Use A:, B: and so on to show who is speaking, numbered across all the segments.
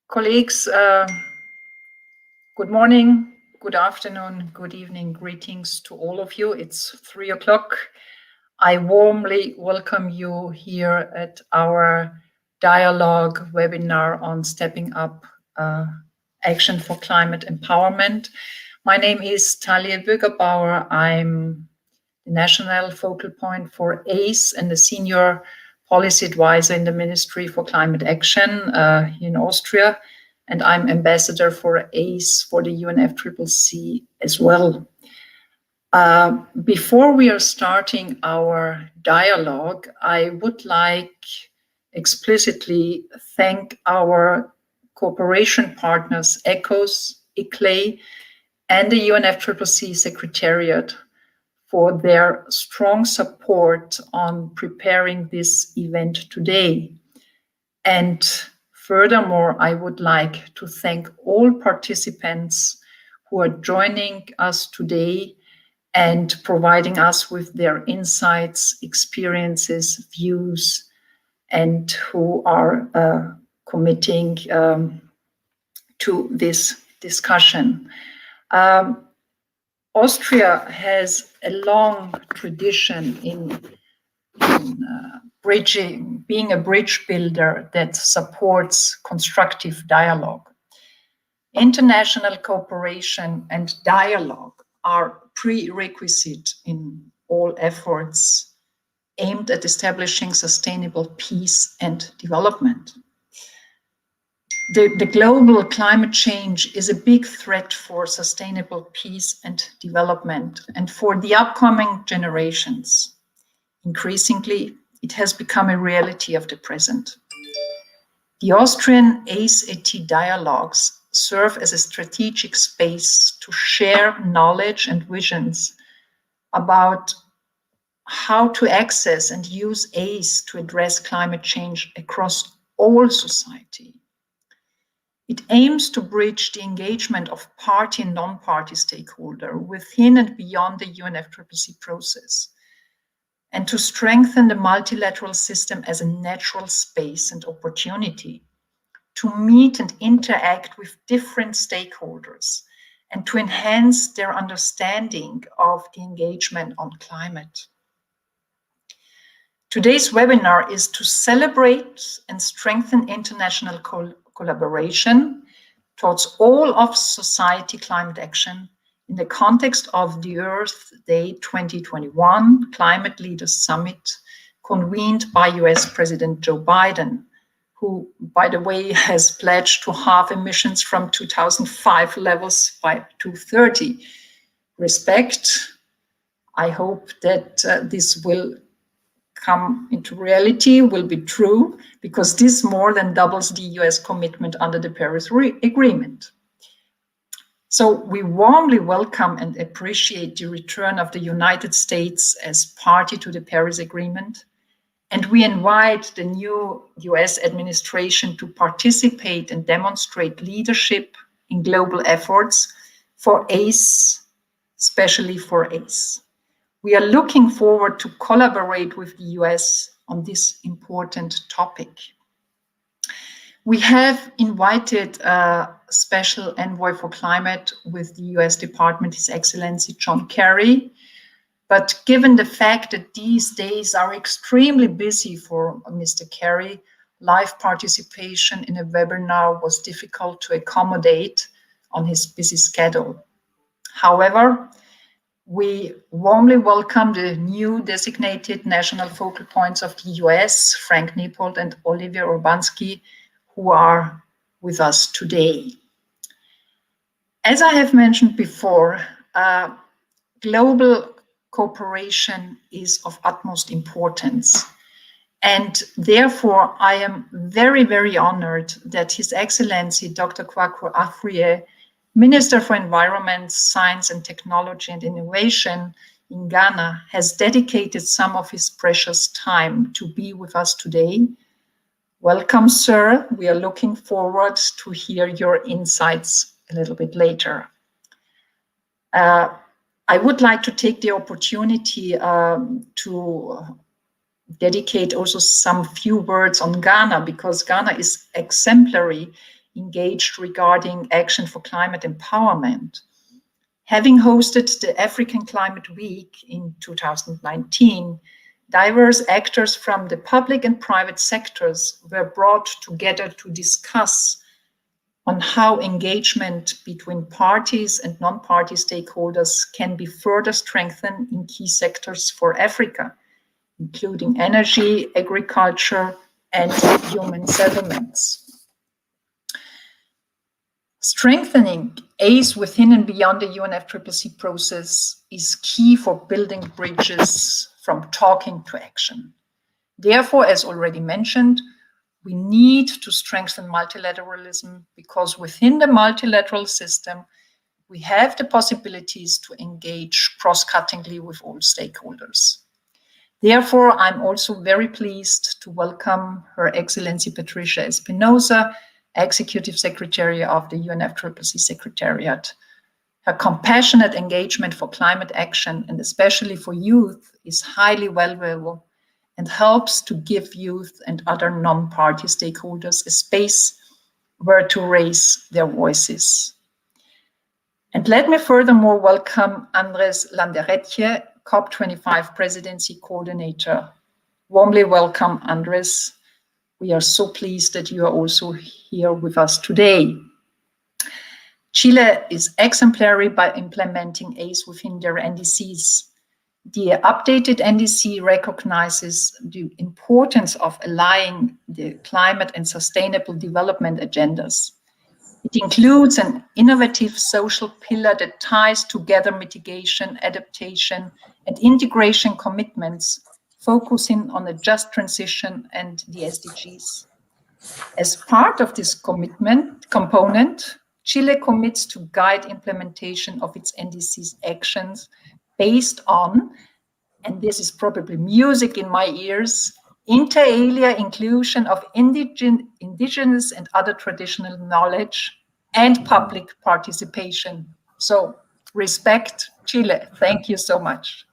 A: Colleagues, good morning, good afternoon, good evening, greetings to all of you. It's 3 o'clock. I warmly welcome you here at our dialogue webinar on Stepping Up Action for Climate Empowerment. My name is Talieh Woegerbauer. I'm the national focal point for ACE and the senior policy advisor in the Ministry for Climate Action in Austria, and I'm ambassador for ACE for the UNFCCC as well. Before we are starting our dialogue, I would like explicitly thank our cooperation partners, ECHOS, ICLEI, and the UNFCCC Secretariat for their strong support on preparing this event today. And furthermore, I would like to thank all participants who are joining us today and providing us with their insights, experiences, views, and who are committing to this discussion. Austria has a long tradition in being a bridge builder that supports constructive dialogue. International cooperation and dialogue are prerequisite in all efforts aimed at establishing sustainable peace and development. The global climate change is a big threat for sustainable peace and development and for the upcoming generations. Increasingly, it has become a reality of the present. The Austrian ACE-AT dialogues serve as a strategic space to share knowledge and visions about how to access and use ACE to address climate change across all society. It aims to bridge the engagement of party and non-party stakeholders within and beyond the UNFCCC process, and to strengthen the multilateral system as a natural space and opportunity to meet and interact with different stakeholders and to enhance their understanding of the engagement on climate. Today's webinar is to celebrate and strengthen international collaboration towards all of society climate action in the context of the Earth Day 2021 Climate Leaders Summit convened by US President Joe Biden, who, by the way, has pledged to halve emissions from 2005 levels by 2030. Respect. I hope that this will come into reality, will be true, because this more than doubles the US commitment under the Paris Agreement. So we warmly welcome and appreciate the return of the United States as party to the Paris Agreement, and we invite the new US administration to participate and demonstrate leadership in global efforts for ACE, especially for ACE. We are looking forward to collaborate with the US on this important topic. We have invited a special envoy for climate with the US Department, His Excellency John Kerry. But given the fact that these days are extremely busy for Mr. Kerry, live participation in a webinar was difficult to accommodate on his busy schedule. However, we warmly welcome the new designated national focal points of the US, Frank Niepold and Olivier Urbanski, who are with us today. As I have mentioned before, global cooperation is of utmost importance. And therefore, I am very, very honored that His Excellency Dr. Kwaku Afriyie, Minister for Environment, Science and Technology and Innovation in Ghana, has dedicated some of his precious time to be with us today. Welcome, sir. We are looking forward to hear your insights a little bit later. I would like to take the opportunity to dedicate also some few words on Ghana, because Ghana is exemplary engaged regarding action for climate empowerment. Having hosted the African Climate Week in 2019, diverse actors from the public and private sectors were brought together to discuss on how engagement between parties and non-party stakeholders can be further strengthened in key sectors for Africa, including energy, agriculture, and human settlements. Strengthening ACE within and beyond the UNFCCC process is key for building bridges from talking to action. Therefore, as already mentioned, we need to strengthen multilateralism because within the multilateral system, we have the possibilities to engage cross-cuttingly with all stakeholders. Therefore, I'm also very pleased to welcome Her Excellency Patricia Espinoza, Executive Secretary of the UNFCCC Secretariat. Her compassionate engagement for climate action, and especially for youth, is highly valuable and helps to give youth and other non-party stakeholders a space where to raise their voices. And let me furthermore welcome Andres Landeretje, COP25 Presidency Coordinator. Warmly welcome, Andres. We are so pleased that you are also here with us today. Chile is exemplary by implementing ACE within their NDCs. The updated NDC recognizes the importance of aligning the climate and sustainable development agendas. It includes an innovative social pillar that ties together mitigation, adaptation, and integration commitments, focusing on a just transition and the SDGs. As part of this component, Chile commits to guide implementation of its NDC's actions based on, and this is probably music in my ears, inter alia inclusion of indigenous and other traditional knowledge and public participation. So respect, Chile. Thank you so much.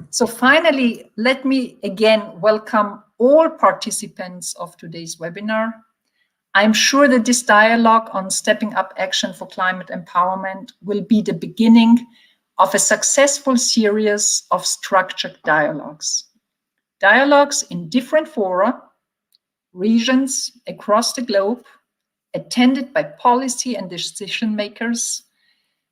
A: So finally, let me again welcome all participants of today's webinar. I'm sure that this dialogue on stepping up action for climate empowerment will be the beginning of a successful series of structured dialogues. Dialogues in different fora, regions across the globe, attended by policy and decision makers,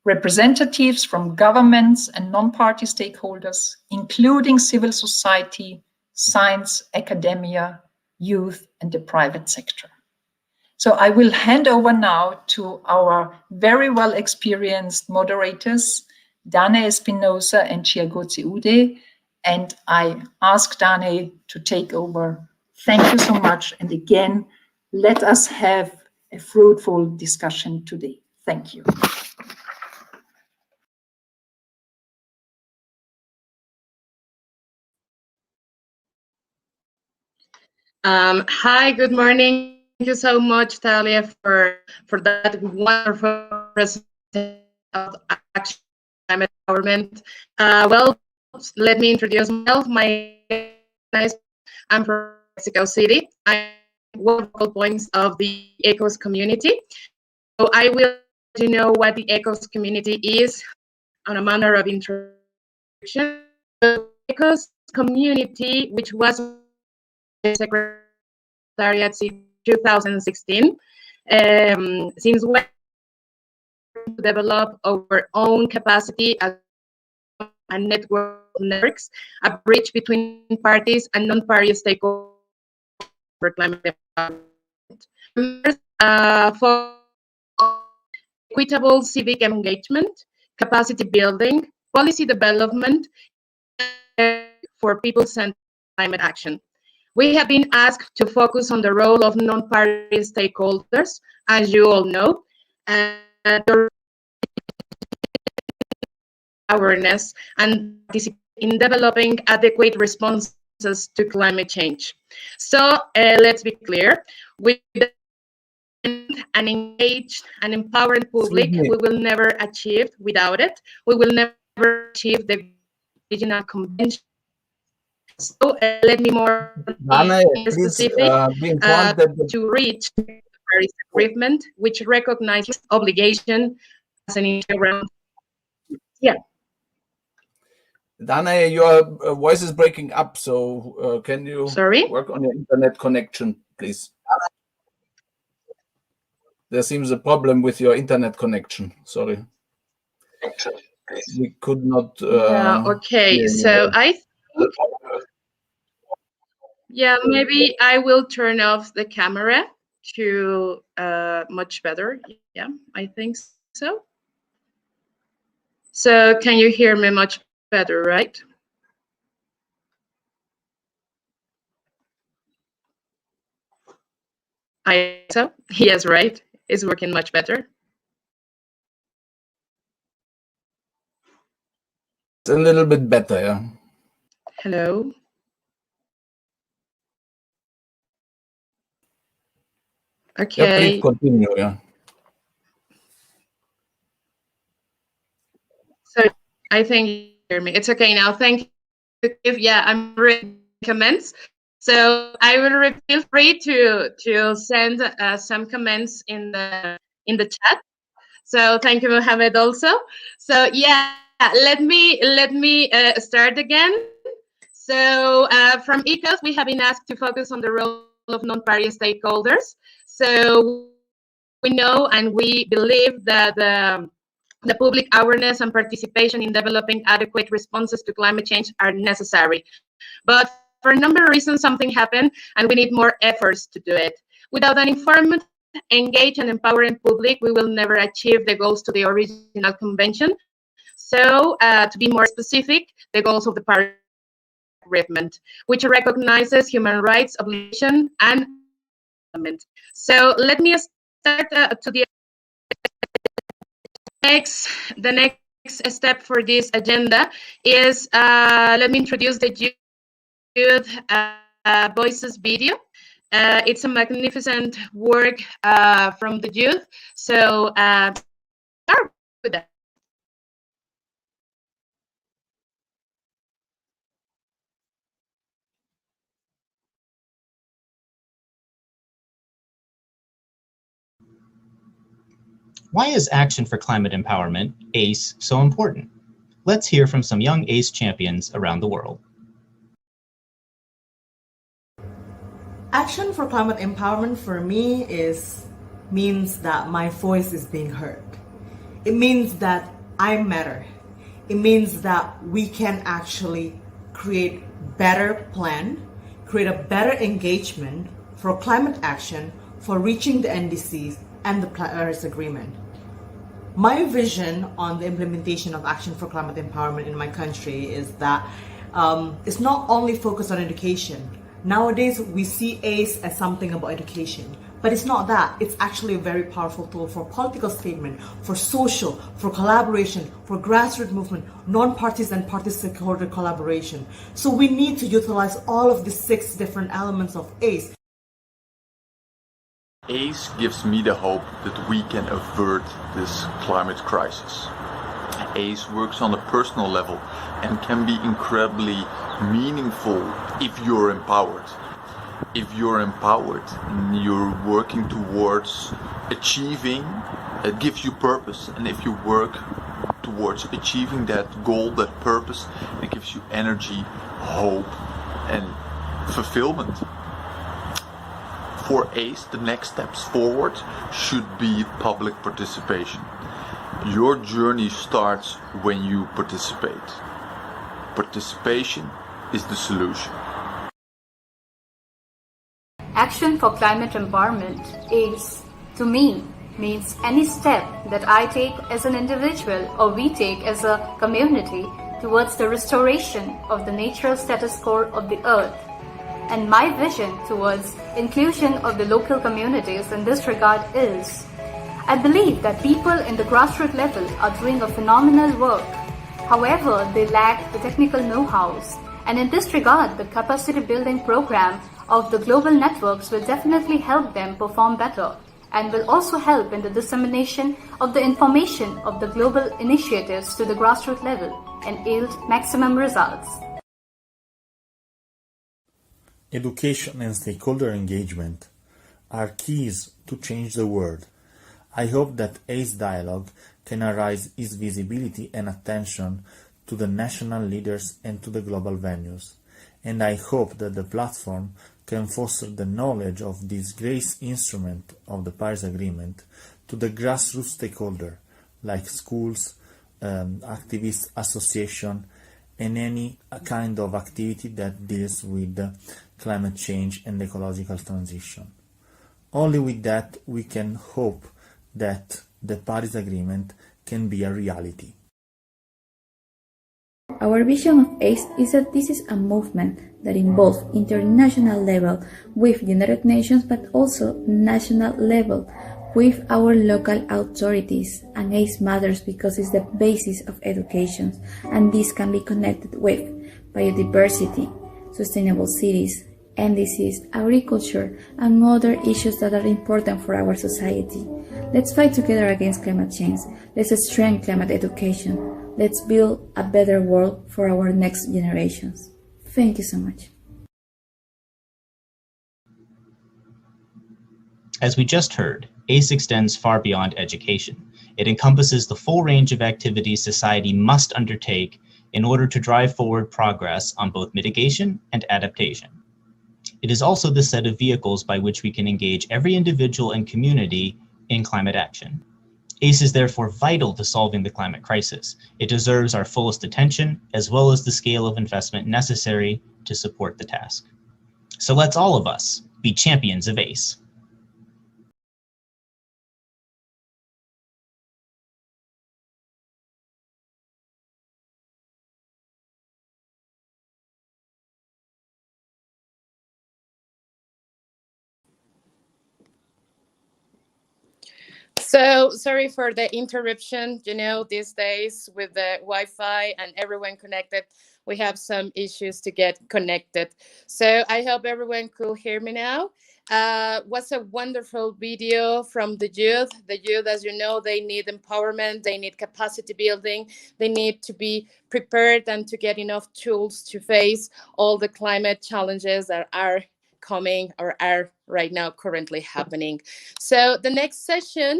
A: representatives from governments and non-party stakeholders, including civil society, science, academia, youth, and the private sector. So I will hand over now to our very well experienced moderators, Danae Espinoza and Chiagozie Udeh, and I ask Danae to take over. Thank you so much. And again, let us have a fruitful discussion today. Thank you.
B: Hi, good morning. Thank you so much, Talieh, for that wonderful presentation of action climate empowerment. Well, let me introduce myself. I'm from Mexico City. I'm one of the points of the ECOS community. So I will let you know what the ECOS community is on a manner of introduction. The ECOS community, which was Secretariat since 2016, since we develop our own capacity as a networks, a bridge between parties and non-party stakeholders for climate development. For equitable civic engagement, capacity building, policy development for people-centered climate action. We have been asked to focus on the role of non-party stakeholders, as you all know, the awareness and in developing adequate responses to climate change. So let's be clear, with an engaged and empowered public, we will never achieve without it. We will never achieve the regional convention. So let me more
C: Danae, please be informed that
B: to reach Paris Agreement, which recognizes obligation as an integral. Yeah.
C: Danae, your voice is breaking up, so can you work on your internet connection, please? There seems a problem with your internet connection. Sorry. We could not.
B: Yeah, okay. So I think, yeah, maybe I will turn off the camera to much better. Yeah, I think so. So can you hear me much better, right? So yes, right. It's working much better.
C: It's a little bit better, yeah.
B: Hello. Okay.
C: Yeah, please continue, yeah.
B: So I think you hear me. It's okay now. Thank you. Yeah, I'm ready to comments. So I will feel free to send some comments in the chat. So thank you, Mohammed, also. So yeah, let me start again. So from ECOS, we have been asked to focus on the role of non-party stakeholders. So we know and we believe that the public awareness and participation in developing adequate responses to climate change are necessary. But for a number of reasons, something happened, and we need more efforts to do it. Without an informed, engaged, and empowering public, we will never achieve the goals to the original convention. So, to be more specific, the goals of the Paris Agreement, which recognizes human rights, obligation, and development. So, let me start to the next step for this agenda is let me introduce the Youth Voices video. It's a magnificent work from the youth. So start with that.
D: Why is Action for Climate Empowerment, ACE, so important? Let's hear from some young ACE champions around the world.
E: Action for climate empowerment for me means that my voice is being heard. It means that I matter. It means that we can actually create better plan, create a better engagement for climate action for reaching the NDCs and the Paris Agreement. My vision on the implementation of Action for Climate Empowerment in my country is that it's not only focused on education. Nowadays, we see ACE as something about education, but it's not that. It's actually a very powerful tool for political statement, for social, for collaboration, for grassroots movement, non-parties and party stakeholder collaboration. So we need to utilize all of the 6 different elements of ACE.
F: ACE gives me the hope that we can avert this climate crisis. ACE works on a personal level and can be incredibly meaningful if you're empowered. If you're empowered and you're working towards achieving, it gives you purpose. And if you work towards achieving that goal, that purpose, it gives you energy, hope, and fulfillment. For ACE, the next steps forward should be public participation. Your journey starts when you participate. Participation is the solution.
G: Action for Climate Empowerment, ACE, to me, means any step that I take as an individual or we take as a community towards the restoration of the natural status quo of the earth. And my vision towards inclusion of the local communities in this regard is, I believe that people in the grassroots level are doing a phenomenal work. However, they lack the technical know-hows. And in this regard, the capacity building program of the global networks will definitely help them perform better and will also help in the dissemination of the information of the global initiatives to the grassroots level and yield maximum results.
H: Education and stakeholder engagement are keys to change the world. I hope that ACE dialogue can raise its visibility and attention to the national leaders and to the global venues, and I hope that the platform can foster the knowledge of this great instrument of the Paris Agreement to the grassroots stakeholders like schools, activists, associations, and any kind of activity that deals with climate change and ecological transition. Only with that we can hope that the Paris Agreement can be a reality.
I: Our vision of ACE is that this is a movement that involves international level with United Nations, but also national level with our local authorities. And ACE matters because it's the basis of education, and this can be connected with biodiversity, sustainable cities, NDCs, agriculture, and other issues that are important for our society. Let's fight together against climate change. Let's strengthen climate education. Let's build a better world for our next generations. Thank you so much.
D: As we just heard, ACE extends far beyond education. It encompasses the full range of activities society must undertake in order to drive forward progress on both mitigation and adaptation. It is also the set of vehicles by which we can engage every individual and community in climate action. ACE is therefore vital to solving the climate crisis. It deserves our fullest attention, as well as the scale of investment necessary to support the task. So let's all of us be champions of ACE.
B: So sorry for the interruption. You know, these days with the Wi-Fi and everyone connected, we have some issues to get connected. So I hope everyone could hear me now. Was a wonderful video from the youth. The youth, as you know, they need empowerment, they need capacity building, they need to be prepared and to get enough tools to face all the climate challenges that are coming or are right now currently happening. So the next session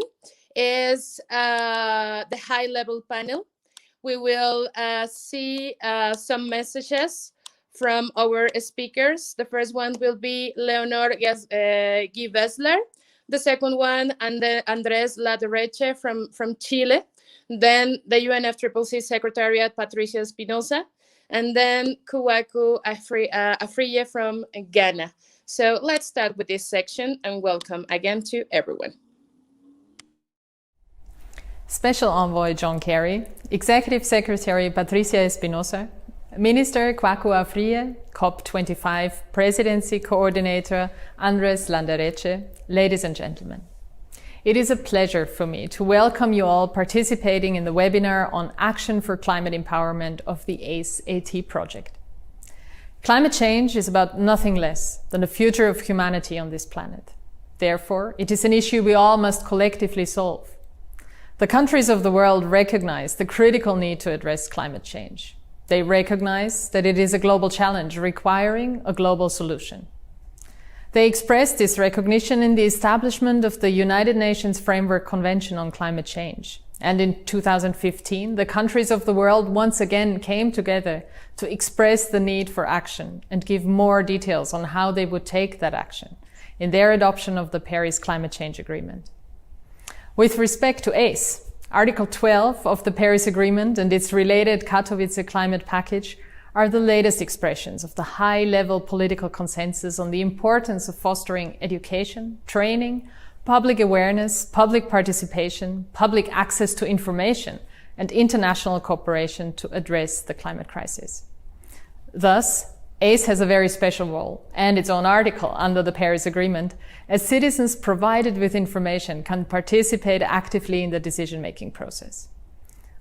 B: is the high-level panel. We will see some messages from our speakers. The first one will be Leonor Guy-Wessler. The second one, Andrés Ladereche from Chile. Then the UNFCCC Secretariat, Patricia Espinoza. And then Kwaku Afriyie from Ghana. So let's start with this section, and welcome again to everyone.
J: Special Envoy John Kerry, Executive Secretary Patricia Espinoza, Minister Kwaku Afriyie, COP25 Presidency Coordinator Andrés Ladereche, ladies and gentlemen. It is a pleasure for me to welcome you all participating in the webinar on Action for Climate Empowerment of the ACE-AT project. Climate change is about nothing less than the future of humanity on this planet. Therefore, it is an issue we all must collectively solve. The countries of the world recognize the critical need to address climate change. They recognize that it is a global challenge requiring a global solution. They expressed this recognition in the establishment of the United Nations Framework Convention on Climate Change. And in 2015, the countries of the world once again came together to express the need for action and give more details on how they would take that action in their adoption of the Paris Climate Change Agreement. With respect to ACE, Article 12 of the Paris Agreement and its related Katowice climate package are the latest expressions of the high-level political consensus on the importance of fostering education, training, public awareness, public participation, public access to information, and international cooperation to address the climate crisis. Thus, ACE has a very special role and its own article under the Paris Agreement, as citizens provided with information can participate actively in the decision-making process.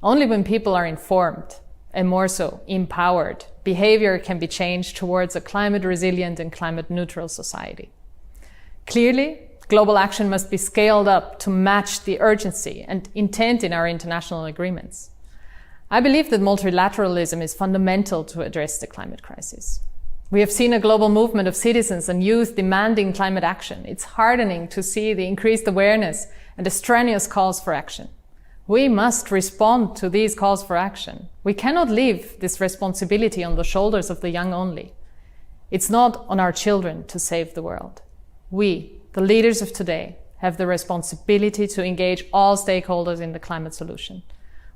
J: Only when people are informed, and more so, empowered, behavior can be changed towards a climate-resilient and climate-neutral society. Clearly, global action must be scaled up to match the urgency and intent in our international agreements. I believe that multilateralism is fundamental to address the climate crisis. We have seen a global movement of citizens and youth demanding climate action. It's heartening to see the increased awareness and the strenuous calls for action. We must respond to these calls for action. We cannot leave this responsibility on the shoulders of the young only. It's not on our children to save the world. We, the leaders of today, have the responsibility to engage all stakeholders in the climate solution.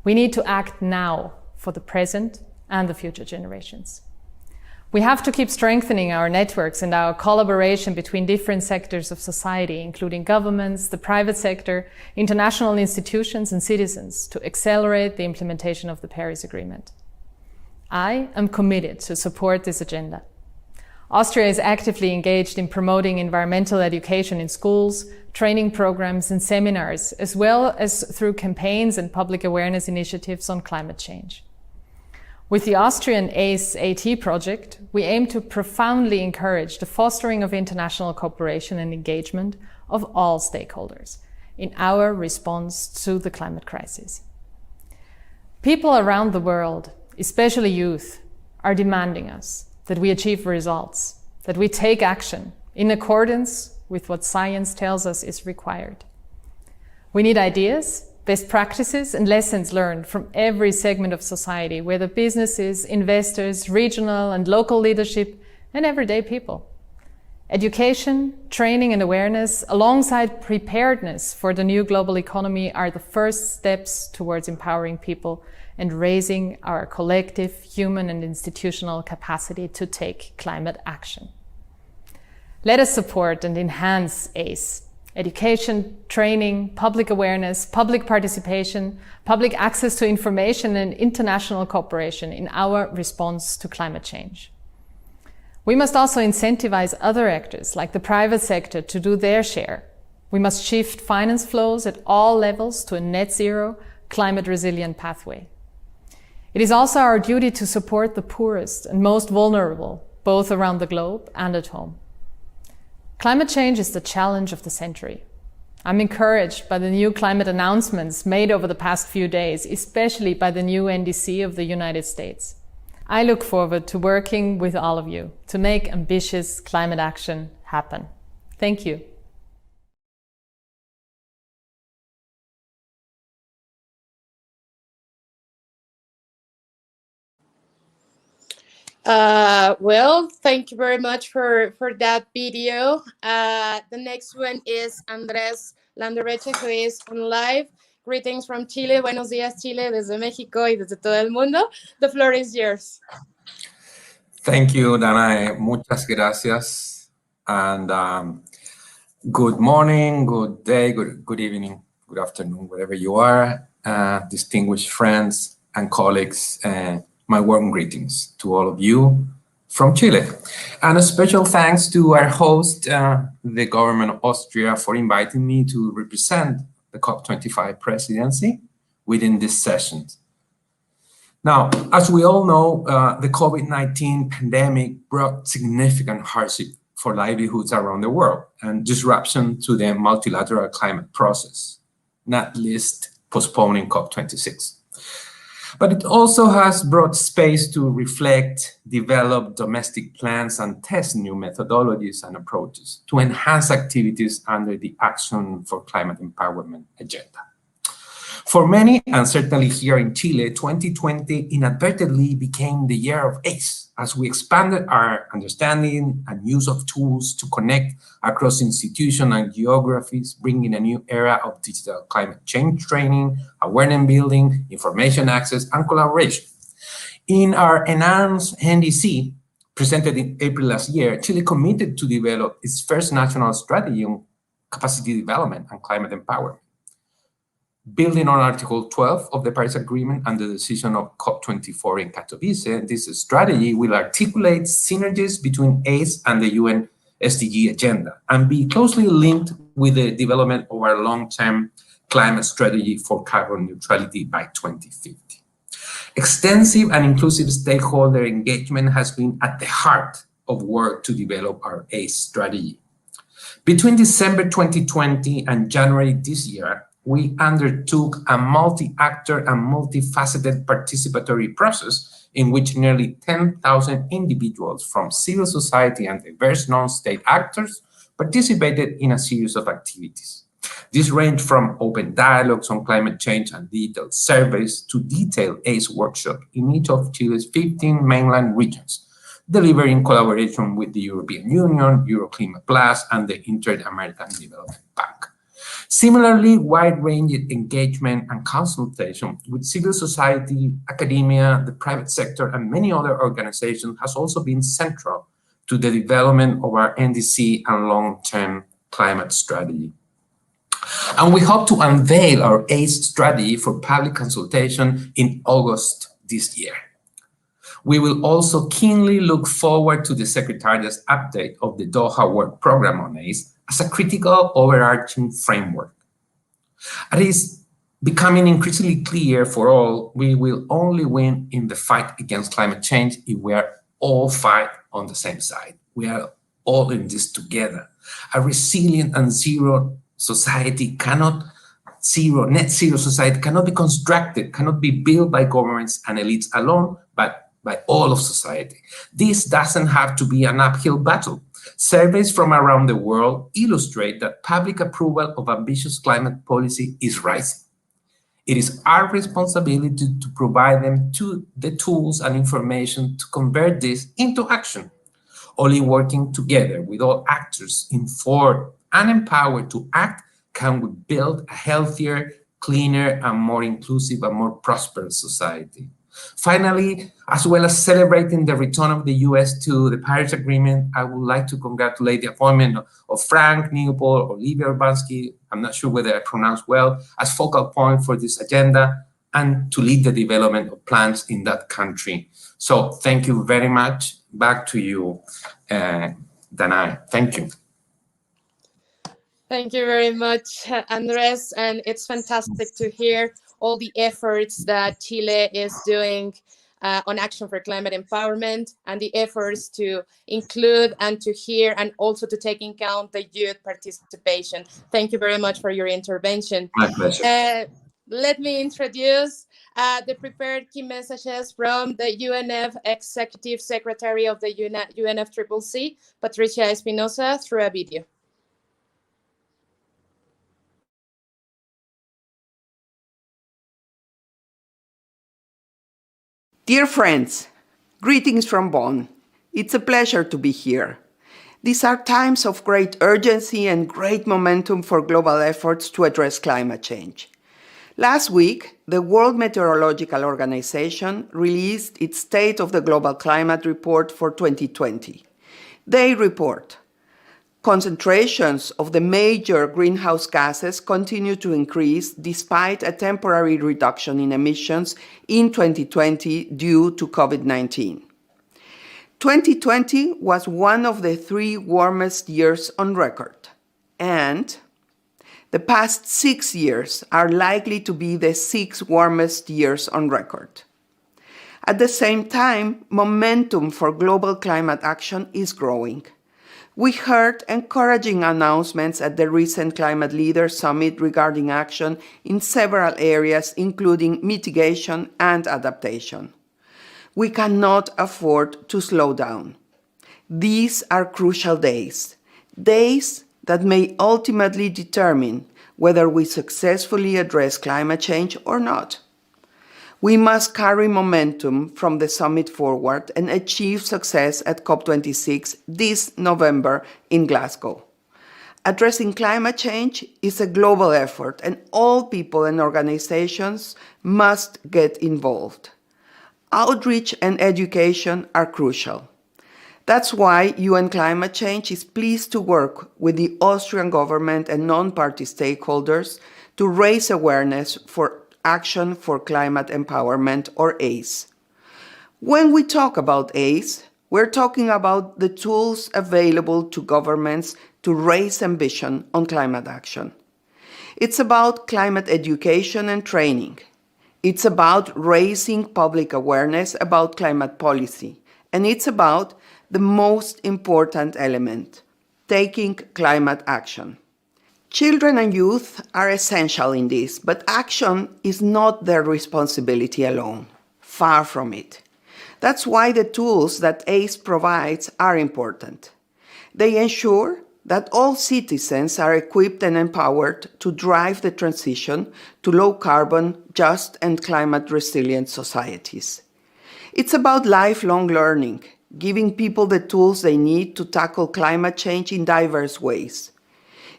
J: We need to act now for the present and the future generations. We have to keep strengthening our networks and our collaboration between different sectors of society, including governments, the private sector, international institutions and citizens, to accelerate the implementation of the Paris Agreement. I am committed to support this agenda. Austria is actively engaged in promoting environmental education in schools, training programs and seminars, as well as through campaigns and public awareness initiatives on climate change. With the Austrian ACE-AT project, we aim to profoundly encourage the fostering of international cooperation and engagement of all stakeholders in our response to the climate crisis. People around the world, especially youth, are demanding us that we achieve results, that we take action in accordance with what science tells us is required. We need ideas, best practices and lessons learned from every segment of society, whether businesses, investors, regional and local leadership, and everyday people. Education, training and awareness, alongside preparedness for the new global economy, are the first steps towards empowering people and raising our collective human and institutional capacity to take climate action. Let us support and enhance ACE. Education, training, public awareness, public participation, public access to information and international cooperation in our response to climate change. We must also incentivize other actors, like the private sector, to do their share. We must shift finance flows at all levels to a net zero, climate resilient pathway. It is also our duty to support the poorest and most vulnerable, both around the globe and at home. Climate change is the challenge of the century. I'm encouraged by the new climate announcements made over the past few days, especially by the new NDC of the United States. I look forward to working with all of you to make ambitious climate action happen. Thank you.
B: Well, thank you very much for that video. The next one is Andrés Landereche, who is on live. Greetings from Chile. Buenos días, Chile, desde México y desde todo el mundo. The floor is yours.
K: Thank you, Danae. Muchas gracias. And good morning, good day, good evening, good afternoon, wherever you are. Distinguished friends and colleagues, my warm greetings to all of you from Chile. And a special thanks to our host, the government of Austria, for inviting me to represent the COP25 presidency within this session. Now, as we all know, the COVID-19 pandemic brought significant hardship for livelihoods around the world and disruption to the multilateral climate process, not least postponing COP26. But it also has brought space to reflect, develop domestic plans and test new methodologies and approaches to enhance activities under the Action for Climate Empowerment agenda. For many, and certainly here in Chile, 2020 inadvertently became the year of ACE, as we expanded our understanding and use of tools to connect across institutions and geographies, bringing a new era of digital climate change training, awareness building, information access, and collaboration. In our enhanced NDC, presented in April last year, Chile committed to develop its first national strategy on capacity development and climate empowerment. Building on Article 12 of the Paris Agreement and the decision of COP24 in Katowice, this strategy will articulate synergies between ACE and the UN SDG agenda and be closely linked with the development of our long-term climate strategy for carbon neutrality by 2050. Extensive and inclusive stakeholder engagement has been at the heart of work to develop our ACE strategy. Between December 2020 and January this year, we undertook a multi-actor and multifaceted participatory process in which nearly 10,000 individuals from civil society and diverse non-state actors participated in a series of activities. These range from open dialogues on climate change and detailed surveys to detailed ACE workshops in each of Chile's 15 mainland regions, delivered in collaboration with the European Union, Euroclimate Plus, and the Inter-American Development Bank. Similarly, wide-ranging engagement and consultation with civil society, academia, the private sector, and many other organizations has also been central to the development of our NDC and long-term climate strategy. And we hope to unveil our ACE strategy for public consultation in August this year. We will also keenly look forward to the Secretariat's update of the Doha Work Programme on ACE as a critical overarching framework. It is becoming increasingly clear for all we will only win in the fight against climate change if we are all fight on the same side. We are all in this together. A resilient and net zero society cannot be constructed, cannot be built by governments and elites alone, but by all of society. This doesn't have to be an uphill battle. Surveys from around the world illustrate that public approval of ambitious climate policy is rising. It is our responsibility to provide them the tools and information to convert this into action. Only working together with all actors informed and empowered to act can we build a healthier, cleaner, and more inclusive and more prosperous society. Finally, as well as celebrating the return of the US to the Paris Agreement, I would like to congratulate the appointment of Frank, Niepold, Olivia Urbanski, I'm not sure whether I pronounced well, as focal point for this agenda and to lead the development of plans in that country. So thank you very much. Back to you, Danae. Thank you.
B: Thank you very much, Andres. And it's fantastic to hear all the efforts that Chile is doing on Action for Climate Empowerment and the efforts to include and to hear and also to take into account the youth participation. Thank you very much for your intervention.
K: My pleasure.
B: Let me introduce the prepared key messages from the UNF Executive Secretary of the UNFCCC, Patricia Espinoza, through a video.
L: Dear friends, greetings from Bonn. It's a pleasure to be here. These are times of great urgency and great momentum for global efforts to address climate change. Last week, the World Meteorological Organization released its State of the Global Climate Report for 2020. They report, concentrations of the major greenhouse gases continue to increase despite a temporary reduction in emissions in 2020 due to COVID-19. 2020 was one of the 3 warmest years on record, and the past 6 years are likely to be the 6 warmest years on record. At the same time, momentum for global climate action is growing. We heard encouraging announcements at the recent Climate Leaders Summit regarding action in several areas, including mitigation and adaptation. We cannot afford to slow down. These are crucial days that may ultimately determine whether we successfully address climate change or not. We must carry momentum from the summit forward and achieve success at COP26 this November in Glasgow. Addressing climate change is a global effort, and all people and organizations must get involved. Outreach and education are crucial. That's why UN Climate Change is pleased to work with the Austrian government and non-party stakeholders to raise awareness for Action for Climate Empowerment, or ACE. When we talk about ACE, we're talking about the tools available to governments to raise ambition on climate action. It's about climate education and training. It's about raising public awareness about climate policy. And it's about the most important element, taking climate action. Children and youth are essential in this, but action is not their responsibility alone. Far from it. That's why the tools that ACE provides are important. They ensure that all citizens are equipped and empowered to drive the transition to low-carbon, just, and climate-resilient societies. It's about lifelong learning, giving people the tools they need to tackle climate change in diverse ways.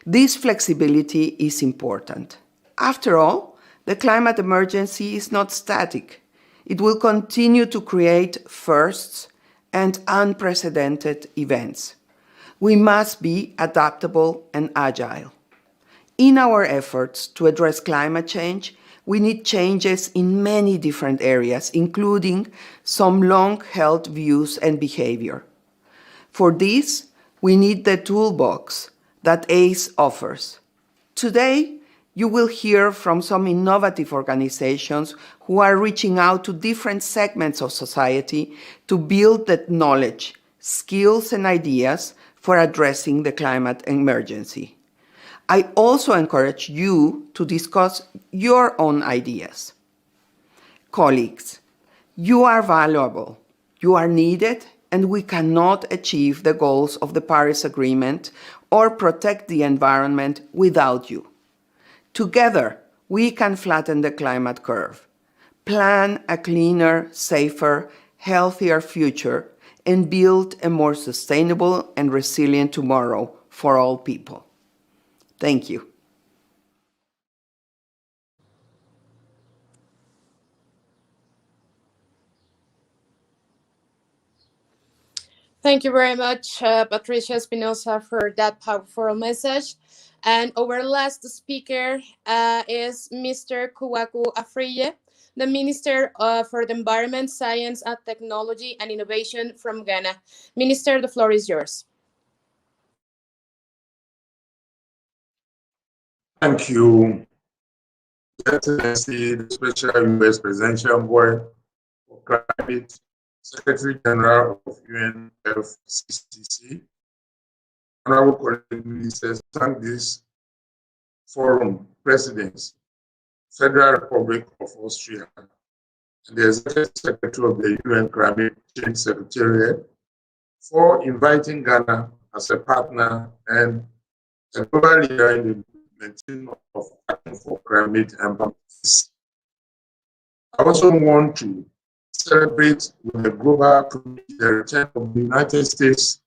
L: This flexibility is important. After all, the climate emergency is not static. It will continue to create firsts and unprecedented events. We must be adaptable and agile. In our efforts to address climate change, we need changes in many different areas, including some long-held views and behavior. For this, we need the toolbox that ACE offers. Today, you will hear from some innovative organizations who are reaching out to different segments of society to build that knowledge, skills, and ideas for addressing the climate emergency. I also encourage you to discuss your own ideas. Colleagues, you are valuable, you are needed, and we cannot achieve the goals of the Paris Agreement or protect the environment without you. Together, we can flatten the climate curve, plan a cleaner, safer, healthier future, and build a more sustainable and resilient tomorrow for all people. Thank you.
B: Thank you very much, Patricia Espinoza, for that powerful message. And our last speaker is Mr. Kwaku Afriyie, the Minister for the Environment, Science and Technology and Innovation from Ghana. Minister, the floor is yours.
M: Thank you, Excellency, the Special U.S. Presidential Envoy for Climate, Secretary General of UN FCCC, honorable colleague ministers, thank this forum presidents, Federal Republic of Austria, and the Executive Secretary of the UN Climate Change Secretariat for inviting Ghana as a partner and a global leader in the implementation of action for climate and peace. I also want to celebrate with the global community the return of the United States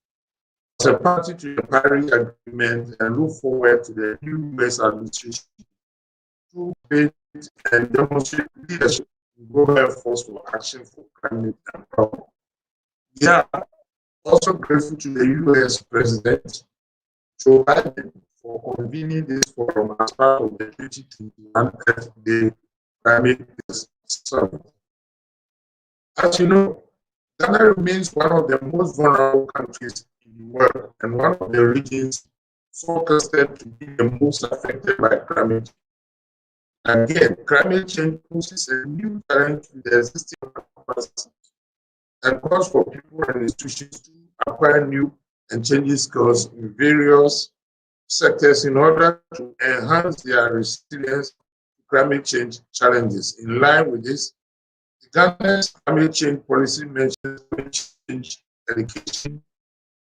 M: as a party to the Paris Agreement and look forward to the new US administration to create and demonstrate leadership in global efforts for action for climate and power. We are also grateful to the US President Joe Biden for convening this forum as part of the 2021 Earth Day Climate Summit. As you know, Ghana remains one of the most vulnerable countries in the world and one of the regions forecasted to be the most affected by climate change. Again, climate change poses a new challenge to the existing capacity and calls for people and institutions to acquire new and changing skills in various sectors in order to enhance their resilience to climate change challenges. In line with this, Ghana's climate change policy mentions climate change education,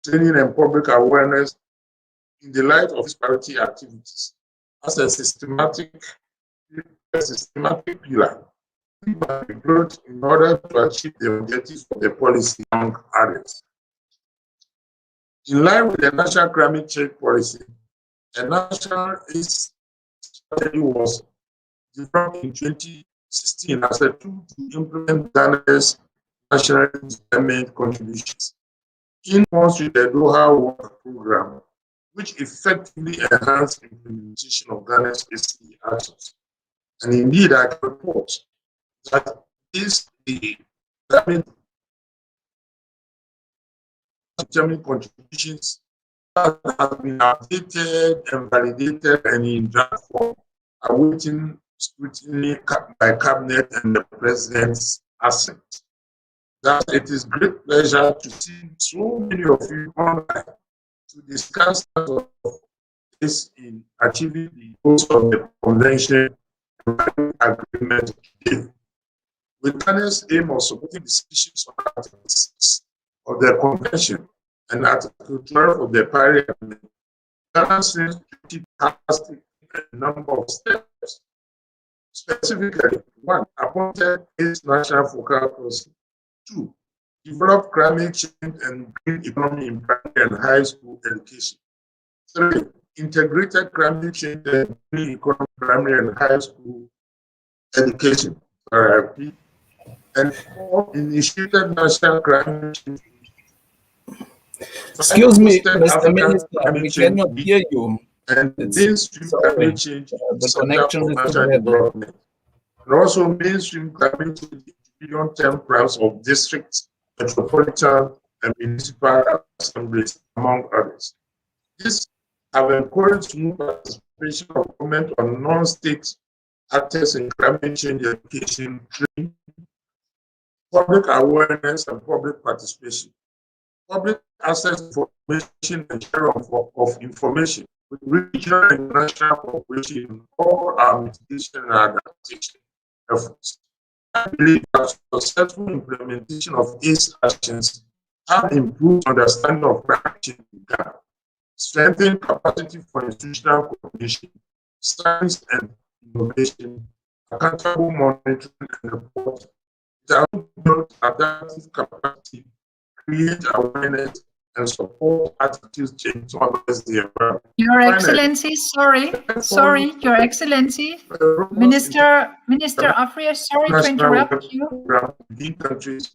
M: training, and public awareness in the light of priority activities as a systematic pillar in order to achieve the objectives of the policy, among others. In line with the national climate change policy, a national strategy was developed in 2016 as a tool to implement Ghana's national development contributions in response to the Doha Work Program, which effectively enhanced implementation of Ghana's SE actions. And indeed, I can report that the determined contributions have been updated and validated and in draft form, awaiting scrutiny by Cabinet and the President's assent. Thus, it is great pleasure to see so many of you online to discuss the place in achieving the goals of the Convention Agreement today. With Ghana's aim of supporting the species on Article 6 of the Convention and Article 12 of the Paris Agreement, Ghana since 20 has taken a number of steps. Specifically, 1. Appointed its national focal person. 2. Develop climate change and green economy in primary and high school education. 3. Integrated climate change and green economy in primary and high school education. RIP. And 4. Initiated national climate change.
C: Excuse me, Mr. Minister, we cannot hear you.
M: And mainstream climate change
C: the connection is
M: development. And also mainstream climate change medium-term plans of districts, metropolitan, and municipal assemblies, among others. This have encouraged more participation of government on non-state actors in climate change education, training, public awareness, and public participation. Public access to information and sharing of information with regional and national cooperation in all our mitigation and adaptation efforts. I believe that successful implementation of these actions have improved understanding of climate change in Ghana, strengthened capacity for institutional coordination, science and innovation, accountable monitoring and reporting, build adaptive capacity, create awareness, and support attitude change to address the environment.
A: Your Excellency, sorry, Your Excellency, Minister Afriyie, sorry to interrupt you.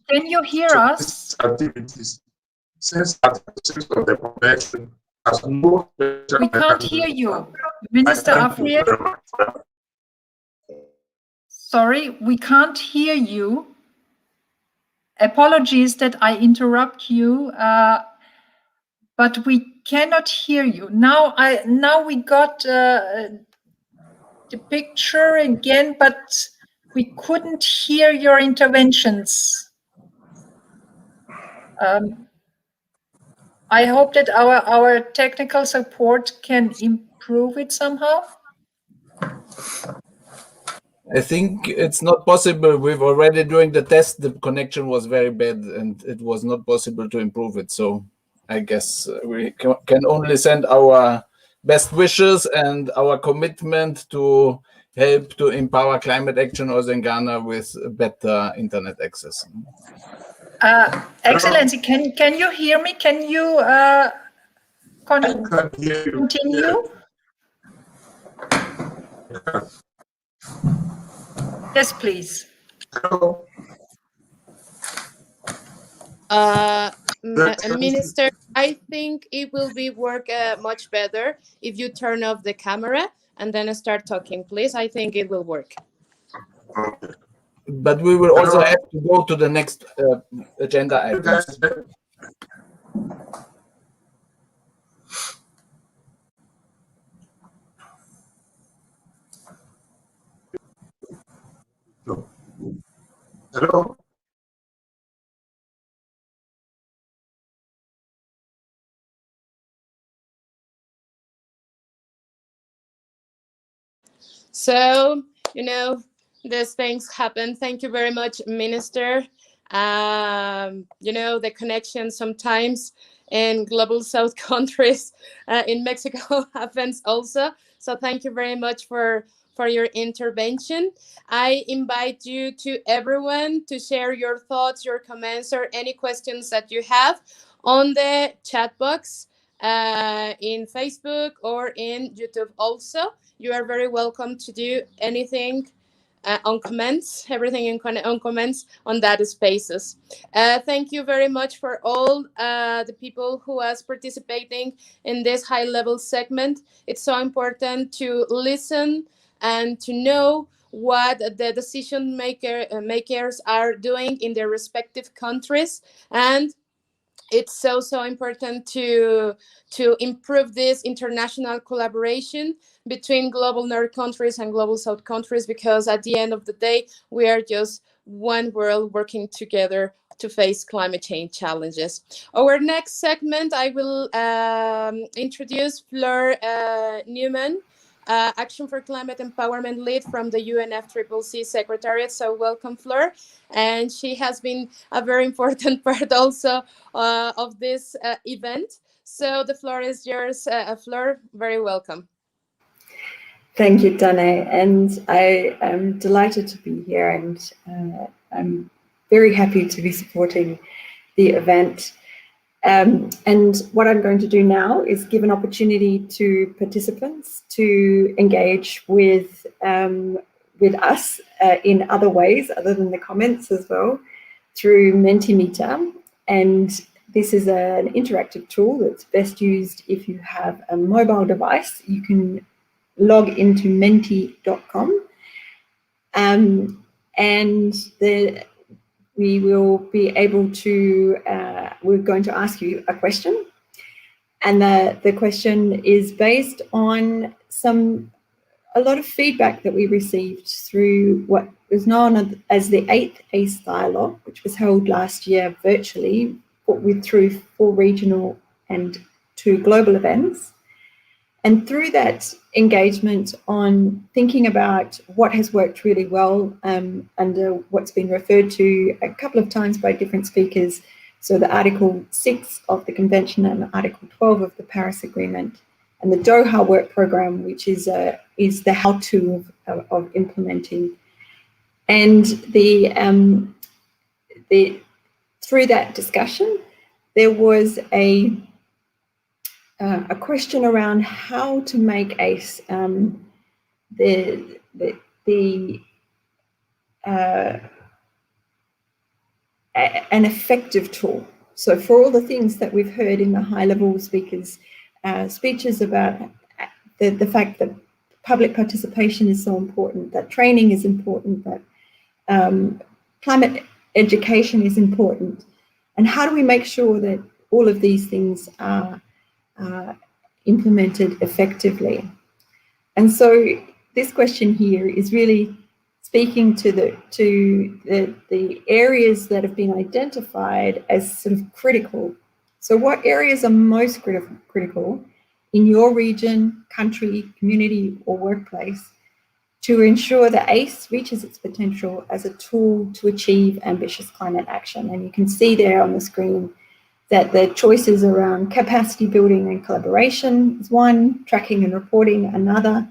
A: Can you hear us?
M: Activities since Article 6 of the Convention has no special.
A: We can't hear you, Minister Afriyie. Sorry, we can't hear you. Apologies that I interrupt you, but we cannot hear you. Now we got the picture again, but we couldn't hear your interventions. I hope that our technical support can improve it somehow.
C: I think it's not possible. We've already during the test, the connection was very bad and it was not possible to improve it. So I guess we can only send our best wishes and our commitment to help to empower climate action also in Ghana with better internet access.
A: Excellency, can you hear me? Can you continue? Yes, please.
B: Minister, I think it will work much better if you turn off the camera and then start talking, please. I think it will work.
C: But we will also have to go to the next agenda item.
M: Hello.
B: So, these things happen. Thank you very much, Minister. The connection sometimes in Global South countries in Mexico happens also. So thank you very much for your intervention. I invite you to everyone to share your thoughts, your comments, or any questions that you have on the chat box in Facebook or in YouTube also. You are very welcome to do anything on comments, everything on comments on that spaces. Thank you very much for all the people who are participating in this high-level segment. It's so important to listen and to know what the decision makers are doing in their respective countries, and it's so important to improve this international collaboration between global North countries and global South countries, because at the end of the day, we are just one world working together to face climate change challenges. Our next segment, I will introduce Fleur Newman, Action for Climate Empowerment Lead from the UNFCCC Secretariat. So welcome, Fleur. And she has been a very important part also of this event. So the floor is yours, Fleur. Very welcome.
N: Thank you, Danae. And I am delighted to be here, and I'm very happy to be supporting the event. And what I'm going to do now is give an opportunity to participants to engage with us in other ways other than the comments as well through Mentimeter. And this is an interactive tool that's best used if you have a mobile device. You can log into menti.com and we will be able to, we're going to ask you a question, and the question is based on a lot of feedback that we received through what was known as the 8th ACE Dialogue, which was held last year virtually through 4 regional and 2 global events. And through that engagement on thinking about what has worked really well under what's been referred to a couple of times by different speakers, so the Article 6 of the Convention and Article 12 of the Paris Agreement, and the Doha Work Programme, which is the how-to of implementing. And through that discussion, there was a question around how to make ACE an effective tool. So for all the things that we've heard in the high-level speakers' speeches about the fact that public participation is so important, that training is important, that climate education is important, and how do we make sure that all of these things are implemented effectively? And so this question here is really speaking to the areas that have been identified as sort of critical. So what areas are most critical in your region, country, community, or workplace to ensure that ACE reaches its potential as a tool to achieve ambitious climate action? And you can see there on the screen that the choices around capacity building and collaboration is one, tracking and reporting another,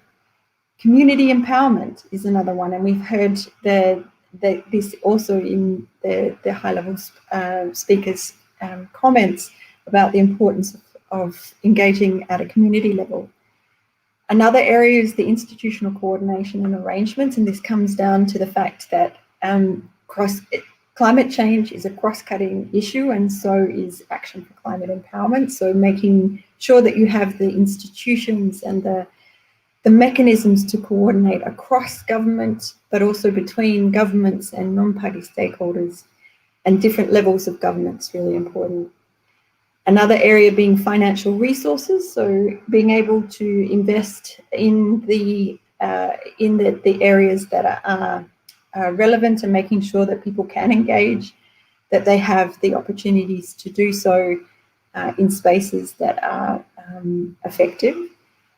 N: community empowerment is another one, and we've heard this also in the high-level speakers' comments about the importance of engaging at a community level. Another area is the institutional coordination and arrangements, and this comes down to the fact that climate change is a cross-cutting issue, and so is action for climate empowerment. So making sure that you have the institutions and the mechanisms to coordinate across government, but also between governments and non-party stakeholders and different levels of government is really important. Another area being financial resources, so being able to invest in the areas that are relevant and making sure that people can engage, that they have the opportunities to do so in spaces that are effective.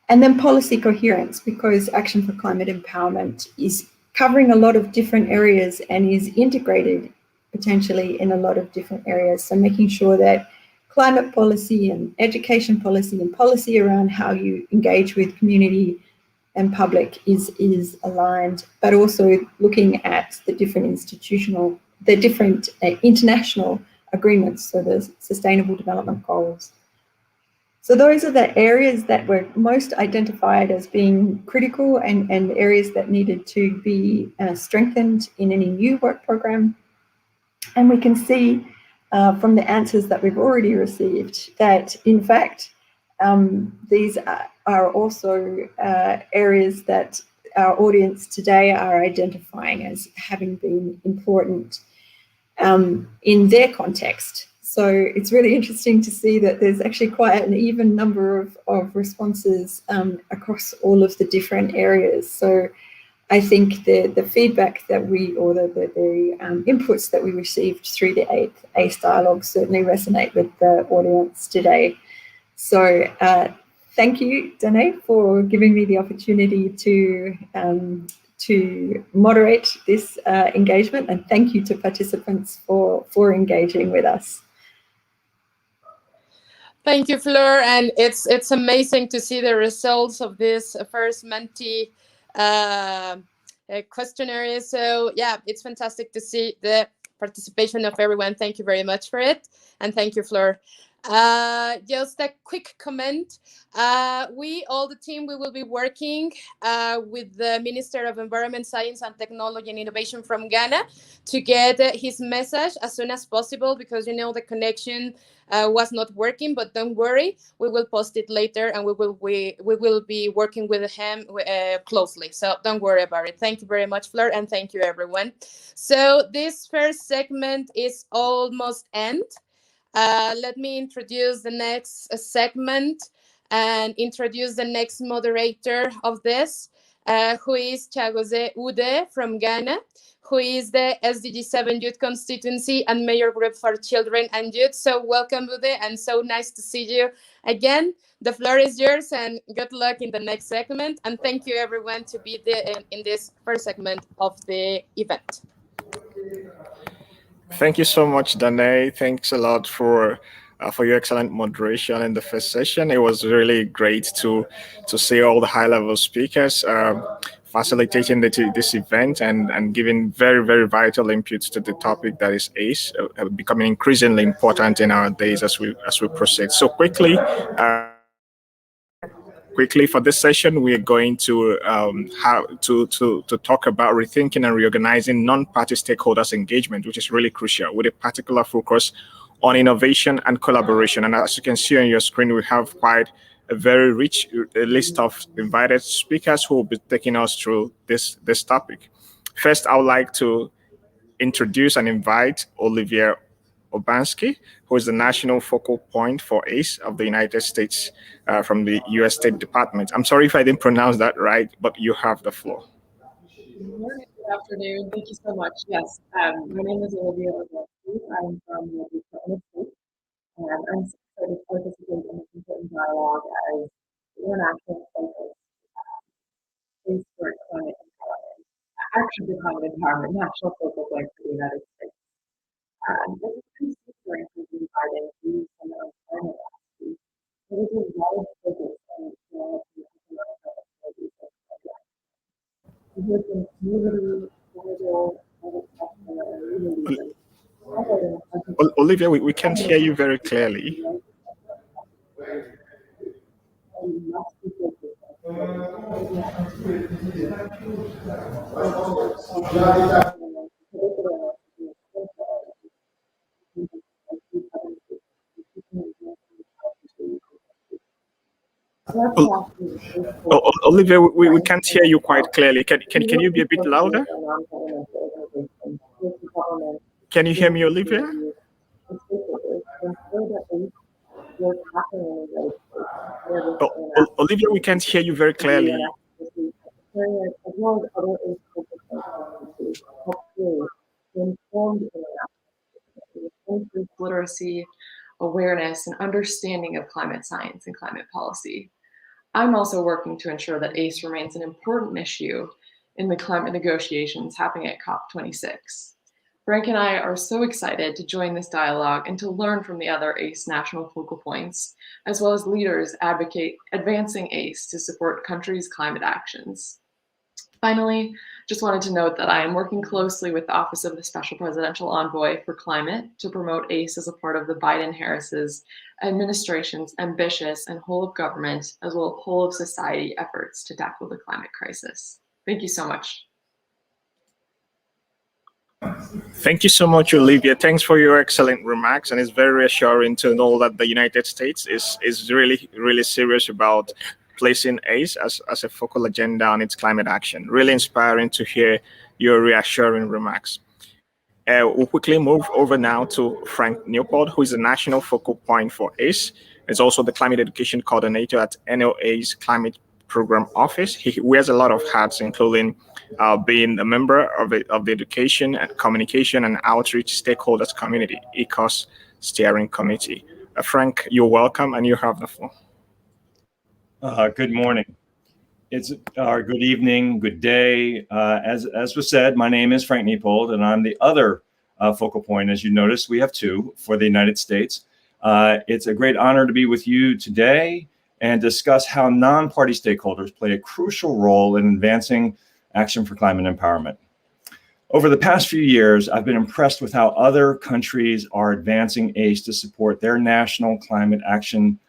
N: And then policy coherence, because action for climate empowerment is covering a lot of different areas and is integrated potentially in a lot of different areas. So making sure that climate policy and education policy and policy around how you engage with community and public is aligned, but also looking at the different international agreements, so the Sustainable Development Goals. So those are the areas that were most identified as being critical and areas that needed to be strengthened in any new work program. And we can see from the answers that we've already received that, in fact, these are also areas that our audience today are identifying as having been important in their context. So it's really interesting to see that there's actually quite an even number of responses across all of the different areas. So I think the feedback that or the inputs that we received through the ACE dialogue certainly resonate with the audience today. So thank you, Danae, for giving me the opportunity to moderate this engagement, and thank you to participants for engaging with us.
B: Thank you, Fleur, and it's amazing to see the results of this first Menti questionnaire. So yeah, it's fantastic to see the participation of everyone. Thank you very much for it, and thank you, Fleur. Just a quick comment. All the team, we will be working with the Minister of Environment, Science and Technology and Innovation from Ghana to get his message as soon as possible, because the connection was not working, but don't worry, we will post it later, and we will be working with him closely. So don't worry about it. Thank you very much, Fleur, and thank you, everyone. So this first segment is almost end. Let me introduce the next segment and introduce the next moderator of this, who is Chiagozie Udeh from Ghana, who is the SDG 7 Youth Constituency and Mayor Group for Children and Youth. So welcome, Udeh, and so nice to see you again. The floor is yours, and good luck in the next segment. And thank you, everyone, to be there in this first segment of the event.
O: Thank you so much, Danae. Thanks a lot for your excellent moderation in the first session. It was really great to see all the high-level speakers facilitating this event and giving very, very vital inputs to the topic that is ACE, becoming increasingly important in our days as we proceed. So quickly for this session, we are going to talk about rethinking and reorganizing non-party stakeholders engagement, which is really crucial, with a particular focus on innovation and collaboration. And as you can see on your screen, we have quite a very rich list of invited speakers who will be taking us through this topic. First, I would like to introduce and invite Olivier Obansky, who is the national focal point for ACE of the United States from the US State Department. I'm sorry if I didn't pronounce that right, but you have the floor.
P: Good morning, good afternoon. Thank you so much. Yes, my name is Olivier Obansky. I'm from the Department of State, and I'm excited to participate in this important dialogue as the international focus is for climate empowerment, action for climate empowerment, national focal point for the United States. This is considering providing views on climate action. It is a large focus on developing economic opportunities and projects. We heard from community, global, private sector, and leaders.
O: Olivia, we can't hear you very clearly. Olivia, we can't hear you quite clearly. Can you be a bit louder? Can you hear me, Olivia? Olivia, we can't hear you very clearly.
P: Literacy, awareness, and understanding of climate science and climate policy. I'm also working to ensure that ACE remains an important issue in the climate negotiations happening at COP26. Frank and I are so excited to join this dialogue and to learn from the other ACE national focal points, as well as leaders advancing ACE to support countries' climate actions. Finally, just wanted to note that I am working closely with the Office of the Special Presidential Envoy for Climate to promote ACE as a part of the Biden-Harris's administration's ambitious and whole of government, as well as whole of society efforts to tackle the climate crisis. Thank you so much.
O: Thank you so much, Olivia. Thanks for your excellent remarks, and it's very reassuring to know that the United States is really, really serious about placing ACE as a focal agenda on its climate action. Really inspiring to hear your reassuring remarks. We'll quickly move over now to Frank Niepold, who is the national focal point for ACE. He's also the climate education coordinator at NOAA's Climate Program Office. He wears a lot of hats, including being a member of the Education and Communication and Outreach Stakeholders Community, ECOS Steering Committee. Frank, you're welcome, and you have the floor.
Q: Good morning. It's good evening, good day. As was said, my name is Frank Niepold, and I'm the other focal point. As you notice, we have two for the United States. It's a great honor to be with you today and discuss how non-party stakeholders play a crucial role in advancing action for climate empowerment. Over the past few years, I've been impressed with how other countries are advancing ACE to support their national climate action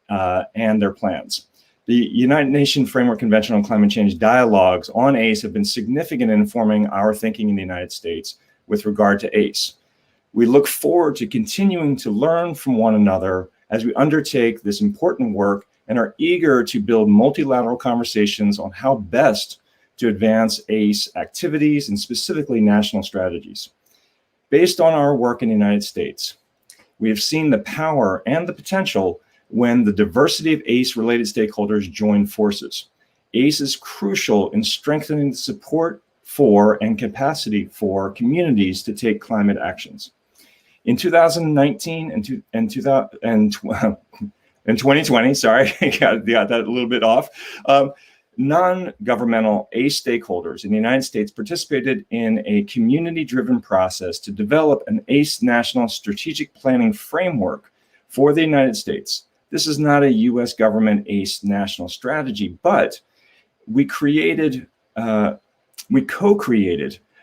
Q: and their plans. The United Nations Framework Convention on Climate Change dialogues on ACE have been significant in informing our thinking in the United States with regard to ACE. We look forward to continuing to learn from one another as we undertake this important work and are eager to build multilateral conversations on how best to advance ACE activities and specifically national strategies. Based on our work in the United States, we have seen the power and the potential when the diversity of ACE-related stakeholders join forces. ACE is crucial in strengthening the support for and capacity for communities to take climate actions. In 2019 and 2020, sorry, got that a little bit off, non-governmental ACE stakeholders in the United States participated in a community-driven process to develop an ACE national strategic planning framework for the United States. This is not a US government ACE national strategy, but we co-created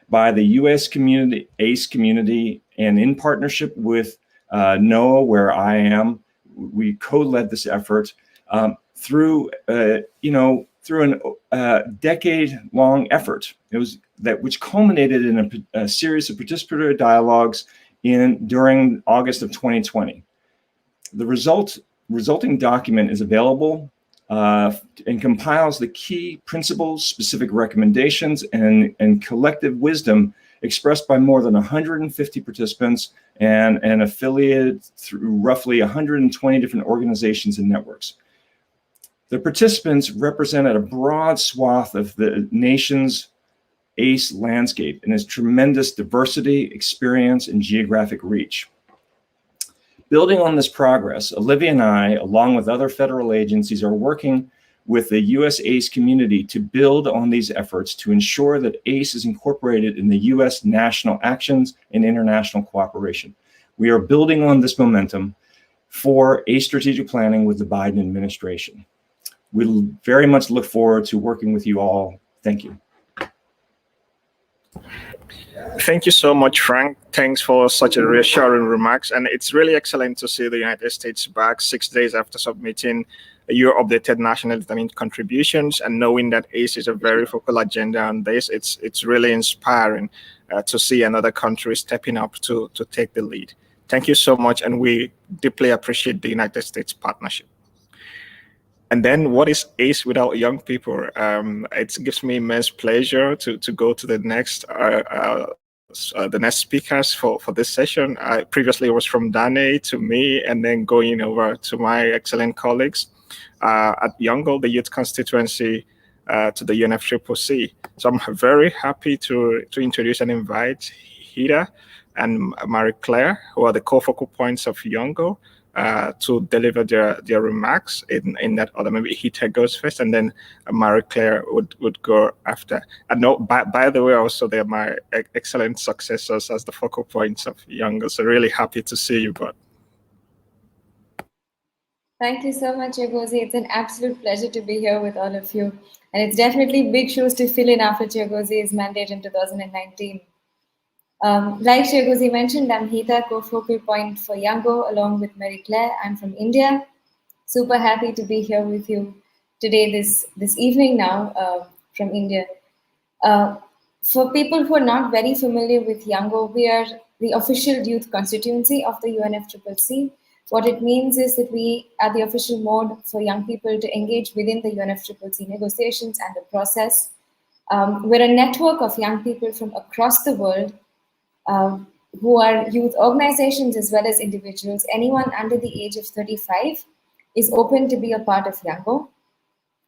Q: by the US community, ACE community, and in partnership with NOAA, where I am, we co-led this effort through a decade-long effort. It was that which culminated in a series of participatory dialogues during August of 2020. The resulting document is available and compiles the key principles, specific recommendations, and collective wisdom expressed by more than 150 participants and affiliated through roughly 120 different organizations and networks. The participants represented a broad swath of the nation's ACE landscape and its tremendous diversity, experience, and geographic reach. Building on this progress, Olivia and I, along with other federal agencies, are working with the US ACE community to build on these efforts to ensure that ACE is incorporated in the US national actions and international cooperation. We are building on this momentum for ACE strategic planning with the Biden administration. We very much look forward to working with you all. Thank you.
O: Thank you so much, Frank. Thanks for such a reassuring remarks. And it's really excellent to see the United States back 6 days after submitting your updated national determined contributions, and knowing that ACE is a very focal agenda on this. It's really inspiring to see another country stepping up to take the lead. Thank you so much, and we deeply appreciate the United States partnership. And then, what is ACE without young people? It gives me immense pleasure to go to the next speakers for this session. Previously, it was from Danae to me, and then going over to my excellent colleagues at Yongle, the youth constituency, to the UNFCCC. So I'm very happy to introduce and invite Heeta and Marie-Claire, who are the co-focal points of Yongle, to deliver their remarks in that order. Maybe Heeta goes first, and then Marie-Claire would go after. And no, by the way, also they're my excellent successors as the focal points of Yongle. So really happy to see you both.
R: Thank you so much, Chiagozie. It's an absolute pleasure to be here with all of you. And it's definitely big shoes to fill in after Chiagozie's mandate in 2019. Like Chiagozie mentioned, I'm Heeta, co-focal point for Yongle, along with Marie-Claire. I'm from India. Super happy to be here with you today, this evening now, from India. For people who are not very familiar with Yongle, we are the official youth constituency of the UNFCCC. What it means is that we are the official mode for young people to engage within the UNFCCC negotiations and the process. We're a network of young people from across the world who are youth organizations as well as individuals. Anyone under the age of 35 is open to be a part of Yongle.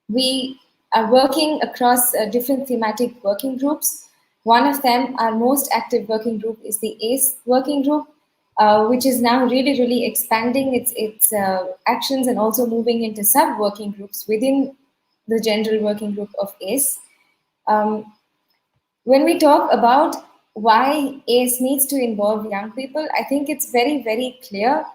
R: We are working across different thematic working groups. One of them, our most active working group, is the ACE working group, which is now really expanding its actions and also moving into sub-working groups within the general working group of ACE. When we talk about why ACE needs to involve young people, I think it's very clear.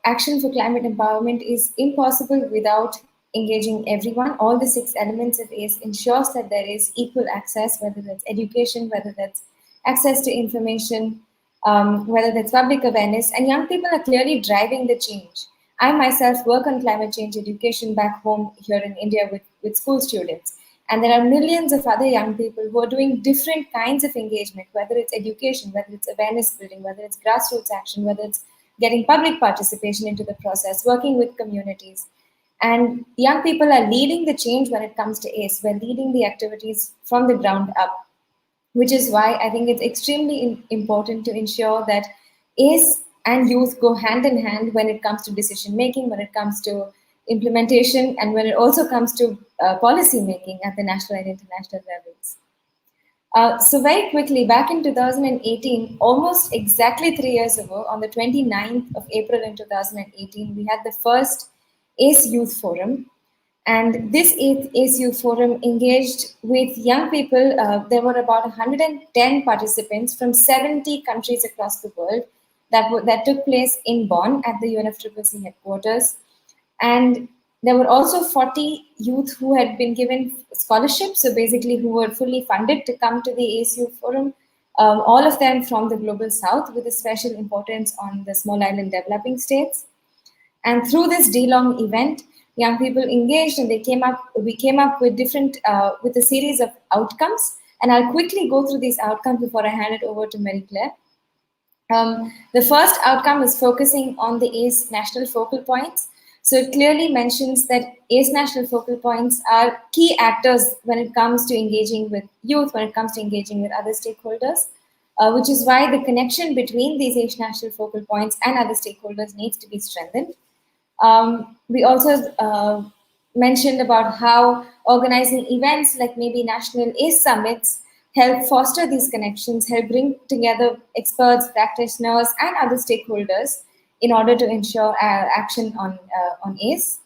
R: Action for climate empowerment is impossible without engaging everyone. All the 6 elements of ACE ensures that there is equal access, whether that's education, whether that's access to information, whether that's public awareness, and young people are clearly driving the change. I myself work on climate change education back home here in India with school students. And there are millions of other young people who are doing different kinds of engagement, whether it's education, whether it's awareness building, whether it's grassroots action, whether it's getting public participation into the process, working with communities. And young people are leading the change when it comes to ACE. We're leading the activities from the ground up, which is why I think it's extremely important to ensure that ACE and youth go hand in hand when it comes to decision making, when it comes to implementation, and when it also comes to policy making at the national and international levels. So very quickly, back in 2018, almost exactly 3 years ago, on the 29th of April in 2018, we had the first ACE Youth Forum. And this ACE Youth Forum engaged with young people. There were about 110 participants from 70 countries across the world that took place in Bonn at the UNFCCC headquarters. And there were also 40 youth who had been given scholarships, so basically who were fully funded to come to the ACE Youth Forum, all of them from the Global South, with a special importance on the small island developing states. And through this day-long event, young people engaged, and we came up with with a series of outcomes. And I'll quickly go through these outcomes before I hand it over to Marie-Claire. The first outcome is focusing on the ACE national focal points. So it clearly mentions that ACE national focal points are key actors when it comes to engaging with youth, when it comes to engaging with other stakeholders, which is why the connection between these ACE national focal points and other stakeholders needs to be strengthened. We also mentioned about how organizing events like maybe national ACE summits help foster these connections, help bring together experts, practitioners, and other stakeholders in order to ensure action on ACE.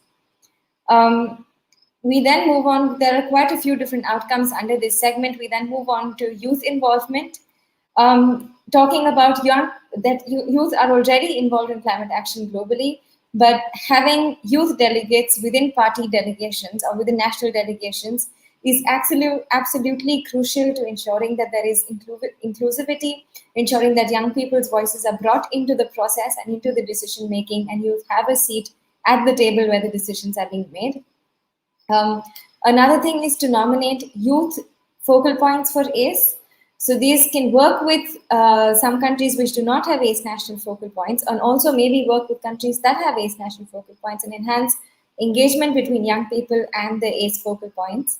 R: We then move on. There are quite a few different outcomes under this segment. We then move on to youth involvement, talking about youth are already involved in climate action globally, but having youth delegates within party delegations or within national delegations is absolutely crucial to ensuring that there is inclusivity, ensuring that young people's voices are brought into the process and into the decision making, and youth have a seat at the table where the decisions are being made. Another thing is to nominate youth focal points for ACE. So these can work with some countries which do not have ACE national focal points, and also maybe work with countries that have ACE national focal points and enhance engagement between young people and the ACE focal points.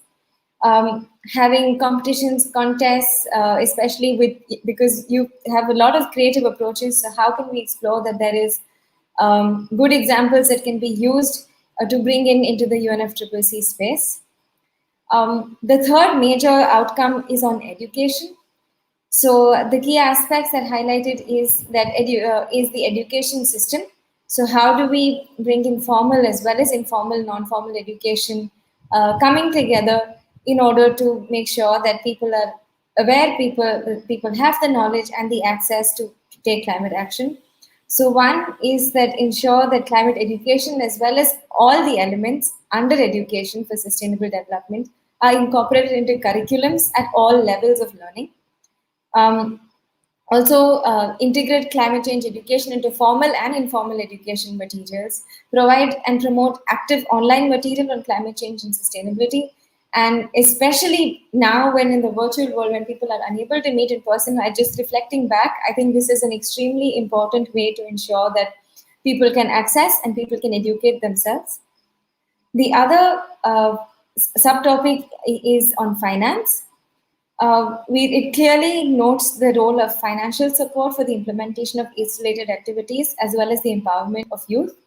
R: Having competitions, contests, especially because you have a lot of creative approaches. So how can we explore that there is good examples that can be used to bring into the UNFCCC space? The third major outcome is on education. So the key aspects that highlighted is the education system. So how do we bring in formal as well as informal, non-formal education coming together in order to make sure that people are aware, people have the knowledge and the access to take climate action. So one is that ensure that climate education as well as all the elements under education for sustainable development are incorporated into curriculums at all levels of learning. Also integrate climate change education into formal and informal education materials, provide and promote active online material on climate change and sustainability. And especially now when in the virtual world, when people are unable to meet in person, just reflecting back, I think this is an extremely important way to ensure that people can access and people can educate themselves. The other subtopic is on finance. It clearly notes the role of financial support for the implementation of ACE-related activities as well as the empowerment of youth.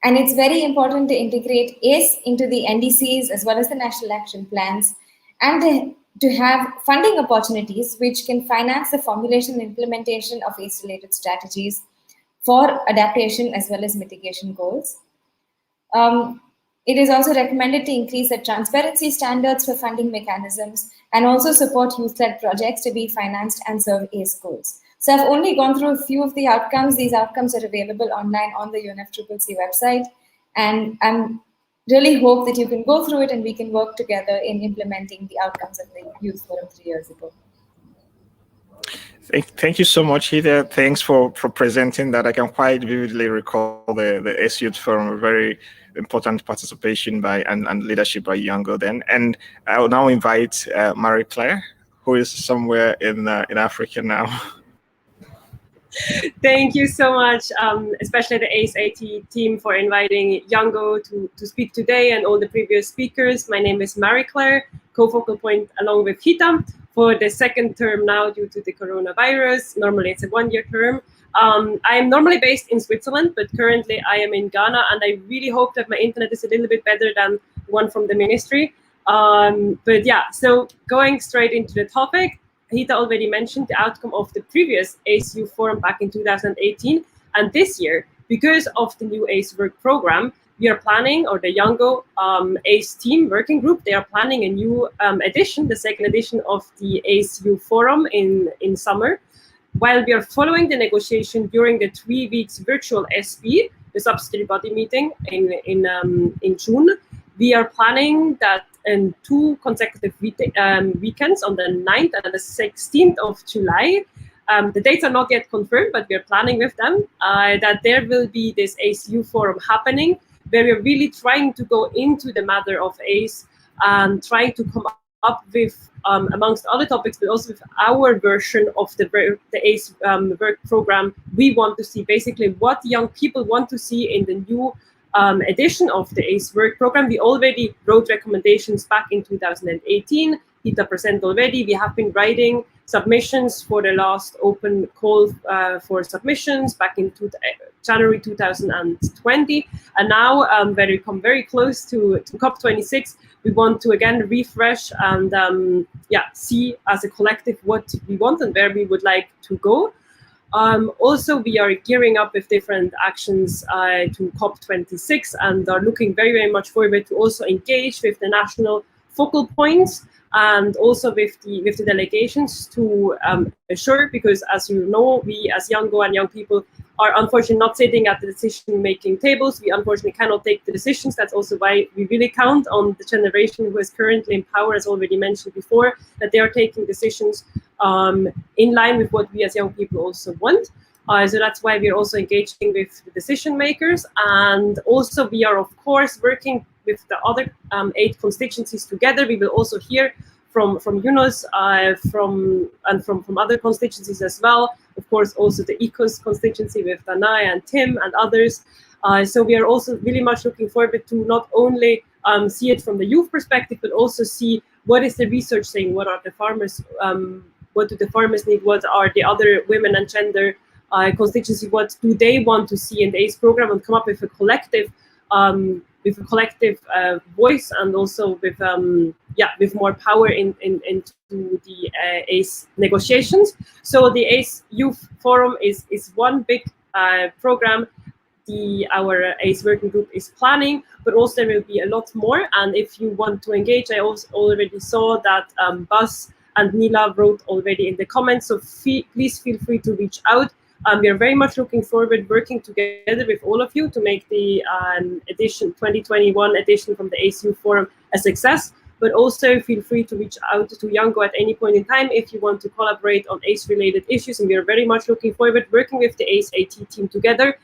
R: And it's very important to integrate ACE into the NDCs as well as the national action plans, and to have funding opportunities which can finance the formulation and implementation of ACE-related strategies for adaptation as well as mitigation goals. It is also recommended to increase the transparency standards for funding mechanisms and also support youth-led projects to be financed and serve ACE goals. So I've only gone through a few of the outcomes. These outcomes are available online on the UNFCCC website. And I really hope that you can go through it and we can work together in implementing the outcomes of the Youth Forum 3 years ago.
O: Thank you so much, Heeta. Thanks for presenting that. I can quite vividly recall the ACE Youth Forum, a very important participation by and leadership by Yango then. And I will now invite Marie-Claire, who is somewhere in Africa now.
S: Thank you so much, especially the ACE-AT team, for inviting Yango to speak today and all the previous speakers. My name is Marie-Claire, co-focal point along with Heeta for the second term now due to the coronavirus. Normally it's a one-year term. I'm normally based in Switzerland, but currently I am in Ghana, and I really hope that my internet is a little bit better than the one from the ministry. But yeah, so going straight into the topic, Heeta already mentioned the outcome of the previous ACE Youth Forum back in 2018. And this year, because of the new ACE work program, we are planning, or the Yango ACE team working group, they are planning a new edition, the second edition of the ACE Youth Forum in summer. While we are following the negotiation during the 3 weeks virtual SP, the subsidiary body meeting in June, we are planning that in 2 consecutive weekends on the 9th and the 16th of July. The dates are not yet confirmed, but we are planning with them that there will be this ACE Youth Forum happening, where we're really trying to go into the matter of ACE and trying to come up with, amongst other topics, but also with our version of the ACE work program we want to see, basically what young people want to see in the new edition of the ACE work program. We already wrote recommendations back in 2018. Heeta presented already. We have been writing submissions for the last open call for submissions back in January 2020. And now, when we come very close to COP26, we want to again refresh and see as a collective what we want and where we would like to go. Also, we are gearing up with different actions to COP26 and are looking very, very much forward to also engage with the national focal points and also with the delegations to assure, because as you know, we as Yango and young people are unfortunately not sitting at the decision-making tables. We unfortunately cannot take the decisions. That's also why we really count on the generation who is currently in power, as already mentioned before, that they are taking decisions in line with what we as young people also want. So that's why we are also engaging with the decision makers. And also we are, of course, working with the other 8 constituencies together. We will also hear from Yunus, from other constituencies as well. Of course, also the ECOS constituency with Danae and Tim and others. So we are also really much looking forward to not only see it from the youth perspective, but also see what is the research saying, what are the farmers, what do the farmers need, what are the other women and gender constituency, what do they want to see in the ACE program, and come up with a collective voice, and also with more power into the ACE negotiations. So the ACE Youth Forum is one big program our ACE working group is planning, but also there will be a lot more. And if you want to engage, I also already saw that Bas and Nila wrote already in the comments, so please feel free to reach out. We are very much looking forward working together with all of you to make the 2021 edition from the ACE Youth Forum a success. But also feel free to reach out to Yango at any point in time if you want to collaborate on ACE-related issues. And we are very much looking forward working with the ACE-AT team together.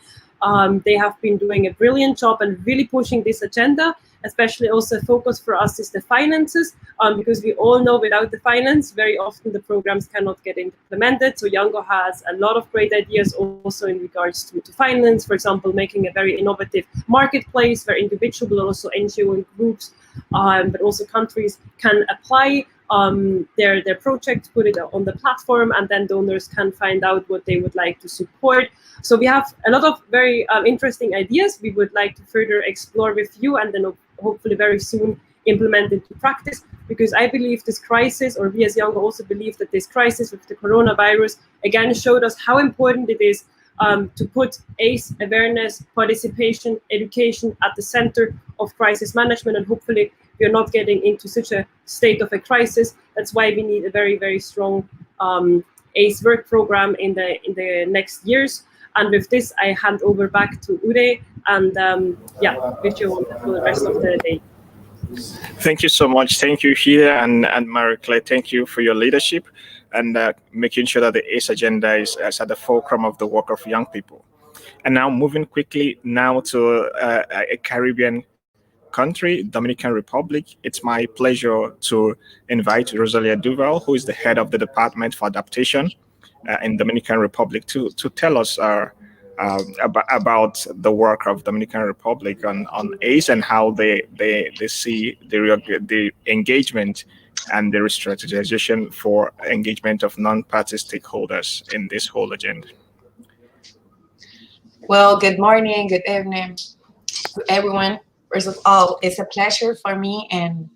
S: They have been doing a brilliant job and really pushing this agenda. Especially also focus for us is the finances, because we all know without the finance, very often the programs cannot get implemented. So Yango has a lot of great ideas also in regards to finance, for example, making a very innovative marketplace where individuals, but also NGO and groups, but also countries can apply their project, put it on the platform, and then donors can find out what they would like to support. So we have a lot of very interesting ideas we would like to further explore with you, and then hopefully very soon implement into practice, because I believe this crisis, or we as Young also believe that this crisis with the coronavirus again showed us how important it is to put AIDS awareness, participation, education at the center of crisis management, and hopefully we are not getting into such a state of a crisis. That's why we need a very, very strong AIDS work program in the next years. And with this, I hand over back to Udeh, and wish you a wonderful rest of the day.
O: Thank you so much. Thank you, Heeta and Marie-Claire. Thank you for your leadership and making sure that the ACE agenda is at the fulcrum of the work of young people. And now moving quickly now to a Caribbean country, Dominican Republic. It's my pleasure to invite Rosalia Duval, who is the head of the Department for Adaptation in Dominican Republic, to tell us about the work of Dominican Republic on ACE and how they see the engagement and the strategization for engagement of non-party stakeholders in this whole agenda.
T: Well, good morning, good evening to everyone. First of all, it's a pleasure for me and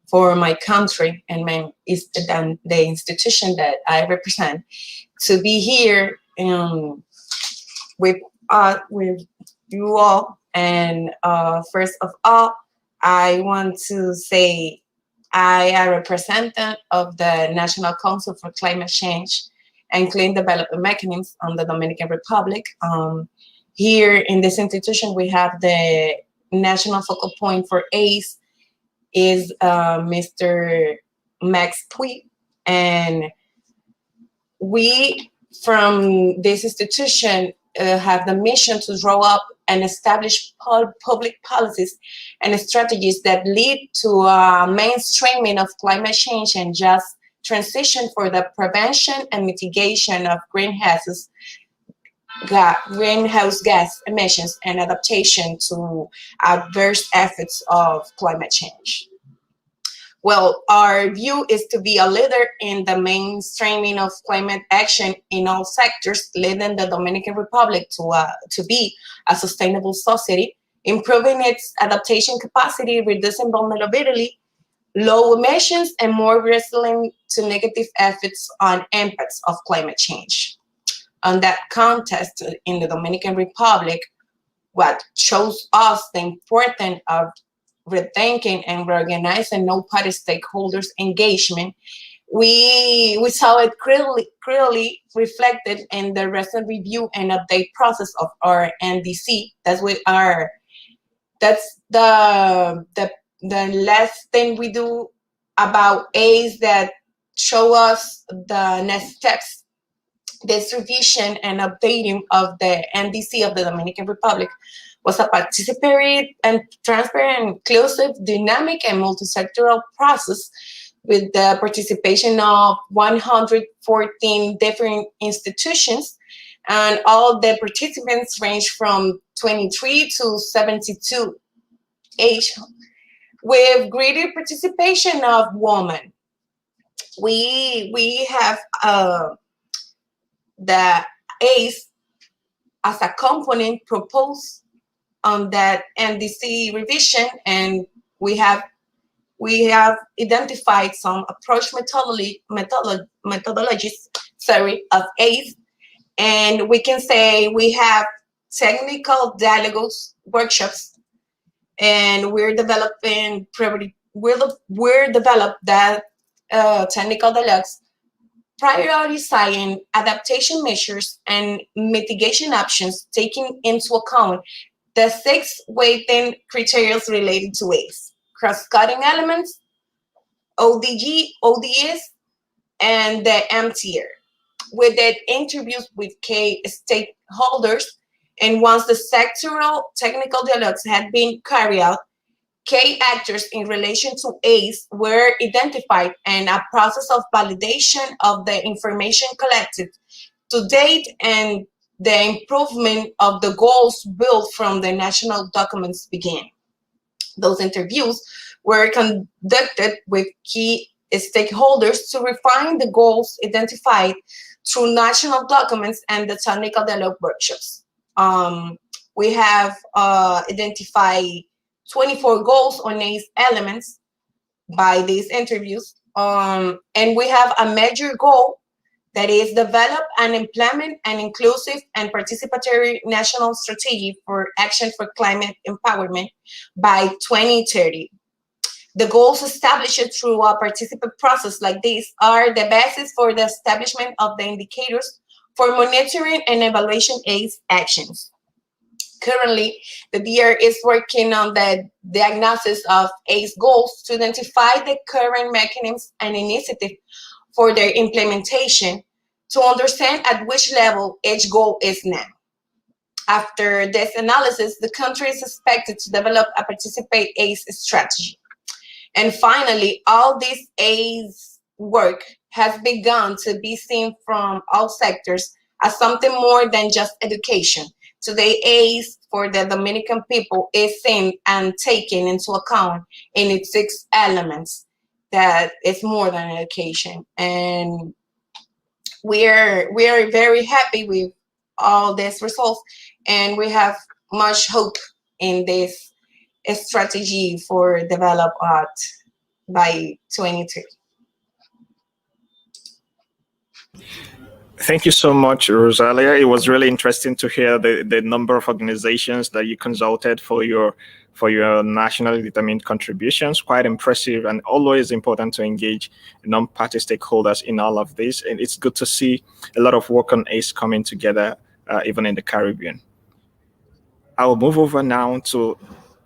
T: for my country and the institution that I represent to be here with you all. And first of all, I want to say I am a representative of the National Council for Climate Change and Clean Development Mechanisms on the Dominican Republic. Here in this institution, we have the national focal point for ACE is Mr. Max Puy, and we from this institution have the mission to draw up and establish public policies and strategies that lead to mainstreaming of climate change and just transition for the prevention and mitigation of greenhouse gas emissions and adaptation to adverse effects of climate change. Well, our view is to be a leader in the mainstreaming of climate action in all sectors, leading the Dominican Republic to be a sustainable society, improving its adaptation capacity, reducing vulnerability, low emissions, and more resilient to negative effects on impacts of climate change. On that context in the Dominican Republic, what shows us the importance of rethinking and reorganizing no-party stakeholders' engagement, we saw it clearly reflected in the recent review and update process of our NDC. That's the last thing we do about ACE that show us the next steps. This revision and updating of the NDC of the Dominican Republic was a participatory and transparent, inclusive, dynamic, and multi-sectoral process with the participation of 114 different institutions, and all the participants range from 23 to 72 age, with greater participation of women. We have the ACE as a component proposed on that NDC revision, and we have identified some approach methodologies of ACE, and we can say we have technical dialogues workshops, and we're developing that technical dialogues, prioritizing adaptation measures and mitigation options, taking into account the 6 weighting criteria related to ACE: cross-cutting elements, ODS, and the MTR, with the interviews with key stakeholders. And once the sectoral technical dialogues had been carried out, key actors in relation to ACE were identified, and a process of validation of the information collected to date and the improvement of the goals built from the national documents began. Those interviews were conducted with key stakeholders to refine the goals identified through national documents and the technical dialogue workshops. We have identified 24 goals on ACE elements by these interviews. And we have a major goal that is develop and implement an inclusive and participatory national strategy for action for climate empowerment by 2030. The goals established through a participant process like this are the basis for the establishment of the indicators for monitoring and evaluation ACE actions. Currently, the DR is working on the diagnosis of ACE goals to identify the current mechanisms and initiatives for their implementation to understand at which level each goal is now. After this analysis, the country is expected to develop a participate ACE strategy. And finally, all this ACE work has begun to be seen from all sectors as something more than just education. Today, ACE for the Dominican people is seen and taken into account in its 6 elements that is more than education. And we are very happy with all these results, and we have much hope in this strategy for develop art by 2030.
O: Thank you so much, Rosalia. It was really interesting to hear the number of organizations that you consulted for your nationally determined contributions. Quite impressive, and always important to engage non-party stakeholders in all of this. And it's good to see a lot of work on ACE coming together, even in the Caribbean. I will move over now to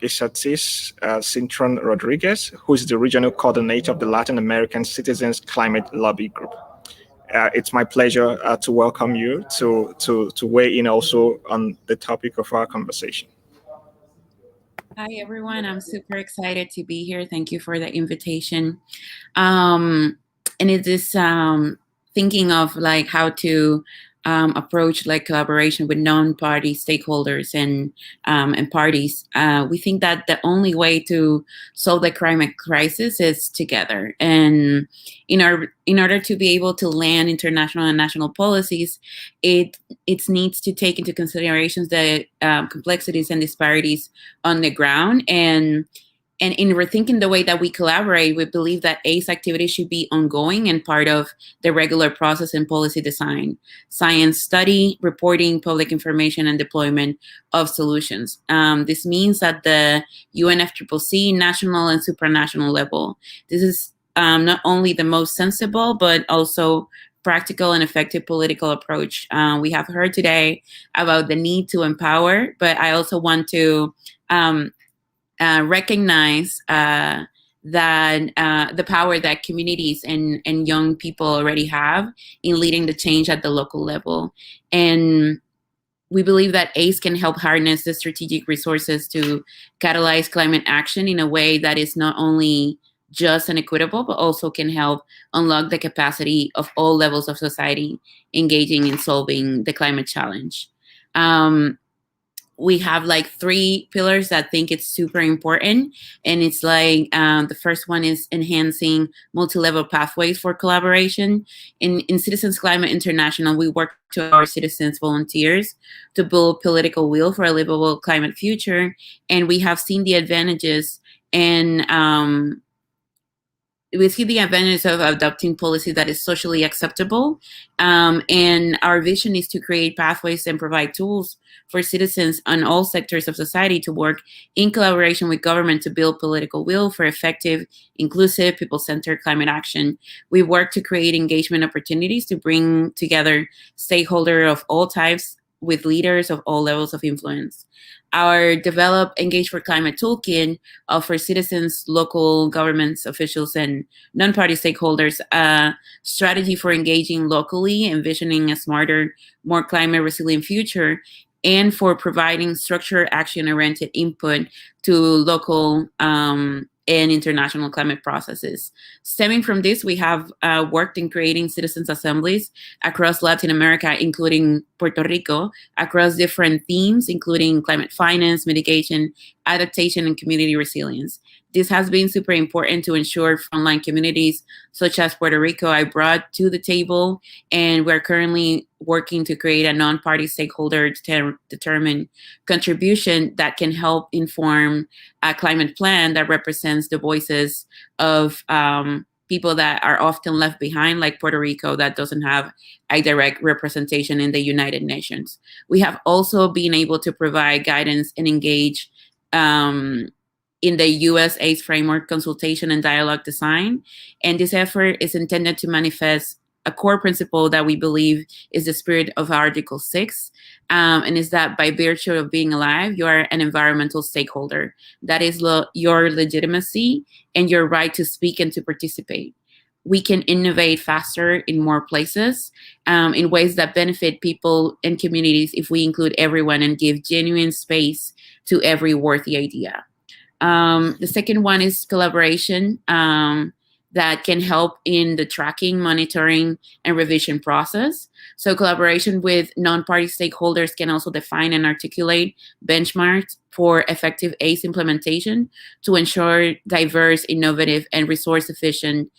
O: Isatis Cintron Rodriguez, who is the regional coordinator of the Latin American Citizens Climate Lobby Group. It's my pleasure to welcome you to weigh in also on the topic of our conversation.
U: Hi, everyone. I'm super excited to be here. Thank you for the invitation. And it is thinking of like how to approach like collaboration with non-party stakeholders and parties. We think that the only way to solve the climate crisis is together. And in order to be able to land international and national policies, it needs to take into considerations the complexities and disparities on the ground. And in rethinking the way that we collaborate, we believe that ACE activities should be ongoing and part of the regular process in policy design, science study, reporting, public information, and deployment of solutions. This means that the UNFCCC national and supranational level, this is not only the most sensible, but also practical and effective political approach. We have heard today about the need to empower, but I also want to recognize that the power that communities and young people already have in leading the change at the local level. And we believe that ACE can help harness the strategic resources to catalyze climate action in a way that is not only just and equitable, but also can help unlock the capacity of all levels of society engaging in solving the climate challenge. We have like 3 pillars that I think it's super important. And it's like, the first one is enhancing multi-level pathways for collaboration. In Citizens Climate International, we work to our citizens volunteers to build political will for a livable climate future. And we have seen the advantages and we see the advantage of adopting policy that is socially acceptable. And our vision is to create pathways and provide tools for citizens on all sectors of society to work in collaboration with government to build political will for effective, inclusive, people-centered climate action. We work to create engagement opportunities to bring together stakeholders of all types with leaders of all levels of influence. Our Develop Engage for Climate Toolkit offers citizens, local governments, officials, and non-party stakeholders a strategy for engaging locally, envisioning a smarter, more climate resilient future, and for providing structured action-oriented input to local and international climate processes. Stemming from this, we have worked in creating citizens' assemblies across Latin America, including Puerto Rico, across different themes, including climate finance, mitigation, adaptation, and community resilience. This has been super important to ensure frontline communities such as Puerto Rico I brought to the table, and we're currently working to create a non-party stakeholder determined contribution that can help inform a climate plan that represents the voices of people that are often left behind, like Puerto Rico, that doesn't have a direct representation in the United Nations. We have also been able to provide guidance and engage in the US AIDS framework consultation and dialogue design. And this effort is intended to manifest a core principle that we believe is the spirit of Article 6, and is that by virtue of being alive, you are an environmental stakeholder. That is your legitimacy and your right to speak and to participate. We can innovate faster in more places in ways that benefit people and communities if we include everyone and give genuine space to every worthy idea. The second one is collaboration that can help in the tracking, monitoring, and revision process. So collaboration with non-party stakeholders can also define and articulate benchmarks for effective ACE implementation to ensure diverse, innovative, and resource-efficient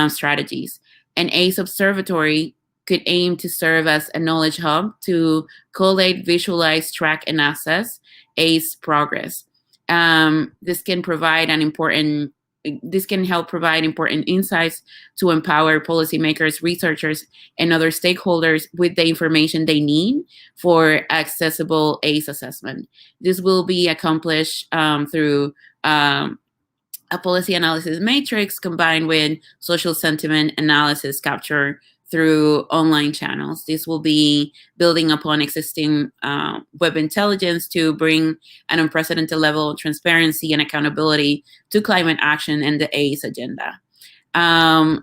U: strategies. An ACE observatory could aim to serve as a knowledge hub to collate, visualize, track, and assess ACE progress. This can help provide important insights to empower policymakers, researchers, and other stakeholders with the information they need for accessible ACE assessment. This will be accomplished through a policy analysis matrix combined with social sentiment analysis capture through online channels. This will be building upon existing web intelligence to bring an unprecedented level of transparency and accountability to climate action and the ACE agenda. And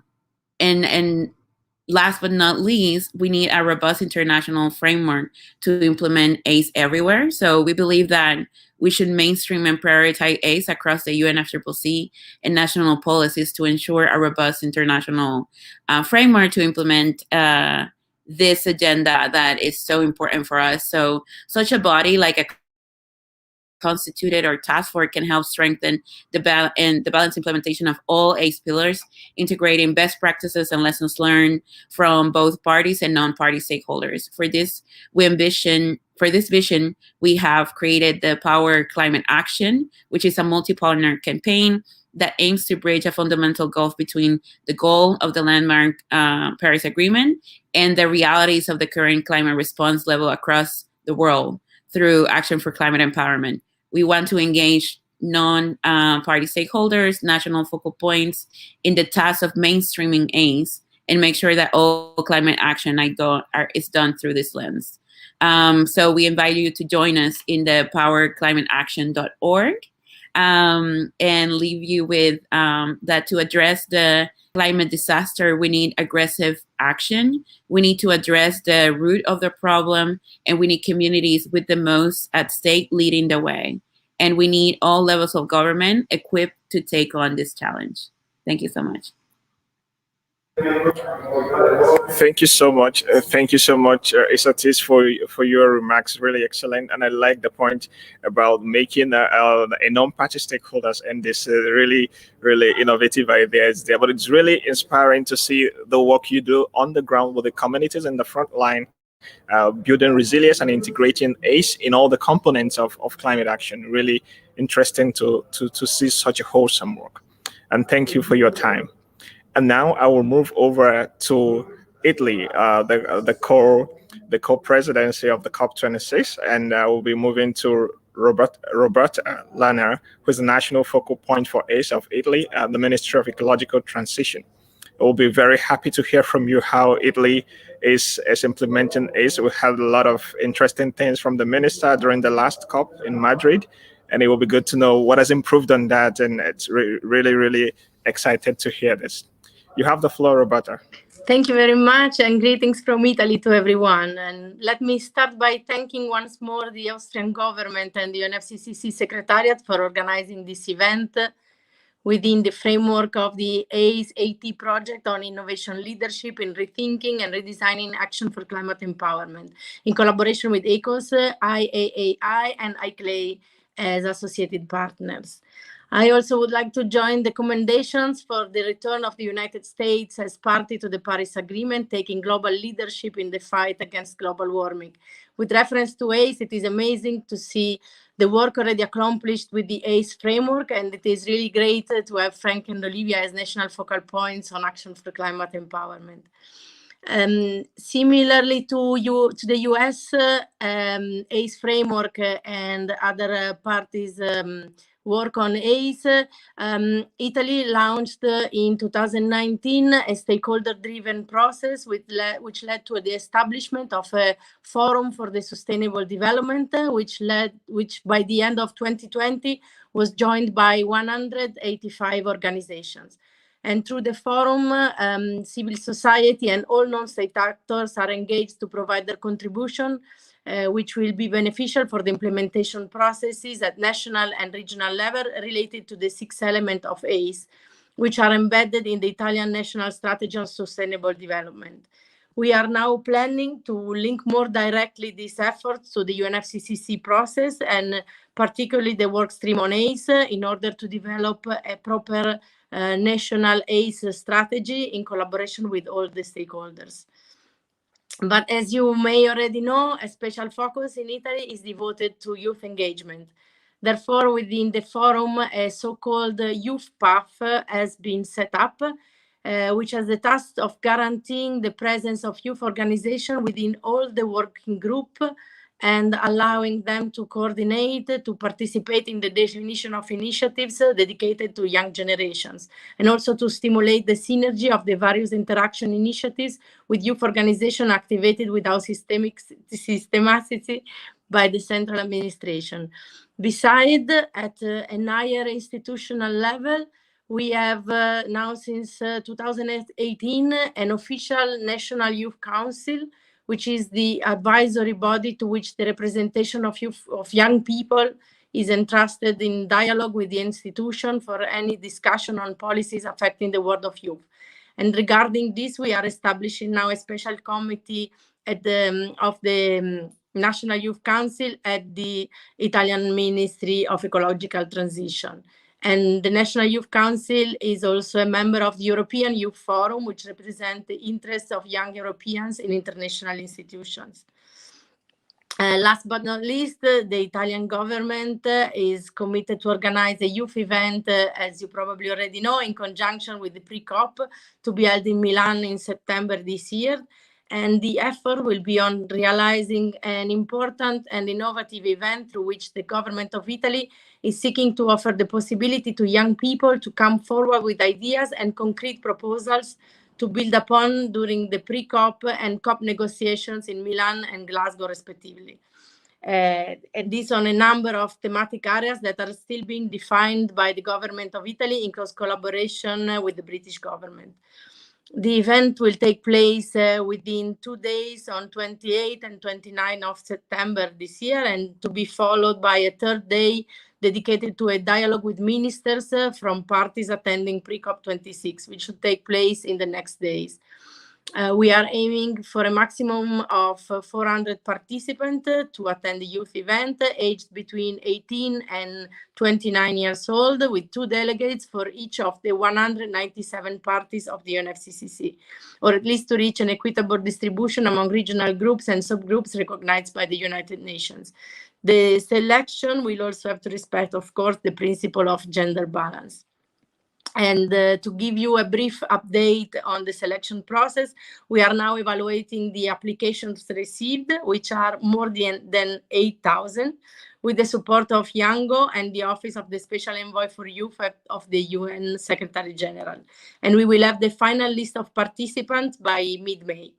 U: last but not least, we need a robust international framework to implement ACE everywhere. So we believe that we should mainstream and prioritize ACE across the UNFCCC and national policies to ensure a robust international framework to implement this agenda that is so important for us. So such a body like a constituted or task force can help strengthen the balanced implementation of all ACE pillars, integrating best practices and lessons learned from both parties and non-party stakeholders. For this vision, we have created the Power Climate Action, which is a multi-partner campaign that aims to bridge a fundamental gulf between the goal of the landmark Paris Agreement and the realities of the current climate response level across the world through action for climate empowerment. We want to engage non-party stakeholders, national focal points in the task of mainstreaming ACE and make sure that all climate action is done through this lens. So we invite you to join us in the powerclimateaction.org and leave you with that to address the climate disaster, we need aggressive action. We need to address the root of the problem, and we need communities with the most at stake leading the way. And we need all levels of government equipped to take on this challenge. Thank you so much.
O: Thank you so much. Thank you so much, Isatis, for your remarks. Really excellent. And I like the point about making a non-party stakeholders and this really, really innovative ideas there. But it's really inspiring to see the work you do on the ground with the communities in the front line, building resilience and integrating ACE in all the components of climate action. Really interesting to see such a wholesome work. And thank you for your time. And now I will move over to Italy, the co-presidency of the COP26, and I will be moving to Roberta Lanner, who is the national focal point for ACE of Italy at the Ministry of Ecological Transition. I will be very happy to hear from you how Italy is implementing ACE. We had a lot of interesting things from the minister during the last COP in Madrid, and it will be good to know what has improved on that, and it's really, really excited to hear this. You have the floor, Roberta.
E: Thank you very much, and greetings from Italy to everyone. And let me start by thanking once more the Austrian government and the UNFCCC Secretariat for organizing this event within the framework of the ACE-AT project on innovation leadership in rethinking and redesigning action for climate empowerment, in collaboration with ECOS, IAAI, and ICLEI as associated partners. I also would like to join the commendations for the return of the United States as party to the Paris Agreement, taking global leadership in the fight against global warming. With reference to ACE, it is amazing to see the work already accomplished with the ACE framework, and it is really great to have Frank and Olivia as national focal points on action for climate empowerment. Similarly to the US ACE framework and other parties work on ACE, Italy launched in 2019 a stakeholder-driven process which led to the establishment of a forum for the sustainable development, which by the end of 2020 was joined by 185 organizations. And through the forum, civil society and all non-state actors are engaged to provide their contribution, which will be beneficial for the implementation processes at national and regional level related to the 6 elements of ACE, which are embedded in the Italian National Strategy on Sustainable Development. We are now planning to link more directly these efforts to the UNFCCC process, and particularly the work stream on ACE, in order to develop a proper national ACE strategy in collaboration with all the stakeholders. But as you may already know, a special focus in Italy is devoted to youth engagement. Therefore, within the forum, a so-called youth path has been set up, which has the task of guaranteeing the presence of youth organizations within all the working group and allowing them to coordinate, to participate in the definition of initiatives dedicated to young generations, and also to stimulate the synergy of the various interaction initiatives with youth organizations activated without systematicity by the central administration. Besides, at a higher institutional level, we have now since 2018 an official National Youth Council, which is the advisory body to which the representation of young people is entrusted in dialogue with the institution for any discussion on policies affecting the world of youth. And regarding this, we are establishing now a special committee of the National Youth Council at the Italian Ministry of Ecological Transition. And the National Youth Council is also a member of the European Youth Forum, which represents the interests of young Europeans in international institutions. Last but not least, the Italian government is committed to organize a youth event, as you probably already know, in conjunction with the pre-COP to be held in Milan in September this year. And the effort will be on realizing an important and innovative event through which the government of Italy is seeking to offer the possibility to young people to come forward with ideas and concrete proposals to build upon during the pre-COP and COP negotiations in Milan and Glasgow, respectively. And this on a number of thematic areas that are still being defined by the government of Italy in close collaboration with the British government. The event will take place within 2 days on 28 and 29 of September this year, and to be followed by a 3rd day dedicated to a dialogue with ministers from parties attending pre-COP26, which should take place in the next days. We are aiming for a maximum of 400 participants to attend the youth event, aged between 18 and 29 years old, with 2 delegates for each of the 197 parties of the UNFCCC, or at least to reach an equitable distribution among regional groups and subgroups recognized by the United Nations. The selection will also have to respect, of course, the principle of gender balance. And to give you a brief update on the selection process, we are now evaluating the applications received, which are more than 8,000, with the support of Yango and the Office of the Special Envoy for Youth of the UN Secretary General. And we will have the final list of participants by mid-May.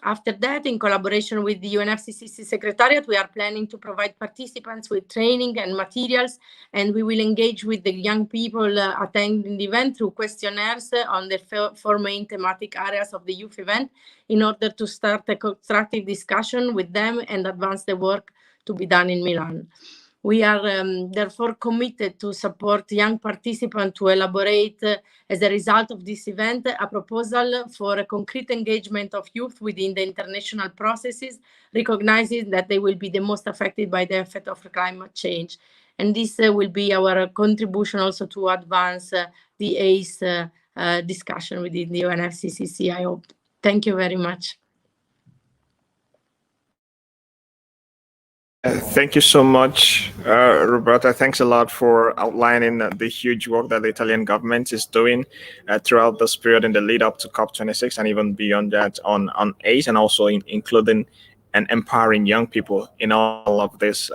E: After that, in collaboration with the UNFCCC Secretariat, we are planning to provide participants with training and materials, and we will engage with the young people attending the event through questionnaires on the 4 main thematic areas of the youth event in order to start a constructive discussion with them and advance the work to be done in Milan. We are therefore committed to support young participants to elaborate, as a result of this event, a proposal for a concrete engagement of youth within the international processes, recognizing that they will be the most affected by the effect of climate change. And this will be our contribution also to advance the ACE discussion within the UNFCCC, I hope. Thank you very much.
O: Thank you so much, Roberta. Thanks a lot for outlining the huge work that the Italian government is doing throughout this period in the lead up to COP26 and even beyond that on ACE, and also including and empowering young people in all of this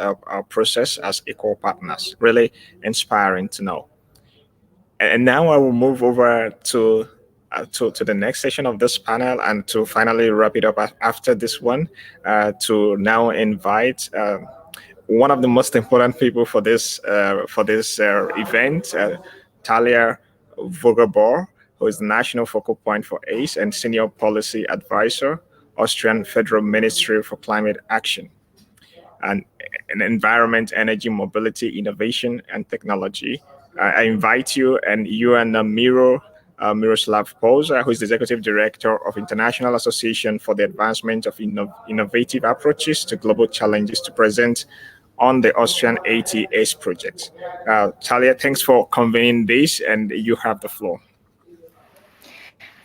O: process as equal partners. Really inspiring to know. And now I will move over to the next session of this panel, and to finally wrap it up after this one, to now invite one of the most important people for this event, Talieh Woegerbauer, who is the National Focal Point for ACE and Senior Policy Advisor, Austrian Federal Ministry for Climate Action and Environment, Energy, Mobility, Innovation, and Technology. I invite you and Miroslav Poza, who is the Executive Director of International Association for the Advancement of Innovative Approaches to Global Challenges, to present on the Austrian ACE project. Talieh, thanks for convening this, and you have the floor.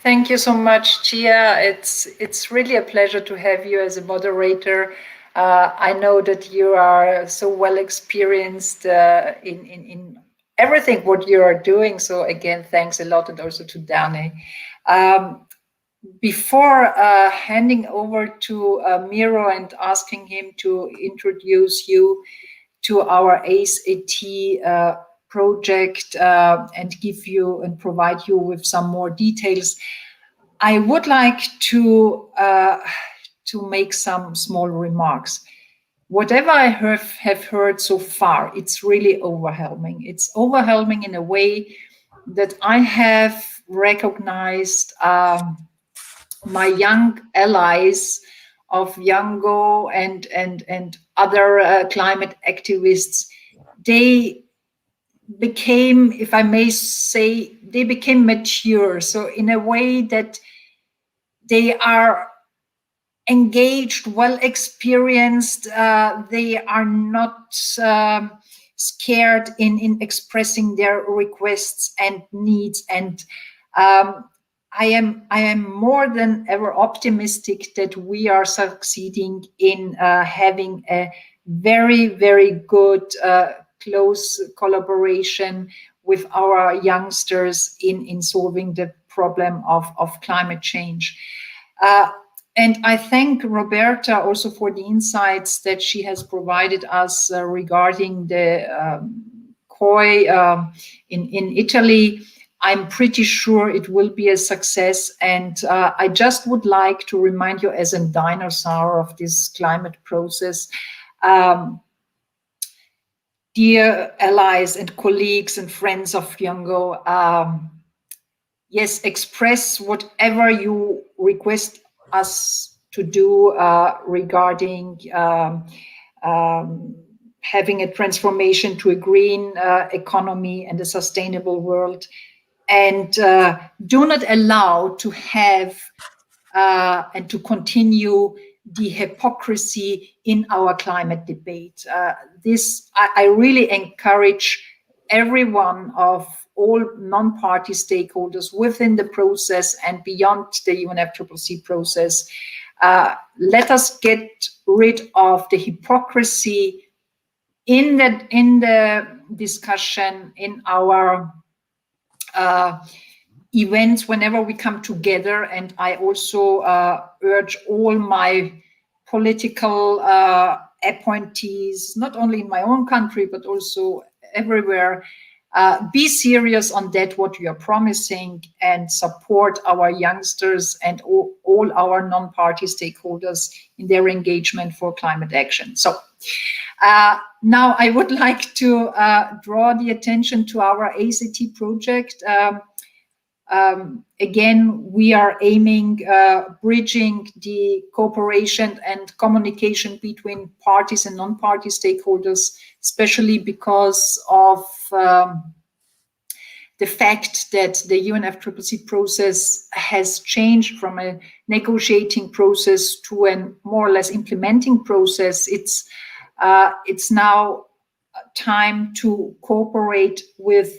A: Thank you so much, Chia. It's really a pleasure to have you as a moderator. I know that you are so well experienced in everything what you are doing. So again, thanks a lot, and also to Danae. Before handing over to Miro and asking him to introduce you to our ACE-AT project and give you and provide you with some more details, I would like to make some small remarks. Whatever I have heard so far, it's really overwhelming. It's overwhelming in a way that I have recognized my young allies of Yango and other climate activists. They became, if I may say, they became mature. So in a way that they are engaged, well experienced, they are not scared in expressing their requests and needs. And I am more than ever optimistic that we are succeeding in having a very, very good close collaboration with our youngsters in solving the problem of climate change. And I thank Roberta also for the insights that she has provided us regarding the COI in Italy. I'm pretty sure it will be a success. And I just would like to remind you, as a dinosaur of this climate process, dear allies and colleagues and friends of Yango, yes, express whatever you request us to do regarding having a transformation to a green economy and a sustainable world, and do not allow to have and to continue the hypocrisy in our climate debate. This I really encourage everyone of all non-party stakeholders within the process and beyond the UNFCCC process. Let us get rid of the hypocrisy in the discussion, in our events whenever we come together. And I also urge all my political appointees, not only in my own country, but also everywhere, be serious on that, what you are promising, and support our youngsters and all our non-party stakeholders in their engagement for climate action. So now I would like to draw the attention to our ACE-AT project. again, we are aiming bridging the cooperation and communication between parties and non-party stakeholders, especially because of the fact that the UNFCCC process has changed from a negotiating process to a more or less implementing process. It's now time to cooperate with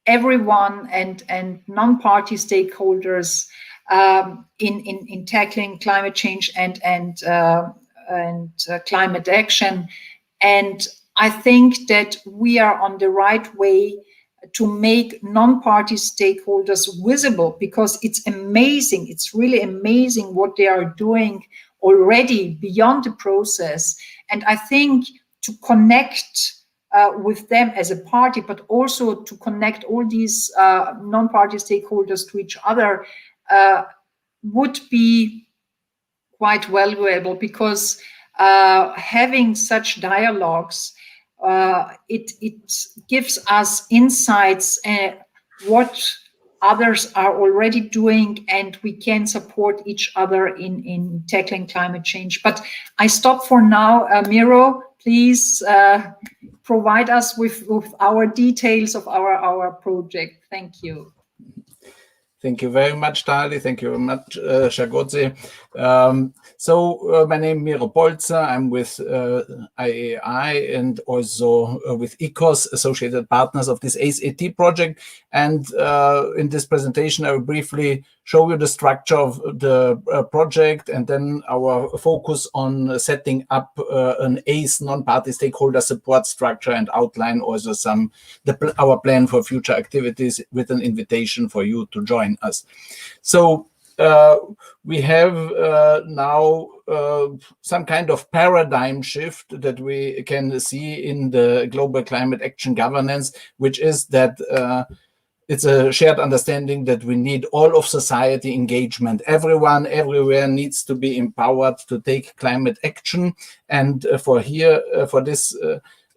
A: everyone and non-party stakeholders in tackling climate change and climate action. And I think that we are on the right way to make non-party stakeholders visible, because it's amazing, it's really amazing what they are doing already beyond the process. And I think to connect with them as a party, but also to connect all these non-party stakeholders to each other would be quite valuable, because having such dialogues, it gives us insights what others are already doing, and we can support each other in tackling climate change. But I stop for now. Miro, please provide us with our details of our project. Thank you.
C: Thank you very much, Talieh. Thank you very much, Chiagozie. My name is Miro Polzer. I'm with IAI and also with ECOS, associated partners of this ACE-AT project. And in this presentation, I will briefly show you the structure of the project, and then our focus on setting up an ACE non-party stakeholder support structure, and outline also our plan for future activities with an invitation for you to join us. So we have now some kind of paradigm shift that we can see in the global climate action governance, which is that it's a shared understanding that we need all of society engagement. Everyone, everywhere needs to be empowered to take climate action. And for this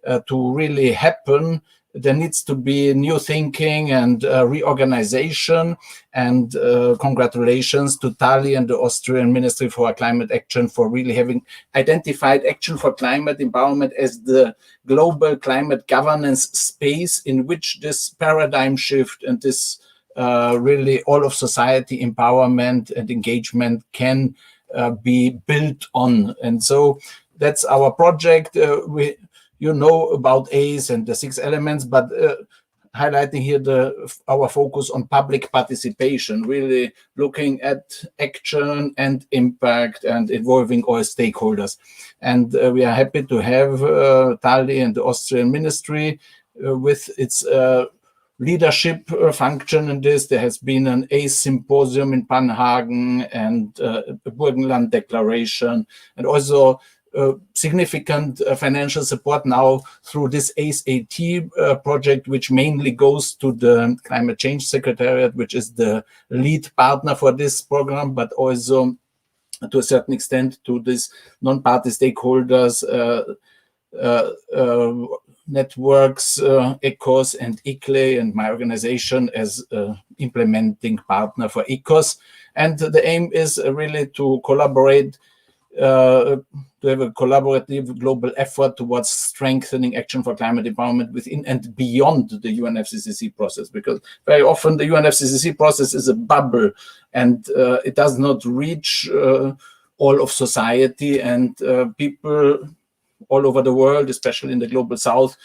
C: to really happen, there needs to be new thinking and reorganization. And congratulations to Talieh and the Austrian Ministry for Climate Action for really having identified action for climate empowerment as the global climate governance space in which this paradigm shift and this really all of society empowerment and engagement can be built on. And so that's our project. You know about ACE and the 6 elements, but highlighting here our focus on public participation, really looking at action and impact and involving all stakeholders. And we are happy to have Talieh and the Austrian Ministry with its leadership function in this. There has been an ACE symposium in Panhagen and a Burgenland declaration, and also significant financial support now through this ACE-AT project, which mainly goes to the Climate Change Secretariat, which is the lead partner for this program, but also to a certain extent to this non-party stakeholders, networks, ECOS and ICLE, and my organization as implementing partner for ECOS. And the aim is really to collaborate, to have a collaborative global effort towards strengthening action for climate empowerment within and beyond the UNFCCC process, because very often the UNFCCC process is a bubble and it does not reach all of society, and people all over the world, especially in the global south,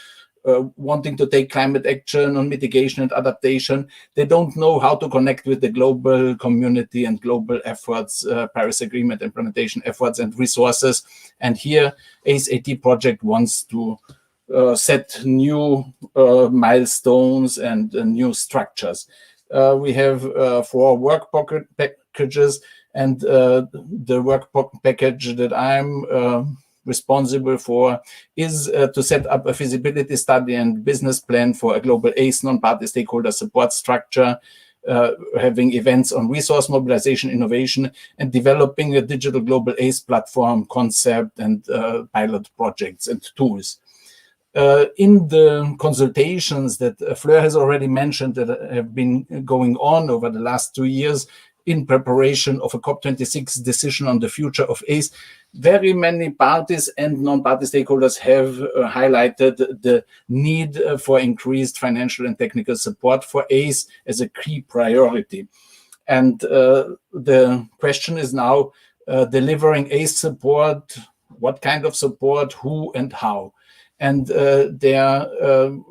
C: wanting to take climate action on mitigation and adaptation, they don't know how to connect with the global community and global efforts, Paris Agreement implementation efforts and resources. And here, ACE-AT project wants to set new milestones and new structures. We have 4 work packages, and the work package that I'm responsible for is to set up a feasibility study and business plan for a global ACE non-party stakeholder support structure, having events on resource mobilization, innovation, and developing a digital global ACE platform concept and pilot projects and tools. In the consultations that Fleur has already mentioned that have been going on over the last 2 years in preparation of a COP26 decision on the future of ACE, very many parties and non-party stakeholders have highlighted the need for increased financial and technical support for ACE as a key priority. And the question is now delivering ACE support, what kind of support, who and how. And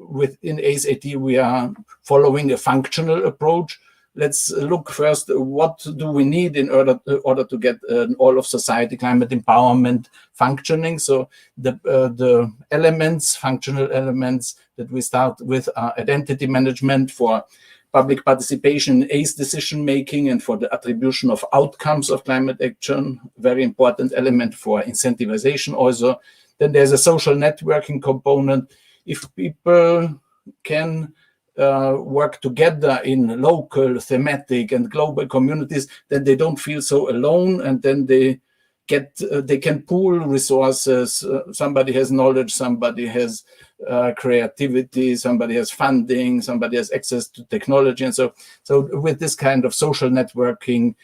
C: within ACE-AT, we are following a functional approach. Let's look first, what do we need in order to get an all of society climate empowerment functioning? So the elements, functional elements that we start with are identity management for public participation in ACE decision-making and for the attribution of outcomes of climate action, very important element for incentivization also. Then there's a social networking component. If people can work together in local, thematic, and global communities, then they don't feel so alone, and then they can pool resources. Somebody has knowledge, somebody has creativity, somebody has funding, somebody has access to technology, and so with this kind of social networking,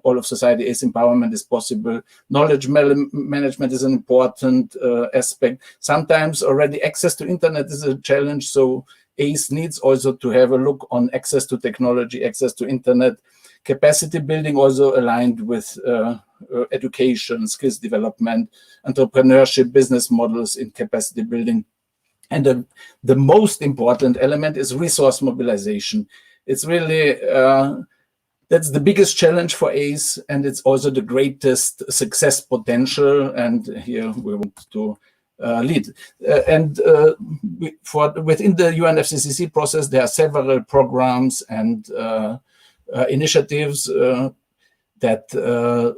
C: all of society ACE empowerment is possible. Knowledge management is an important aspect. Sometimes already access to internet is a challenge, so ACE needs also to have a look on access to technology, access to internet. Capacity building also aligned with education, skills development, entrepreneurship, business models in capacity building. And the most important element is resource mobilization. It's really that's the biggest challenge for ACE, and it's also the greatest success potential. And here we want to lead. Within the UNFCCC process, there are several programs and initiatives that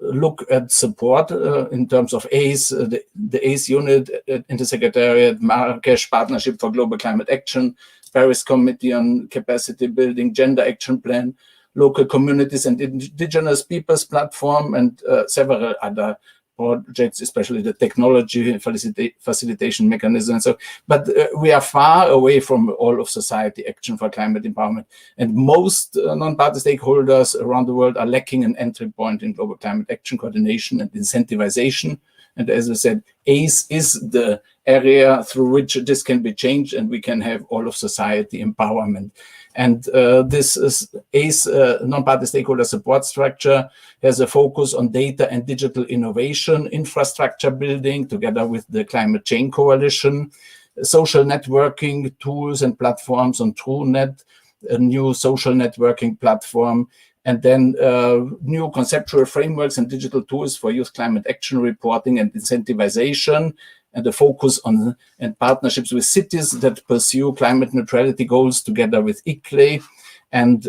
C: look at support in terms of ACE, the ACE unit in the Secretariat, Marrakesh Partnership for Global Climate Action, Paris Committee on Capacity Building, Gender Action Plan, Local Communities and Indigenous Peoples Platform, and several other projects, especially the technology facilitation mechanism. But we are far away from all of society action for climate empowerment. And most non-party stakeholders around the world are lacking an entry point in global climate action coordination and incentivization. And as I said, ACE is the area through which this can be changed, and we can have all of society empowerment. And this is ACE non-party stakeholder support structure has a focus on data and digital innovation, infrastructure building together with the Climate Change Coalition, social networking tools and platforms on TrueNet, a new social networking platform, and then new conceptual frameworks and digital tools for youth climate action reporting and incentivization, and the focus on and partnerships with cities that pursue climate neutrality goals together with ICLEI, and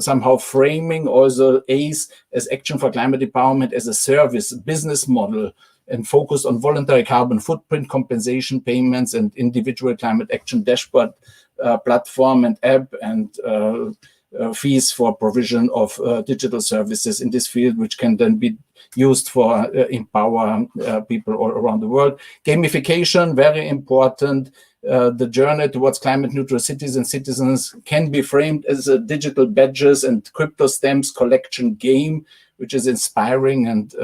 C: somehow framing also ACE as action for climate empowerment as a service business model, and focus on voluntary carbon footprint compensation payments and individual climate action dashboard platform and app, and fees for provision of digital services in this field, which can then be used for empower people all around the world. Gamification, very important. The journey towards climate neutral cities and citizens can be framed as a digital badges and crypto stamps collection game, which is inspiring, and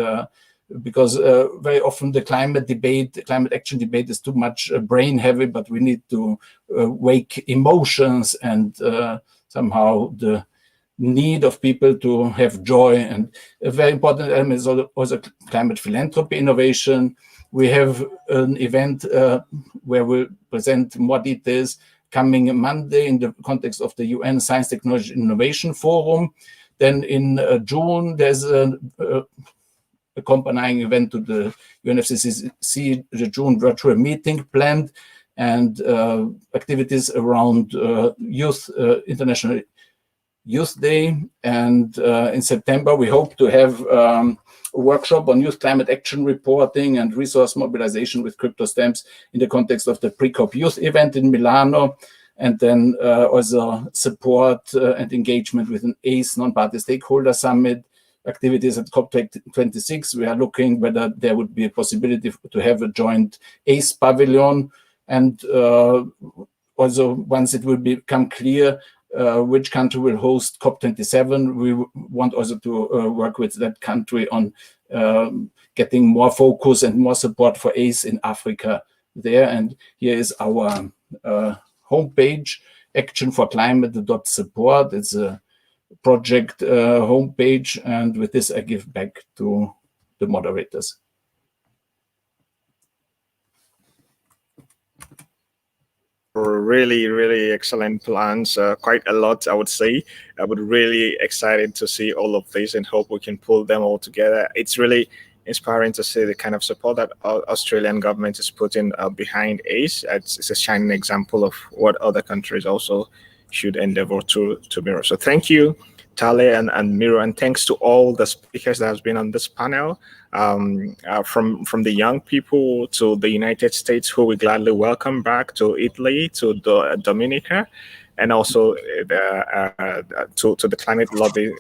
C: because very often the climate action debate is too much brain heavy, but we need to wake emotions and somehow the need of people to have joy. And a very important element is also climate philanthropy innovation. We have an event where we'll present more details coming Monday in the context of the UN Science, Technology, Innovation Forum. Then in June, there's an accompanying event to the UNFCCC, the June virtual meeting planned, and activities around International Youth Day. And in September, we hope to have a workshop on youth climate action reporting and resource mobilization with crypto stamps in the context of the pre-COP youth event in Milano, and then also support and engagement with an ACE non-party stakeholder summit activities at COP26, we are looking whether there would be a possibility to have a joint ACE pavilion. And also, once it will become clear which country will host COP27, we want also to work with that country on getting more focus and more support for ACE in Africa there. And here is our homepage, actionforclimate.support. It's a project homepage, and with this I give back to the moderators.
O: Really, really excellent plans. Quite a lot, I would say. I would really excited to see all of this and hope we can pull them all together. It's really inspiring to see the kind of support that Australian government is putting behind ACE. It's a shining example of what other countries also should endeavor to mirror. So thank you, Talieh and Miro, and thanks to all the speakers that have been on this panel, from the young people to the United States, who we gladly welcome back, to Italy, to Dominica, and also to the climate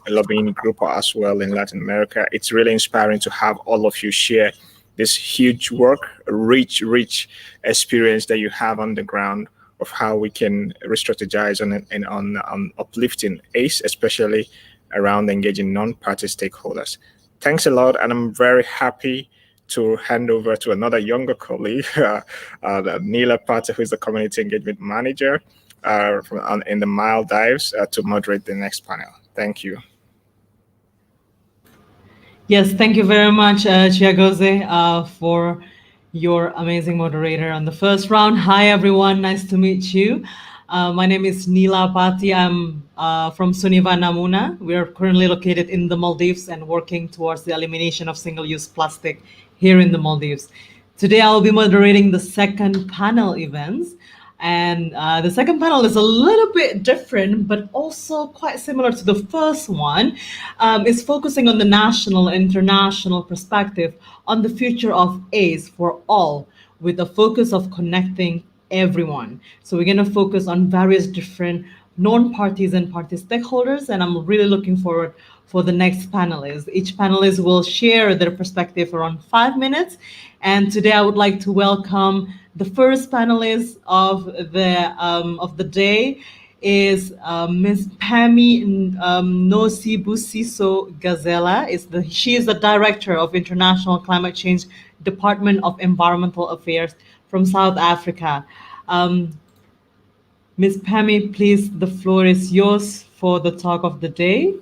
O: lobbying group as well in Latin America. It's really inspiring to have all of you share this huge work, rich experience that you have on the ground of how we can re-strategize on uplifting ACE, especially around engaging non-party stakeholders. Thanks a lot, and I'm very happy to hand over to another younger colleague, Neela Pate, who is the Community Engagement Manager in the Maldives, to moderate the next panel. Thank you.
F: Yes, thank you very much, Chiagozie, for your amazing moderator on the first round. Hi, everyone. Nice to meet you. My name is Neela Pate. I'm from Suniva Namuna. We are currently located in the Maldives and working towards the elimination of single-use plastic here in the Maldives. Today, I'll be moderating the second panel events. And the second panel is a little bit different, but also quite similar to the first one. It's focusing on the national and international perspective on the future of ACE for all, with a focus of connecting everyone. So we're going to focus on various different non-parties and party stakeholders, and I'm really looking forward for the next panelist. Each panelist will share their perspective around 5 minutes. And today I would like to welcome the first panelist of the day is Ms. Pammy Nosibusiso Gazela. She is the Director of International Climate Change Department of Environmental Affairs from South Africa. Ms. Pammy, please, the floor is yours for the talk of the day.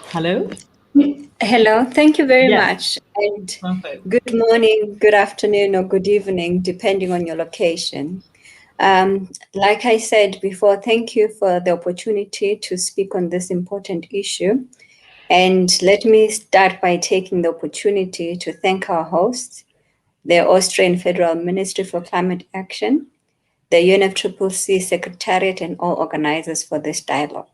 F: Hello?
V: Hello, thank you very
F: Yes.
V: much. And
F: Perfect.
V: good morning, good afternoon, or good evening, depending on your location. Like I said before, thank you for the opportunity to speak on this important issue. And let me start by taking the opportunity to thank our hosts, the Austrian Federal Ministry for Climate Action, the UNFCCC Secretariat, and all organizers for this dialogue.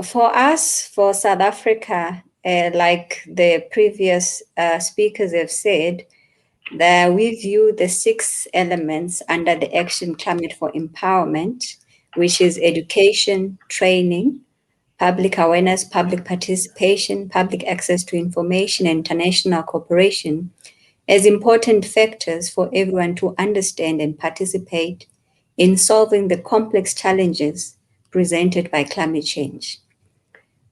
V: For us, for South Africa, like the previous speakers have said, that we view the 6 elements under the Action Climate for Empowerment, which is education, training, public awareness, public participation, public access to information, and international cooperation, as important factors for everyone to understand and participate in solving the complex challenges presented by climate change.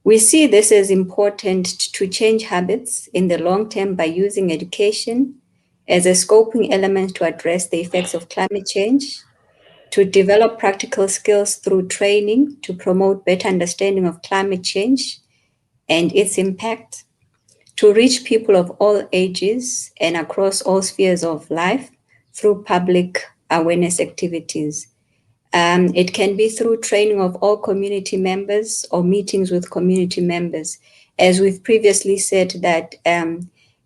V: We see this as important to change habits in the long term by using education as a scoping element to address the effects of climate change, to develop practical skills through training to promote better understanding of climate change and its impact, to reach people of all ages and across all spheres of life through public awareness activities. It can be through training of all community members or meetings with community members. As we've previously said, that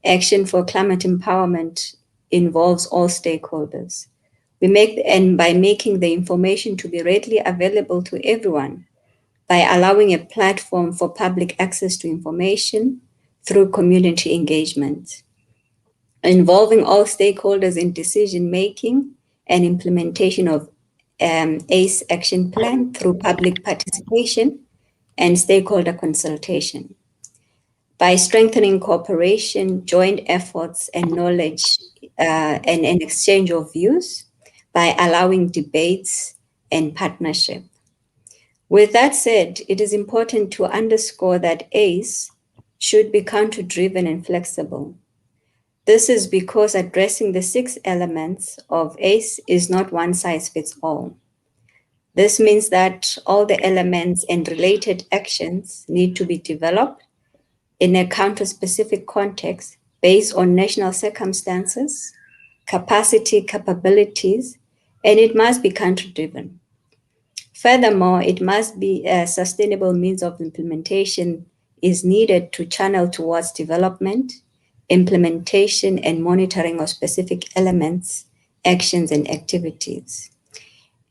V: Action for Climate Empowerment involves all stakeholders. By making the information to be readily available to everyone, by allowing a platform for public access to information through community engagement, involving all stakeholders in decision-making and implementation of ACE action plan through public participation and stakeholder consultation. By strengthening cooperation, joint efforts, and knowledge and an exchange of views, by allowing debates and partnership. With that said, it is important to underscore that ACE should be country-driven and flexible. This is because addressing the 6 elements of ACE is not one size fits all. This means that all the elements and related actions need to be developed in a country-specific context based on national circumstances, capacity, capabilities, and it must be country-driven. Furthermore, it must be a sustainable means of implementation is needed to channel towards development, implementation, and monitoring of specific elements, actions, and activities.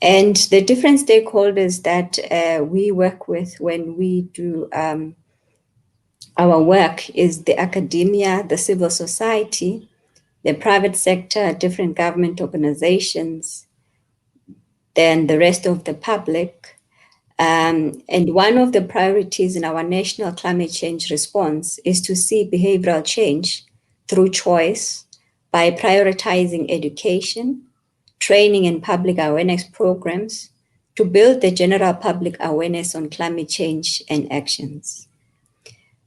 V: And the different stakeholders that we work with when we do our work is the academia, the civil society, the private sector, different government organizations, then the rest of the public. And one of the priorities in our national climate change response is to see behavioral change through choice by prioritizing education, training and public awareness programs to build the general public awareness on climate change and actions.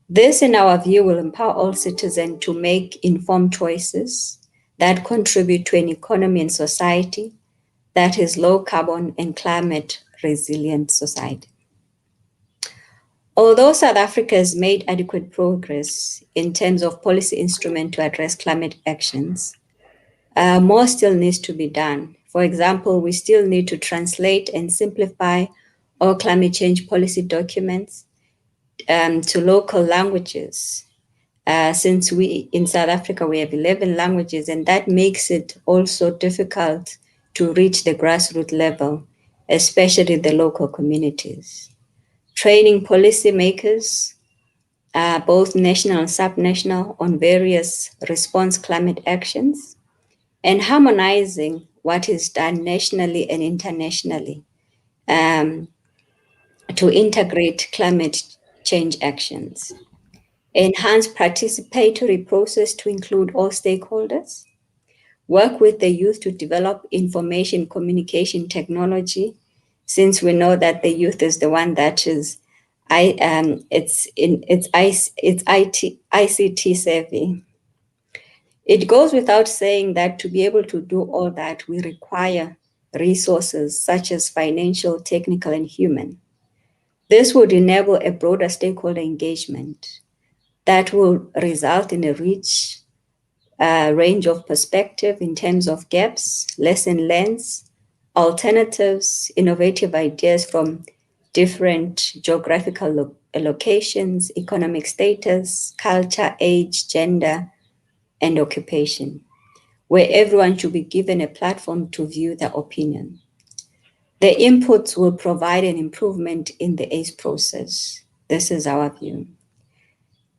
V: This, in our view, will empower all citizens to make informed choices that contribute to an economy and society that is low carbon and climate resilient society. Although South Africa has made adequate progress in terms of policy instrument to address climate actions, more still needs to be done. For example, we still need to translate and simplify all climate change policy documents to local languages. Since we, in South Africa, we have 11 languages, and that makes it also difficult to reach the grassroots level, especially the local communities. Training policymakers, both national and subnational, on various response climate actions, and harmonizing what is done nationally and internationally to integrate climate change actions. Enhance participatory process to include all stakeholders. Work with the youth to develop information communication technology, since we know that the youth is the one that is ICT savvy. It goes without saying that to be able to do all that, we require resources such as financial, technical, and human. This would enable a broader stakeholder engagement that will result in a rich range of perspective in terms of gaps, lesson learned, alternatives, innovative ideas from different geographical locations, economic status, culture, age, gender, and occupation, where everyone should be given a platform to view their opinion. The inputs will provide an improvement in the ACE process. This is our view.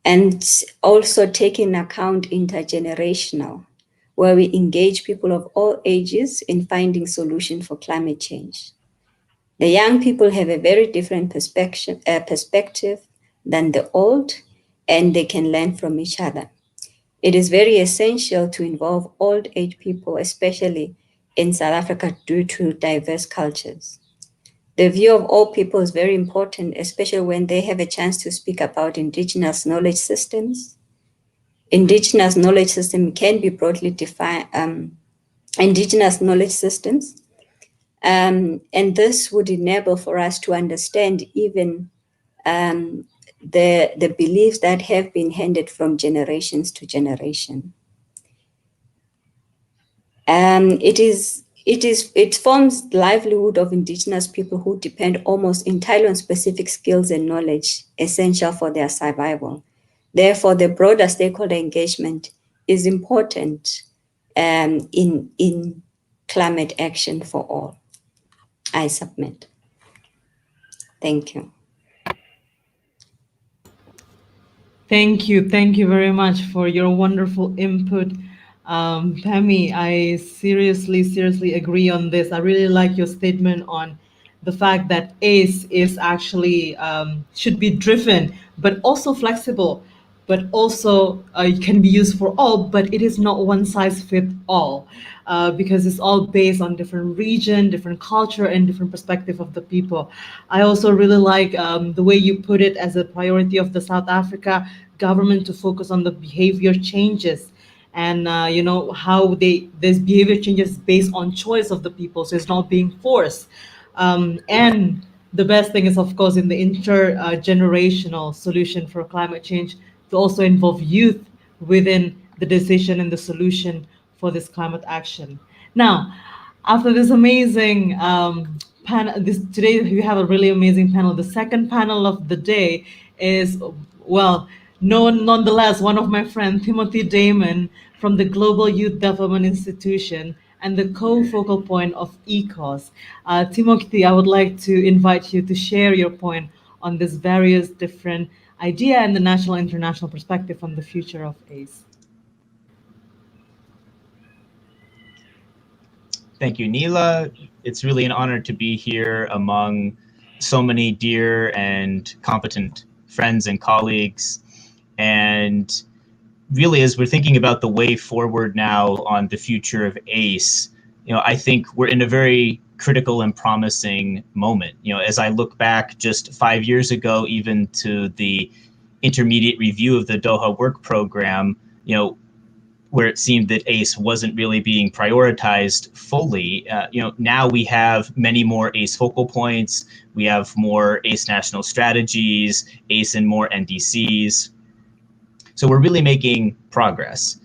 V: And also take into account intergenerational, where we engage people of all ages in finding solutions for climate change. The young people have a very different perspective than the old, and they can learn from each other. It is very essential to involve old age people, especially in South Africa, due to diverse cultures. The view of all people is very important, especially when they have a chance to speak about indigenous knowledge systems. Indigenous knowledge system can be broadly defined, indigenous knowledge systems. And this would enable for us to understand even the beliefs that have been handed from generations to generation. It forms the livelihood of indigenous people who depend almost entirely on specific skills and knowledge essential for their survival. Therefore, the broader stakeholder engagement is important in climate action for all. I submit. Thank you.
F: Thank you very much for your wonderful input. Pammy, I seriously agree on this. I really like your statement on the fact that ACE is actually should be driven, but also flexible, but also it can be used for all, but it is not one size fit all, because it's all based on different region, different culture, and different perspective of the people. I also really like the way you put it as a priority of the South Africa government to focus on the behavior changes, and you know how this behavior changes based on choice of the people, so it's not being forced. And the best thing is, of course, in the intergenerational solution for climate change, to also involve youth within the decision and the solution for this climate action. Now, after this amazing panel, today we have a really amazing panel. The second panel of the day is, well, nonetheless, one of my friends, Timothy Damon, from the Global Youth Development Institution and the co-focal point of ECOS. Timothy, I would like to invite you to share your point on this various different idea and the national international perspective on the future of ACE.
D: Thank you, Neela. It's really an honor to be here among so many dear and competent friends and colleagues. And really, as we're thinking about the way forward now on the future of ACE, you know, I think we're in a very critical and promising moment. You know, as I look back just 5 years ago, even to the intermediate review of the Doha Work Program, you know, where it seemed that ACE wasn't really being prioritized fully. You know, now we have many more ACE focal points. We have more ACE national strategies, ACE and more NDCs. So we're really making progress.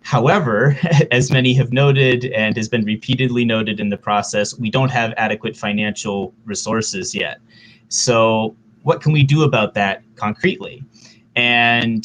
D: However, as many have noted and has been repeatedly noted in the process, we don't have adequate financial resources yet. So what can we do about that concretely? And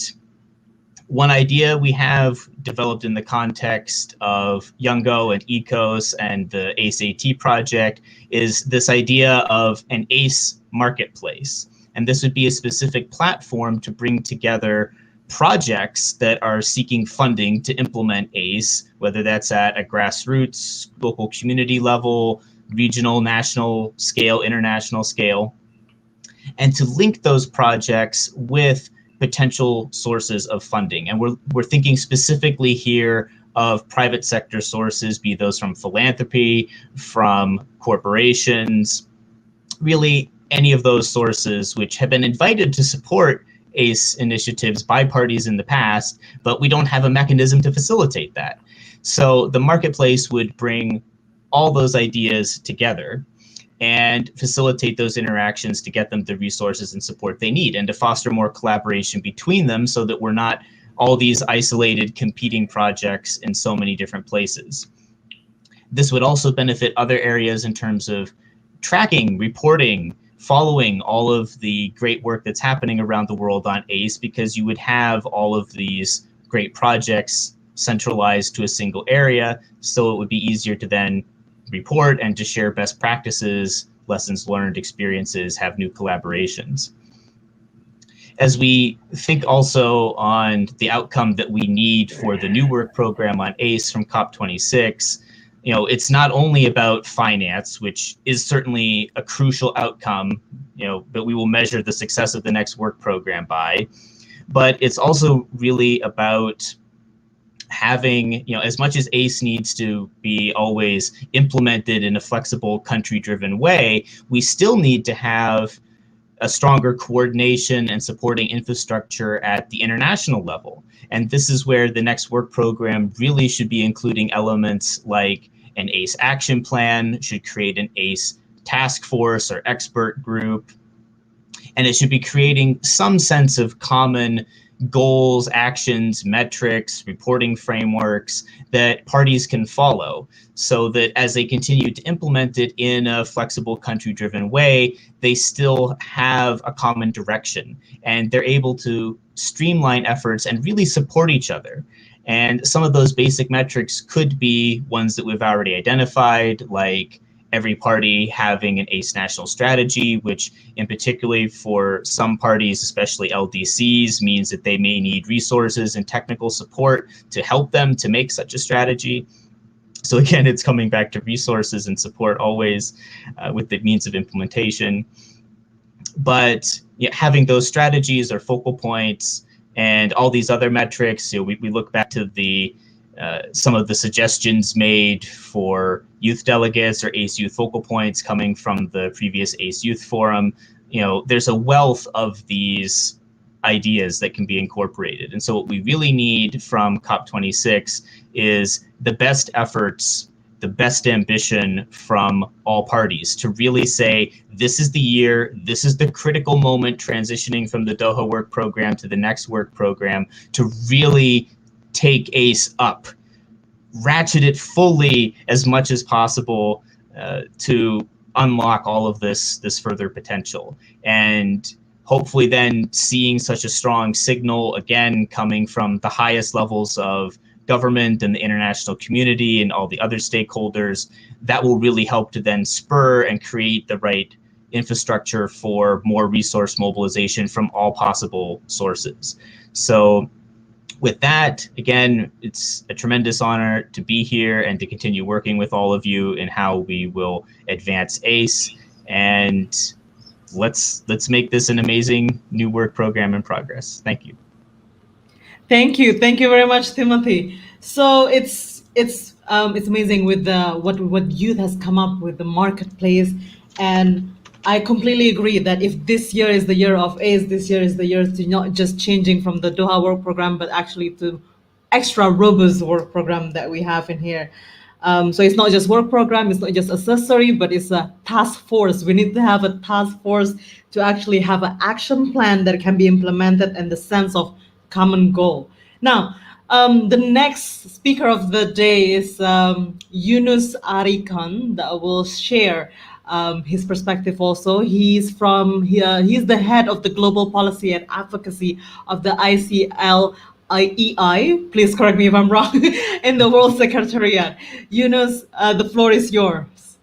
D: one idea we have developed in the context of Youngo and ECOS and the ACE-AT project is this idea of an ACE marketplace. And this would be a specific platform to bring together projects that are seeking funding to implement ACE, whether that's at a grassroots, local community level, regional, national scale, international scale, and to link those projects with potential sources of funding. And we're thinking specifically here of private sector sources, be those from philanthropy, from corporations, really any of those sources which have been invited to support ACE initiatives by parties in the past, but we don't have a mechanism to facilitate that. So the marketplace would bring all those ideas together and facilitate those interactions to get them the resources and support they need, and to foster more collaboration between them so that we're not all these isolated competing projects in so many different places. This would also benefit other areas in terms of tracking, reporting, following all of the great work that's happening around the world on ACE, because you would have all of these great projects centralized to a single area, so it would be easier to then report and to share best practices, lessons learned, experiences, have new collaborations. As we think also on the outcome that we need for the new work program on ACE from COP26, you know, it's not only about finance, which is certainly a crucial outcome, you know, but we will measure the success of the next work program by, but it's also really about having, you know, as much as ACE needs to be always implemented in a flexible, country-driven way, we still need to have a stronger coordination and supporting infrastructure at the international level. And this is where the next work program really should be including elements like an ACE action plan, should create an ACE task force or expert group, and it should be creating some sense of common goals, actions, metrics, reporting frameworks that parties can follow, so that as they continue to implement it in a flexible, country-driven way, they still have a common direction and they're able to streamline efforts and really support each other. And some of those basic metrics could be ones that we've already identified, like every party having an ACE national strategy, which in particular for some parties, especially LDCs, means that they may need resources and technical support to help them to make such a strategy. So again, it's coming back to resources and support always with the means of implementation. But yeah, having those strategies or focal points and all these other metrics, we look back to the some of the suggestions made for youth delegates or ACE Youth focal points coming from the previous ACE Youth Forum. There's a wealth of these ideas that can be incorporated. And so what we really need from COP26 is the best efforts, the best ambition from all parties to really say, this is the year, this is the critical moment transitioning from the Doha work program to the next work program to really take ACE up, ratchet it fully as much as possible to unlock all of this further potential. And hopefully then seeing such a strong signal, again, coming from the highest levels of government and the international community and all the other stakeholders, that will really help to then spur and create the right infrastructure for more resource mobilization from all possible sources. So with that, again, it's a tremendous honor to be here and to continue working with all of you in how we will advance ACE. And let's make this an amazing new work program in progress. Thank you.
F: Thank you very much, Timothy. So it's amazing with what youth has come up with the marketplace, and I completely agree that if this year is the year of ACE, this year is the year to not just changing from the Doha work program, but actually to extra robust work program that we have in here. So it's not just work program, it's not just accessory, but it's a task force. We need to have a task force to actually have an action plan that can be implemented in the sense of common goal. Now, the next speaker of the day is Yunus Arikan that will share his perspective also. He's the head of the global policy and advocacy of the ICLEI, please correct me if I'm wrong, in the World Secretariat. Yunus, the floor is yours.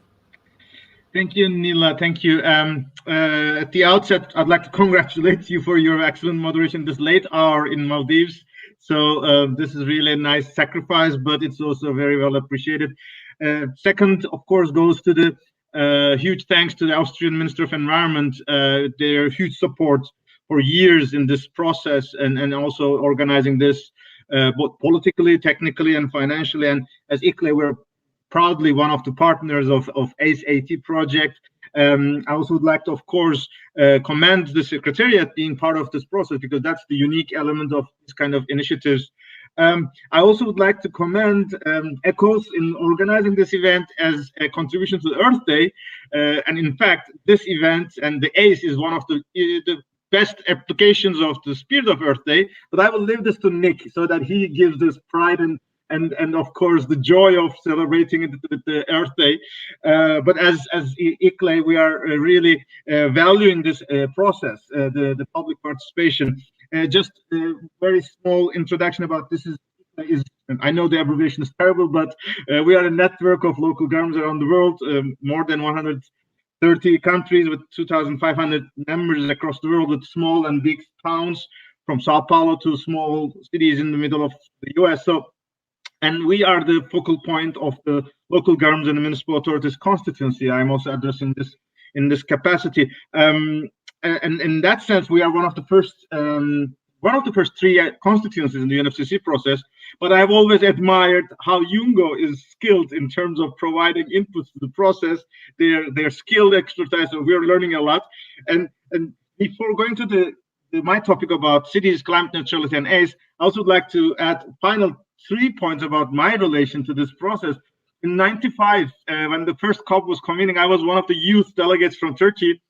G: Thank you, Nila. Thank you. At the outset, I'd like to congratulate you for your excellent moderation this late hour in Maldives. So this is really a nice sacrifice, but it's also very well appreciated. Second, of course, goes to the huge thanks to the Austrian Minister of Environment, their huge support for years in this process and also organizing this both politically, technically, and financially. And as ICLE, we're proudly one of the partners of ACE-AT project. I also would like to, of course, commend the Secretariat being part of this process, because that's the unique element of this kind of initiatives. I also would like to commend ECHOS in organizing this event as a contribution to the Earth Day. And in fact, this event and the ACE is one of the best applications of the spirit of Earth Day. But I will leave this to Nick so that he gives this pride and of course the joy of celebrating it with the Earth Day. But as ICLE, we are really valuing this process, the public participation. Just a very small introduction about this is I know the abbreviation is terrible, but we are a network of local governments around the world, more than 130 countries with 2,500 members across the world, with small and big towns, from Sao Paulo to small cities in the middle of the US. And we are the focal point of the local governments and the municipal authorities constituency. I'm also addressing this in this capacity. And in that sense, we are one of the first three constituencies in the UNFCCC process. But I've always admired how UNGO is skilled in terms of providing inputs to the process. They're skilled expertise, so we're learning a lot. And before going to my topic about cities, climate neutrality, and ACE, I also would like to add final 3 points about my relation to this process. In '95, when the first COP was convening, I was one of the youth delegates from Turkey.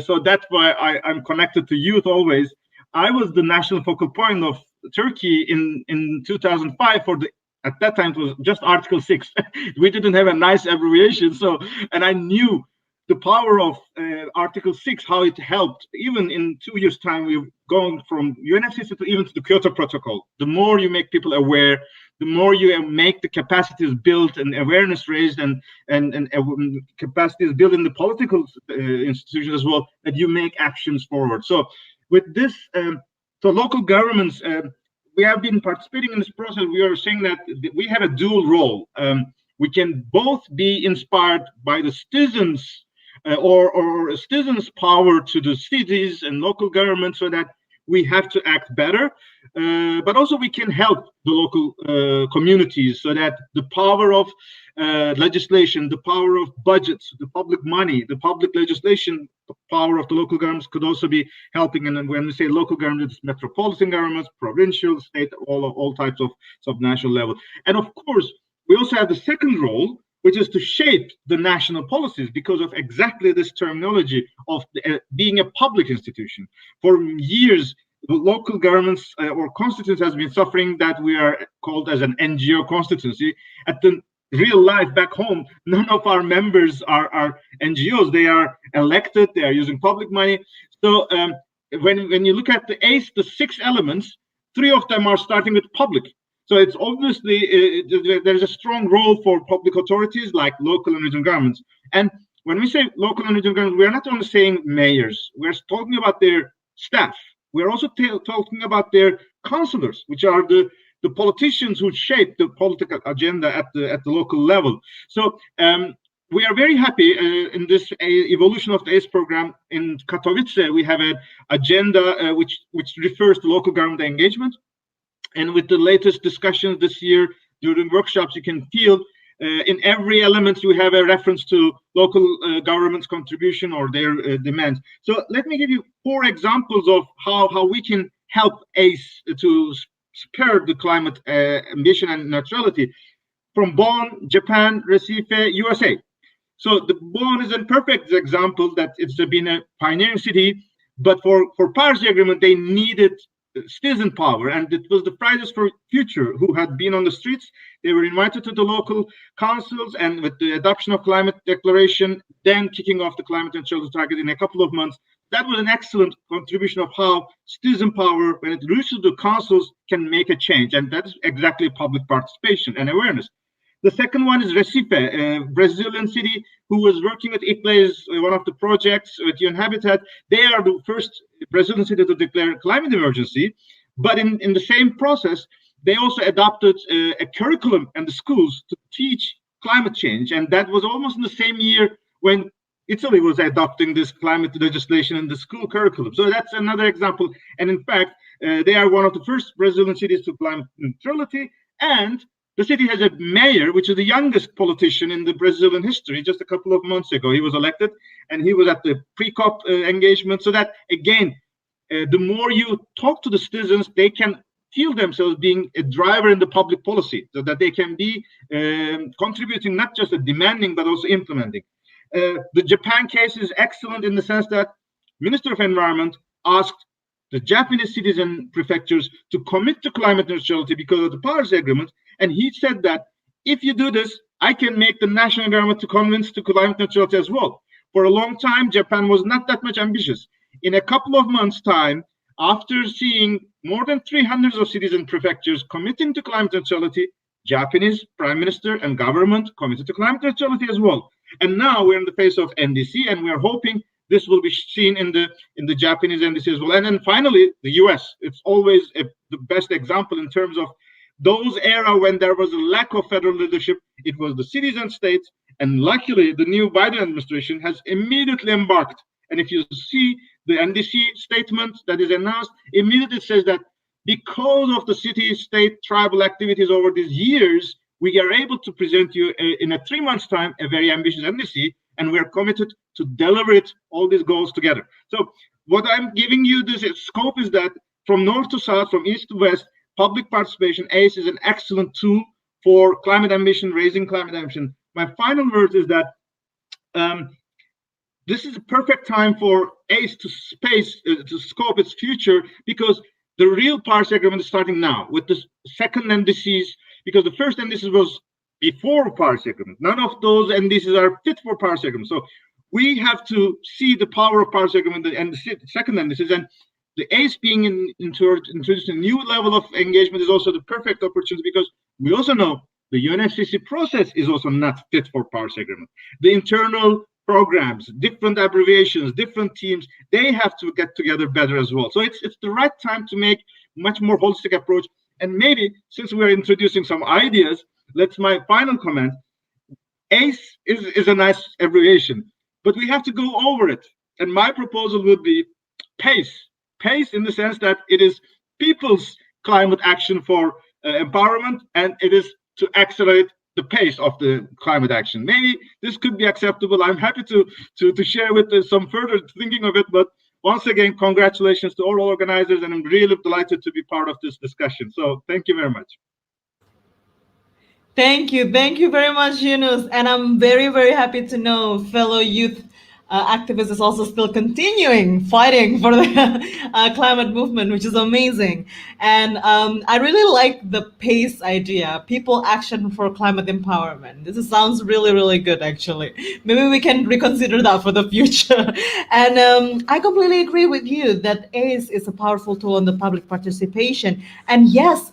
G: So that's why I'm connected to youth always. I was the national focal point of Turkey in 2005 for at that time it was just Article 6. We didn't have a nice abbreviation. And I knew the power of Article 6, how it helped. Even in 2 years' time, we've gone from UNFCCC to even to the Kyoto Protocol. The more you make people aware, the more you make the capacities built and awareness raised and capacities built in the political institutions as well, that you make actions forward. So with this, so local governments, we have been participating in this process. We are saying that we have a dual role. We can both be inspired by the citizens or citizens' power to the cities and local governments, so that we have to act better, but also we can help the local communities, so that the power of legislation, the power of budgets, the public money, the public legislation, the power of the local governments could also be helping. And when we say local governments, metropolitan governments, provincial, state, all types of subnational level. And of course, we also have the second role, which is to shape the national policies, because of exactly this terminology of being a public institution. For years, the local governments or constituency has been suffering that we are called as an NGO constituency. At the real life back home, none of our members are NGOs. They are elected, they are using public money. So when you look at the ACE, the 6 elements, 3 of them are starting with public. So it's obviously, there's a strong role for public authorities like local and regional governments. And when we say local and regional governments, we're not only saying mayors, we're talking about their staff. We're also talking about their councillors, which are the politicians who shape the political agenda at the local level. So we are very happy in this evolution of the ACE program. In Katowice, we have an agenda which refers to local government engagement. And with the latest discussions this year during workshops, you can feel in every element you have a reference to local government's contribution or their demands. So let me give you 4 examples of how we can help ACE to spur the climate ambition and neutrality. From Bonn, Japan, Recife, USA. So the Bonn is a perfect example that it's been a pioneering city, but for Paris Agreement, they needed citizen power, and it was the Fridays for Future who had been on the streets. They were invited to the local councils, and with the adoption of climate declaration, then kicking off the climate neutrality target in a couple of months, that was an excellent contribution of how citizen power, when it reaches the councils, can make a change. And that is exactly public participation and awareness. The second one is Recife, a Brazilian city who was working with IPLES, one of the projects with UN Habitat. They are the first Brazilian city to declare climate emergency. But in the same process, they also adopted a curriculum in the schools to teach climate change. And that was almost in the same year when Italy was adopting this climate legislation in the school curriculum. So that's another example. And in fact, they are one of the first Brazilian cities to climate neutrality. And the city has a mayor, which is the youngest politician in the Brazilian history. Just a couple of months ago, he was elected, and he was at the pre-COP engagement. So that, again, the more you talk to the citizens, they can feel themselves being a driver in the public policy, so that they can be contributing, not just demanding, but also implementing. The Japan case is excellent in the sense that Minister of Environment asked the Japanese cities and prefectures to commit to climate neutrality because of the Paris Agreement. And he said that if you do this, I can make the national government to convince to climate neutrality as well. For a long time, Japan was not that much ambitious. In a couple of months' time, after seeing more than 300 of cities and prefectures committing to climate neutrality, Japanese Prime Minister and government committed to climate neutrality as well. And now we're in the face of NDC, and we're hoping this will be seen in the Japanese NDC as well. And then finally, the US. It's always the best example in terms of those era when there was a lack of federal leadership. It was the cities and states, and luckily the new Biden administration has immediately embarked. And if you see the NDC statement that is announced, immediately says that because of the city, state, tribal activities over these years, we are able to present you in a 3 months' time a very ambitious NDC, and we're committed to deliver it, all these goals together. So what I'm giving you this scope is that from north to south, from east to west, public participation, ACE, is an excellent tool for climate ambition, raising climate ambition. My final word is that this is a perfect time for ACE to scope its future, because the real Paris Agreement is starting now with the second NDCs, because the first NDCs was before Paris Agreement. None of those NDCs are fit for Paris Agreement. So we have to see the power of Paris Agreement and the second NDCs, and the ACE being introduced a new level of engagement is also the perfect opportunity, because We also know the UNFCCC process is also not fit for Paris Agreement. The internal programs, different abbreviations, different teams, they have to get together better as well. So it's the right time to make much more holistic approach. And maybe since we're introducing some ideas, that's my final comment. ACE is a nice abbreviation, but we have to go over it. And my proposal would be PACE. PACE in the sense that it is people's climate action for empowerment, and it is to accelerate the pace of the climate action. Maybe this could be acceptable. I'm happy to share with some further thinking of it, but once again, congratulations to all organizers, and I'm really delighted to be part of this discussion. So thank you very much.
F: Thank you very much, Yunus. And I'm very, very happy to know fellow youth activists is also still continuing fighting for the climate movement, which is amazing. And I really like the PACE idea, people action for climate empowerment. This sounds really, really good, actually. Maybe we can reconsider that for the future. And I completely agree with you that ACE is a powerful tool on the public participation. And yes,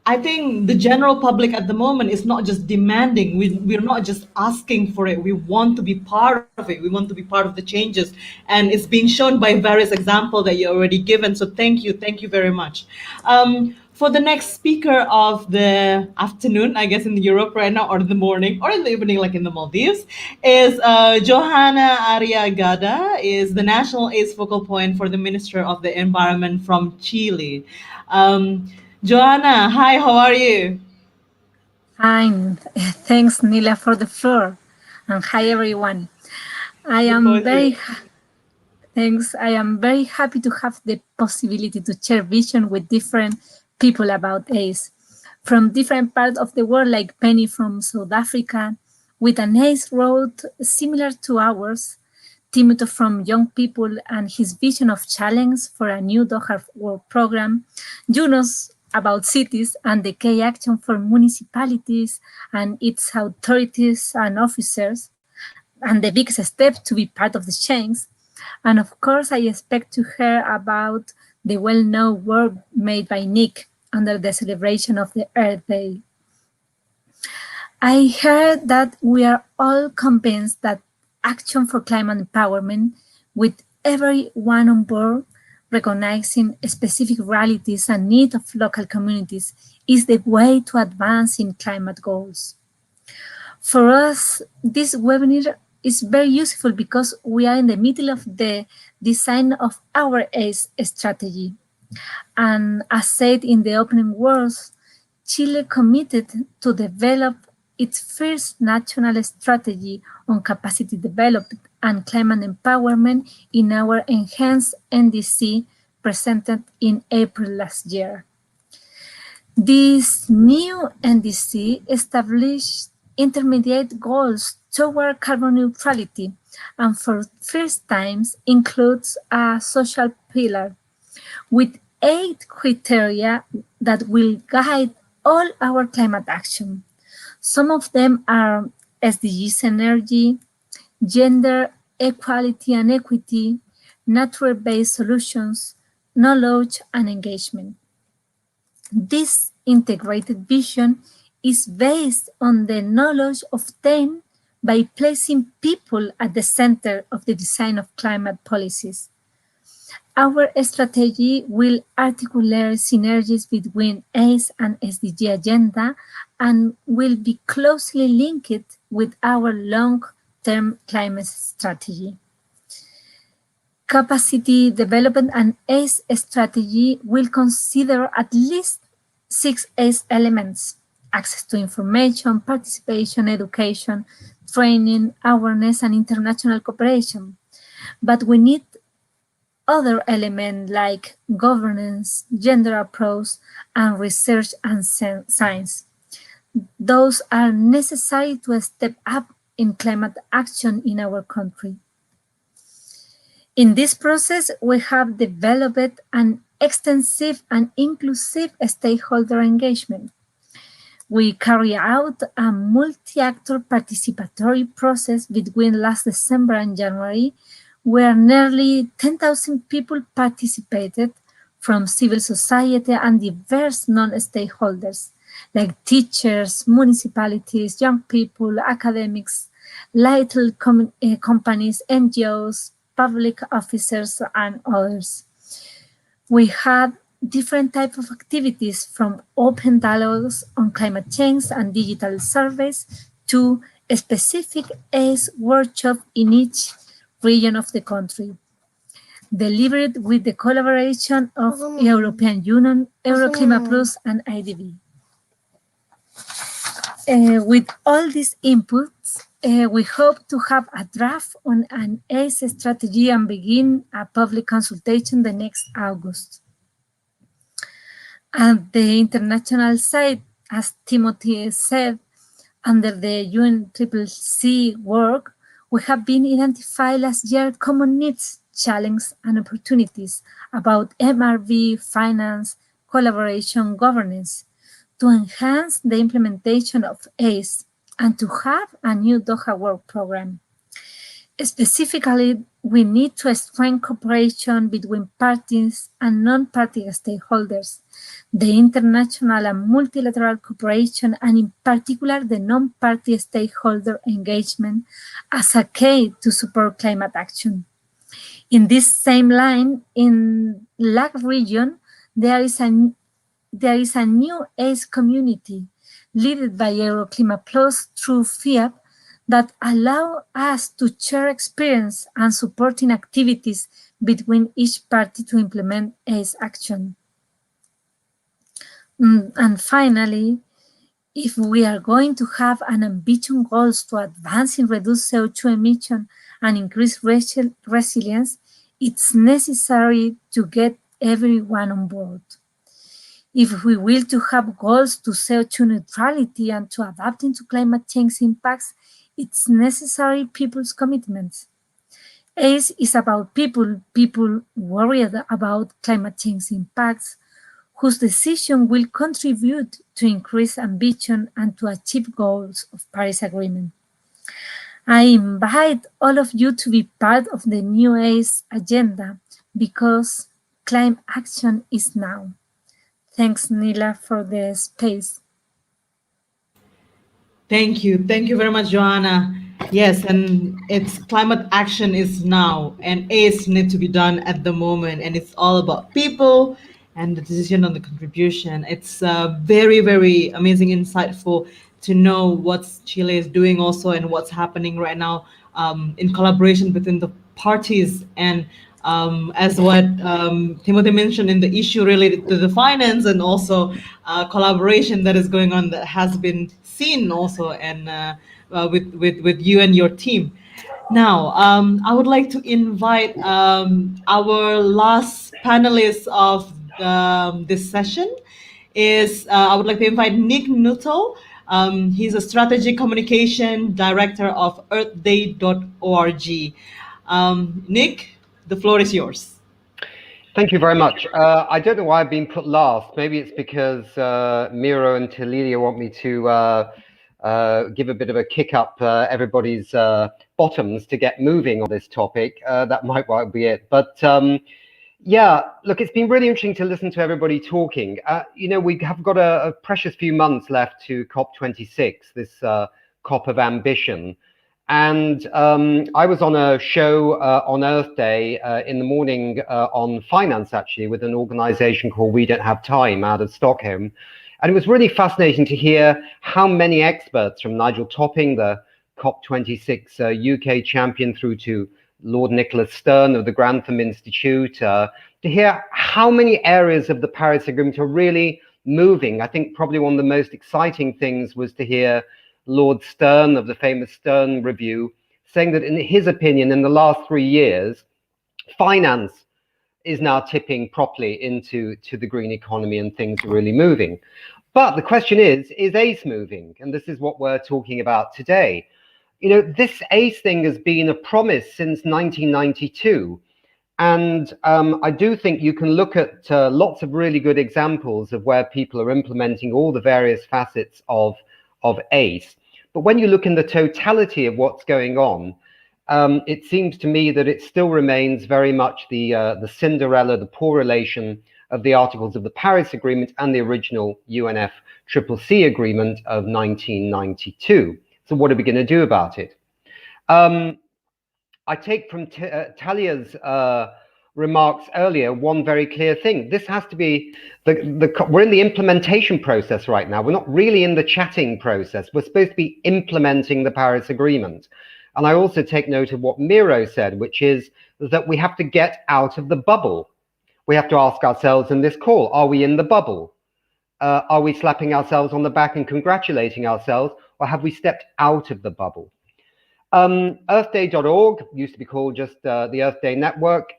F: I think the general public at the moment is not just demanding, we're not just asking for it, we want to be part of it, we want to be part of the changes. And it's being shown by various examples that you already given, so thank you very much. For the next speaker of the afternoon, I guess in Europe right now, or the morning, or in the evening like in the Maldives, is Johanna Arriagada, is the National ACE Focal Point for the Minister of the Environment from Chile. Joanna, hi, how are you?
H: Fine. Thanks, Nila, for the floor. And hi, everyone. I am very happy to have the possibility to share vision with different people about ACE from different parts of the world, like Penny from South Africa, with an ACE road similar to ours, Timothy from Young People and his vision of challenge for a new Doha World Program, Yunus about cities and the key action for municipalities and its authorities and officers, and the biggest step to be part of the change. And of course, I expect to hear about the well-known work made by Nick under the celebration of the Earth Day. I heard that we are all convinced that action for climate empowerment, with everyone on board, recognizing specific realities and needs of local communities, is the way to advance in climate goals. For us, this webinar is very useful because we are in the middle of the design of our ACE strategy. And as said in the opening words, Chile committed to develop its first national strategy on capacity development and climate empowerment in our enhanced NDC presented in April last year. This new NDC established intermediate goals toward carbon neutrality and for first time includes a social pillar with 8 criteria that will guide all our climate action. Some of them are SDGs energy, gender equality and equity, nature-based solutions, knowledge and engagement. This integrated vision is based on the knowledge obtained by placing people at the center of the design of climate policies. Our strategy will articulate synergies between ACE and SDG agenda and will be closely linked with our long-term climate strategy. Capacity development and ACE strategy will consider at least 6 ACE elements: access to information, participation, education, training, awareness, and international cooperation. But we need other elements like governance, gender approach, and research and science. Those are necessary to step up in climate action in our country. In this process, we have developed an extensive and inclusive stakeholder engagement. We carry out a multi-actor participatory process between last December and January, where nearly 10,000 people participated from civil society and diverse non-stakeholders, like teachers, municipalities, young people, academics, little companies, NGOs, public officers, and others. We had different types of activities, from open dialogues on climate change and digital surveys to a specific ACE workshop in each region of the country, delivered with the collaboration of European Union, Euroclimate Plus, and IDB. With all these inputs, we hope to have a draft on an ACE strategy and begin a public consultation the next August. And the international side, as Timothy said, under the UNCCC work, we have been identified last year common needs, challenges, and opportunities about MRV, finance, collaboration, governance, to enhance the implementation of ACE and to have a new Doha Work Program. Specifically, we need to strengthen cooperation between parties and non-party stakeholders, the international and multilateral cooperation, and in particular the non-party stakeholder engagement as a key to support climate action. In this same line, in LAC region, there is a new ACE community led by Euroclimate Plus through FIAP that allow us to share experience and supporting activities between each party to implement ACE action. And finally, if we are going to have an ambitious goals to advance in reduce CO2 emission and increase resilience, it's necessary to get everyone on board. If we will to have goals to CO2 neutrality and to adapting to climate change impacts, it's necessary people's commitments. ACE is about people worried about climate change impacts, whose decision will contribute to increase ambition and to achieve goals of Paris Agreement. I invite all of you to be part of the new ACE agenda because climate action is now. Thanks, Nila, for the space.
F: Thank you. Thank you very much, Joanna. Yes, and it's climate action is now, and ACE need to be done at the moment, and it's all about people and the decision on the contribution. It's very, very amazing, insightful to know what Chile is doing also and what's happening right now in collaboration between the parties, and as what Timothy mentioned in the issue related to the finance and also collaboration that is going on that has been seen also and with you and your team. Now, I would like to invite our last panelist of this session is, I would like to invite Nick Nuttall. He's a strategy communication director of earthday.org. Nick, the floor is yours.
I: Thank you very much. I don't know why I've been put last. Maybe it's because Miro and Talieh want me to give a bit of a kick up everybody's bottoms to get moving on this topic. That might well be it. But yeah, look, it's been really interesting to listen to everybody talking. You know, we have got a precious few months left to COP26, this COP of ambition. And I was on a show on Earth Day in the morning on finance, actually, with an organization called We Don't Have Time out of Stockholm. And it was really fascinating to hear how many experts, from Nigel Topping, the COP26 UK champion, through to Lord Nicholas Stern of the Grantham Institute, to hear how many areas of the Paris Agreement are really moving. I think probably one of the most exciting things was to hear Lord Stern of the famous Stern Review saying that in his opinion, in the last 3 years, finance is now tipping properly into the green economy and things are really moving. But the question is ACE moving? And this is what we're talking about today. You know, this ACE thing has been a promise since 1992. And I do think you can look at lots of really good examples of where people are implementing all the various facets of ACE. But when you look in the totality of what's going on, it seems to me that it still remains very much the Cinderella, the poor relation of the Articles of the Paris Agreement and the original UNFCCC agreement of 1992. So what are we going to do about it? I take from Talieh's remarks earlier one very clear thing. This has to be, we're in the implementation process right now. We're not really in the chatting process. We're supposed to be implementing the Paris Agreement. And I also take note of what Miro said, which is that we have to get out of the bubble. We have to ask ourselves in this call, are we in the bubble? Are we slapping ourselves on the back and congratulating ourselves, or have we stepped out of the bubble? Earthday.org, used to be called just the Earth Day Network,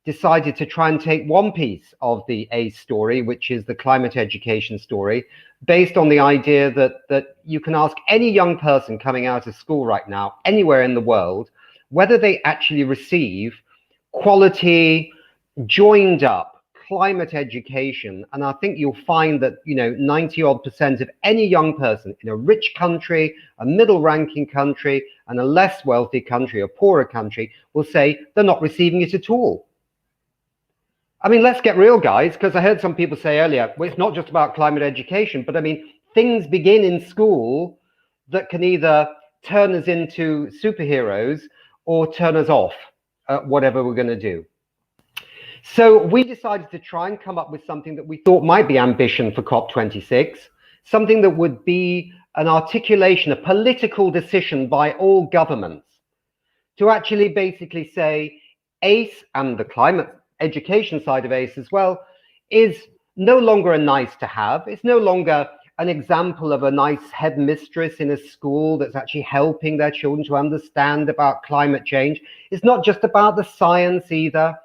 I: decided to try and take one piece of the ACE story, which is the climate education story, based on the idea that you can ask any young person coming out of school right now, anywhere in the world, whether they actually receive quality, joined up climate education. And I think you'll find that, 90-odd% of any young person in a rich country, a middle-ranking country, and a less wealthy country, a poorer country, will say they're not receiving it at all. I mean, let's get real, guys, because I heard some people say earlier, well, it's not just about climate education, but I mean, things begin in school that can either turn us into superheroes or turn us off at whatever we're going to do. So we decided to try and come up with something that we thought might be ambition for COP26, something that would be an articulation, a political decision by all governments to actually basically say ACE, and the climate education side of ACE as well, is no longer a nice to have. It's no longer an example of a nice headmistress in a school that's actually helping their children to understand about climate change. It's not just about the science either.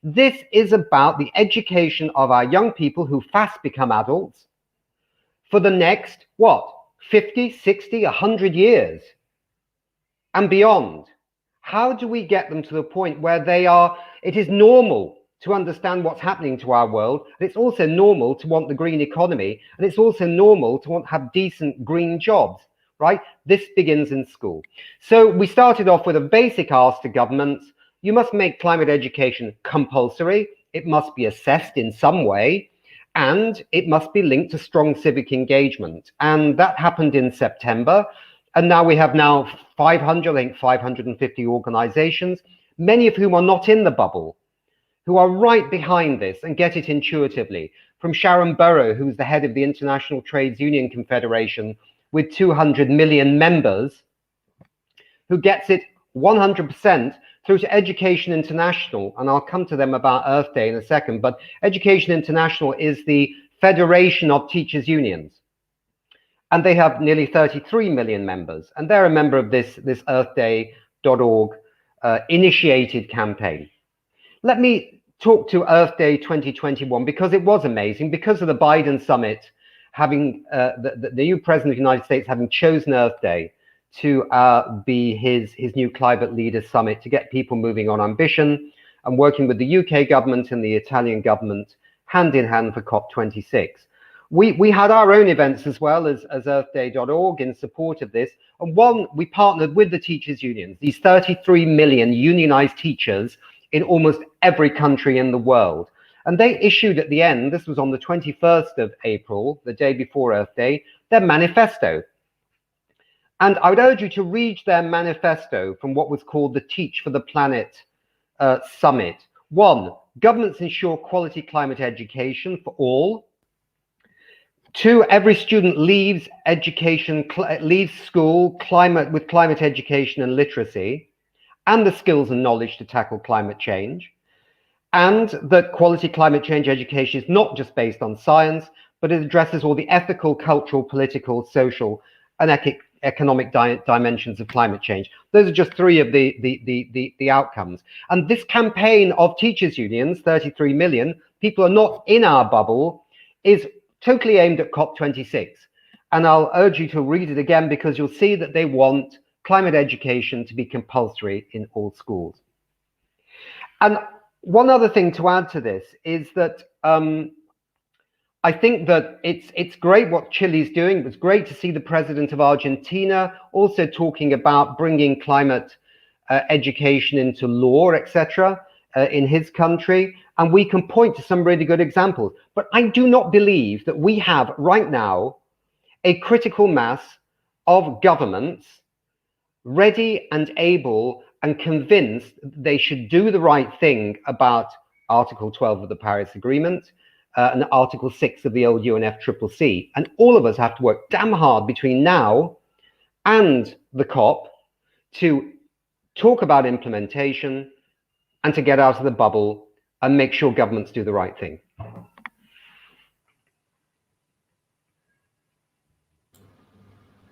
I: This is about the education of our young people who fast become adults for the next, 50, 60, 100 years and beyond. How do we get them to the point where it is normal to understand what's happening to our world, and it's also normal to want the green economy, and it's also normal to want to have decent green jobs, right? This begins in school. So we started off with a basic ask to governments. You must make climate education compulsory. It must be assessed in some way, and it must be linked to strong civic engagement. And that happened in September. And now we have 550 organizations, many of whom are not in the bubble, who are right behind this and get it intuitively. From Sharon Burrow, who's the head of the International Trades Union Confederation with 200 million members, who gets it 100%, through to Education International, and I'll come to them about Earth Day in a second, but Education International is the Federation of Teachers' Unions, and they have nearly 33 million members, and they're a member of this earthday.org initiated campaign. Let me talk to Earth Day 2021, because it was amazing, because of the Biden summit, having the new president of the United States having chosen Earth Day to be his new climate leaders summit, to get people moving on ambition, and working with the UK government and the Italian government hand in hand for COP26. We had our own events as well as earthday.org in support of this. And we partnered with the teachers' unions, these 33 million unionized teachers in almost every country in the world. And they issued at the end, this was on the 21st of April, the day before Earth Day, their manifesto. And I would urge you to read their manifesto from what was called the Teach for the Planet Summit. 1, governments ensure quality climate education for all. 2, every student leaves school with climate education and literacy, and the skills and knowledge to tackle climate change. And that quality climate change education is not just based on science, but it addresses all the ethical, cultural, political, social, and economic dimensions of climate change. Those are just 3 of the outcomes. And this campaign of teachers' unions, 33 million, people are not in our bubble, is totally aimed at COP26. And I'll urge you to read it again, because you'll see that they want climate education to be compulsory in all schools. And one other thing to add to this is that I think that it's great what Chile's doing. It's great to see the president of Argentina also talking about bringing climate education into law, etc., in his country. and we can point to some really good examples. But I do not believe that we have right now a critical mass of governments ready and able and convinced they should do the right thing about Article 12 of the Paris Agreement and Article 6 of the old UNFCCC. And all of us have to work damn hard between now and the COP to talk about implementation and to get out of the bubble and make sure governments do the right thing.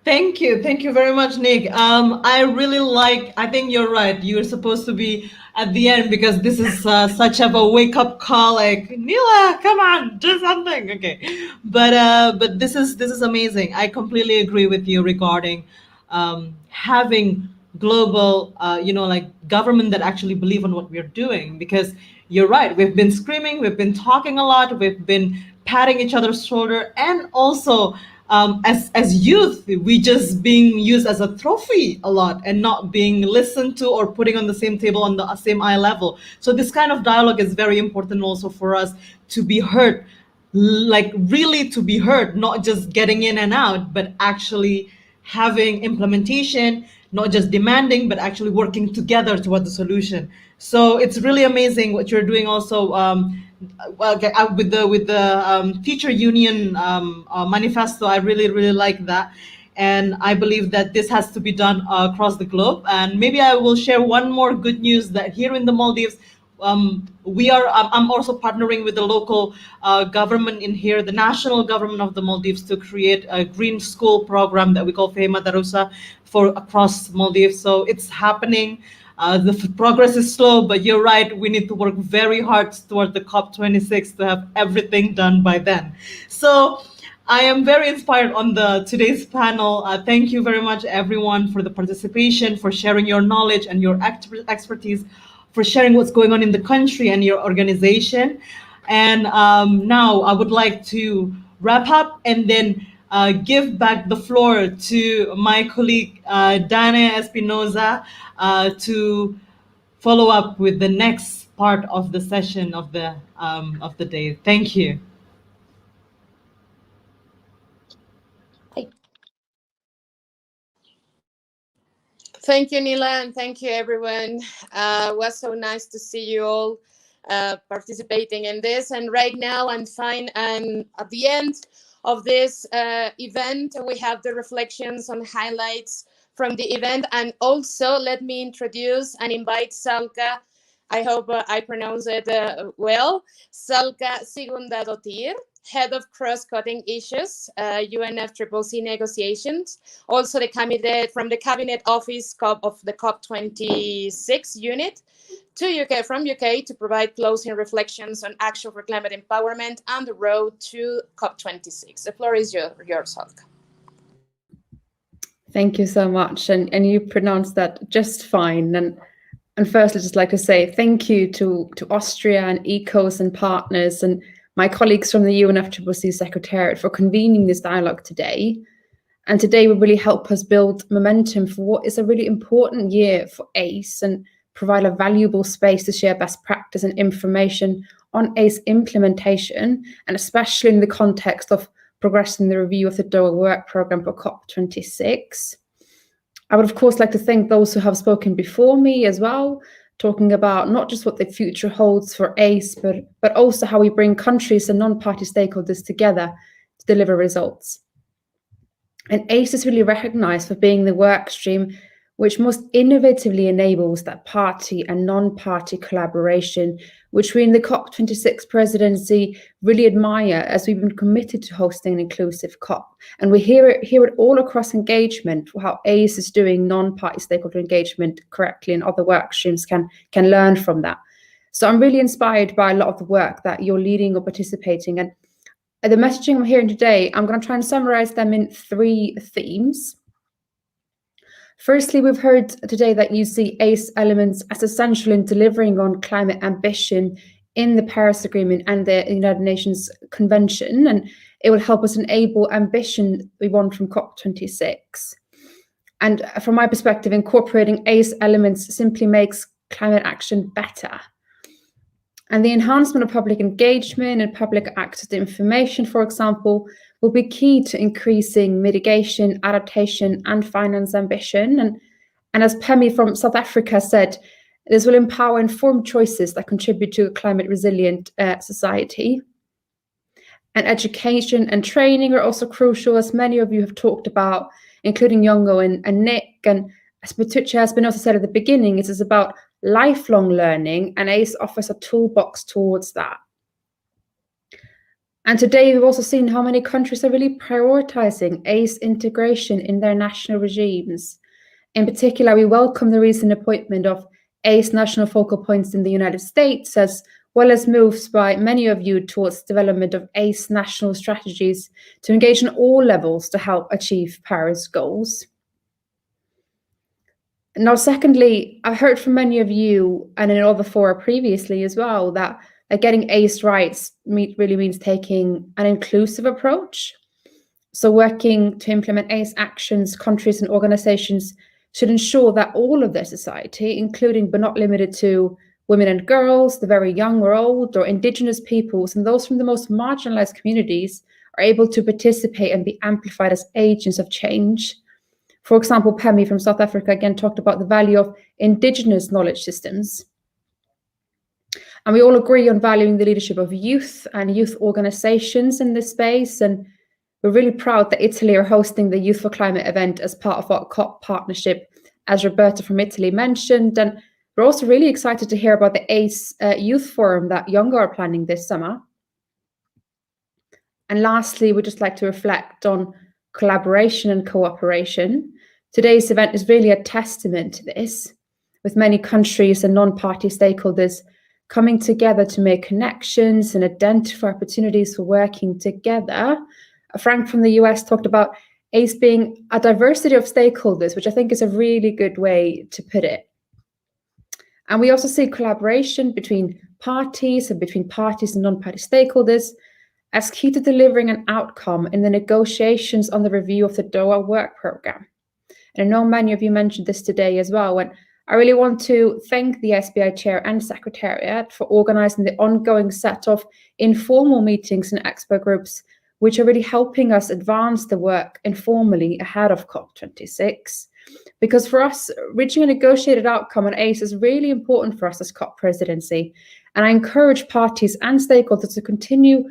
F: Thank you very much, Nick. I think you're right. You're supposed to be at the end because this is such of a wake-up call. Like, Nila, come on, do something. Okay, but this is amazing. I completely agree with you regarding having global, like government that actually believe in what we're doing. Because you're right. We've been screaming. We've been talking a lot. We've been patting each other's shoulder, and also. As youth, we just being used as a trophy a lot and not being listened to or putting on the same table on the same eye level. So this kind of dialogue is very important also for us to be heard, like really to be heard, not just getting in and out, but actually having implementation, not just demanding, but actually working together toward the solution. So it's really amazing what you're doing also with the teacher union manifesto. I really like that, and I believe that this has to be done across the globe. And maybe I will share one more good news that here in the Maldives, I'm also partnering with the local government in here, the national government of the Maldives, to create a green school program that we call Fehima Darussa for across Maldives. So it's happening. The progress is slow, but you're right. We need to work very hard toward the COP26 to have everything done by then. So I am very inspired on today's panel. Thank you very much, everyone, for the participation, for sharing your knowledge and your expertise, for sharing what's going on in the country and your organization. And now I would like to wrap up and then give back the floor to my colleague, Danae Espinoza, to follow up with the next part of the session of the day. Thank you.
B: Thank you, Nila, and thank you, everyone. It was so nice to see you all participating in this. And right now, I'm fine. And at the end of this event, we have the reflections on highlights from the event. And also, let me introduce and invite Salka. I hope I pronounce it well. Salka Sigundadottir, Head of Cross-Cutting Issues, UNFCCC negotiations. Also the candidate from the Cabinet Office of the COP26 unit from UK to provide closing reflections on action for climate empowerment and the road to COP26. The floor is yours, Salka.
J: Thank you so much. And you pronounced that just fine. And first, I'd just like to say thank you to Austria and ECOS and partners and my colleagues from the UNFCCC Secretariat for convening this dialogue today. And today will really help us build momentum for what is a really important year for ACE and provide a valuable space to share best practice and information on ACE implementation, and especially in the context of progressing the review of the Doha work programme for COP26. I would, of course, like to thank those who have spoken before me as well, talking about not just what the future holds for ACE, but also how we bring countries and non-party stakeholders together to deliver results. And ACE is really recognised for being the work stream which most innovatively enables that party and non-party collaboration, which we in the COP26 presidency really admire, as we've been committed to hosting an inclusive COP. And we hear it all across engagement, how ACE is doing non-party stakeholder engagement correctly, and other work streams can learn from that. So I'm really inspired by a lot of the work that you're leading or participating in. And the messaging I'm hearing today, I'm going to try and summarize them in 3 themes. Firstly, we've heard today that you see ACE elements as essential in delivering on climate ambition in the Paris Agreement and the United Nations Convention, and it will help us enable ambition we want from COP26. And from my perspective, incorporating ACE elements simply makes climate action better. And the enhancement of public engagement and public access to information, for example, will be key to increasing mitigation, adaptation, and finance ambition. And as Pemi from South Africa said, this will empower informed choices that contribute to a climate resilient society. And education and training are also crucial, as many of you have talked about, including Yongo and Nick. And as Espinoza said at the beginning, it is about lifelong learning, and ACE offers a toolbox towards that. And today we've also seen how many countries are really prioritizing ACE integration in their national regimes. In particular, we welcome the recent appointment of ACE national focal points in the United States, as well as moves by many of you towards development of ACE national strategies to engage on all levels to help achieve Paris goals. Now, secondly, I've heard from many of you and in other fora previously as well that getting ACE rights really means taking an inclusive approach. So working to implement ACE actions, countries and organizations should ensure that all of their society, including but not limited to women and girls, the very young or old, or indigenous peoples, and those from the most marginalized communities, are able to participate and be amplified as agents of change. For example, Pemi from South Africa again talked about the value of indigenous knowledge systems. And we all agree on valuing the leadership of youth and youth organizations in this space. And we're really proud that Italy are hosting the Youth for Climate event as part of our COP partnership, as Roberta from Italy mentioned. And we're also really excited to hear about the ACE Youth Forum that Yongo are planning this summer. And lastly, we'd just like to reflect on collaboration and cooperation. Today's event is really a testament to this, with many countries and non-party stakeholders coming together to make connections and identify opportunities for working together. Frank from the US talked about ACE being a diversity of stakeholders, which I think is a really good way to put it. And we also see collaboration between parties and between parties and non-party stakeholders as key to delivering an outcome in the negotiations on the review of the Doha work program. And I know many of you mentioned this today as well, and I really want to thank the SBI Chair and Secretariat for organizing the ongoing set of informal meetings and expert groups, which are really helping us advance the work informally ahead of COP26. Because for us, reaching a negotiated outcome on ACE is really important for us as COP presidency. And I encourage parties and stakeholders to continue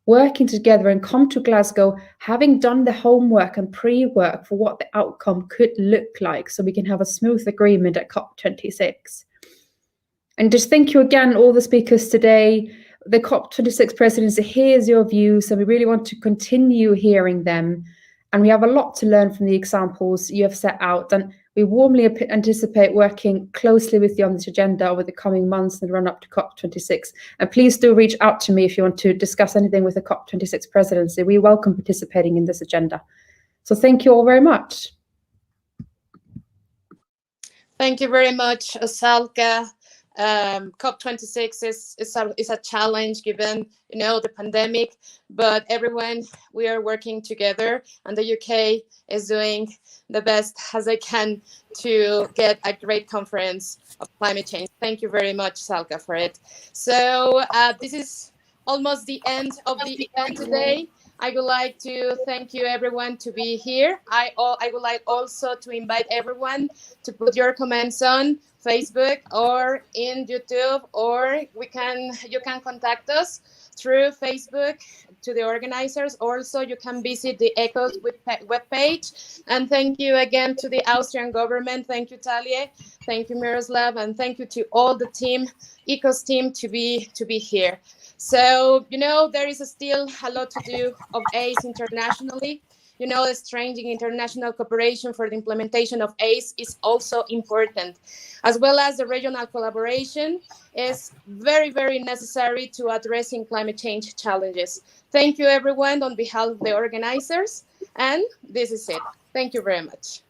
J: working together and come to Glasgow, having done the homework and pre-work for what the outcome could look like, so we can have a smooth agreement at COP26. And just thank you again, all the speakers today. The COP26 presidency hears your views, and we really want to continue hearing them. And we have a lot to learn from the examples you have set out. And we warmly anticipate working closely with you on this agenda over the coming months and run up to COP26. And please do reach out to me if you want to discuss anything with the COP26 presidency. We welcome participating in this agenda. So thank you all very much.
B: Thank you very much, Salka. COP26 is a challenge given the pandemic, but everyone, we are working together, and the UK is doing the best as they can to get a great conference of climate change. Thank you very much, Salka, for it. So this is almost the end of the event today. I would like to thank you everyone to be here. I would like also to invite everyone to put your comments on Facebook or in YouTube, or you can contact us through Facebook to the organizers. Also, you can visit the ECHOS webpage. And thank you again to the Austrian government. Thank you, Talieh. Thank you, Miroslav, and thank you to all the team, ECHOS team, to be here. So, there is still a lot to do of ACE internationally. Strengthening international cooperation for the implementation of ACE is also important, as well as the regional collaboration is very, very necessary to addressing climate change challenges. Thank you, everyone, on behalf of the organizers, and this is it. Thank you very much.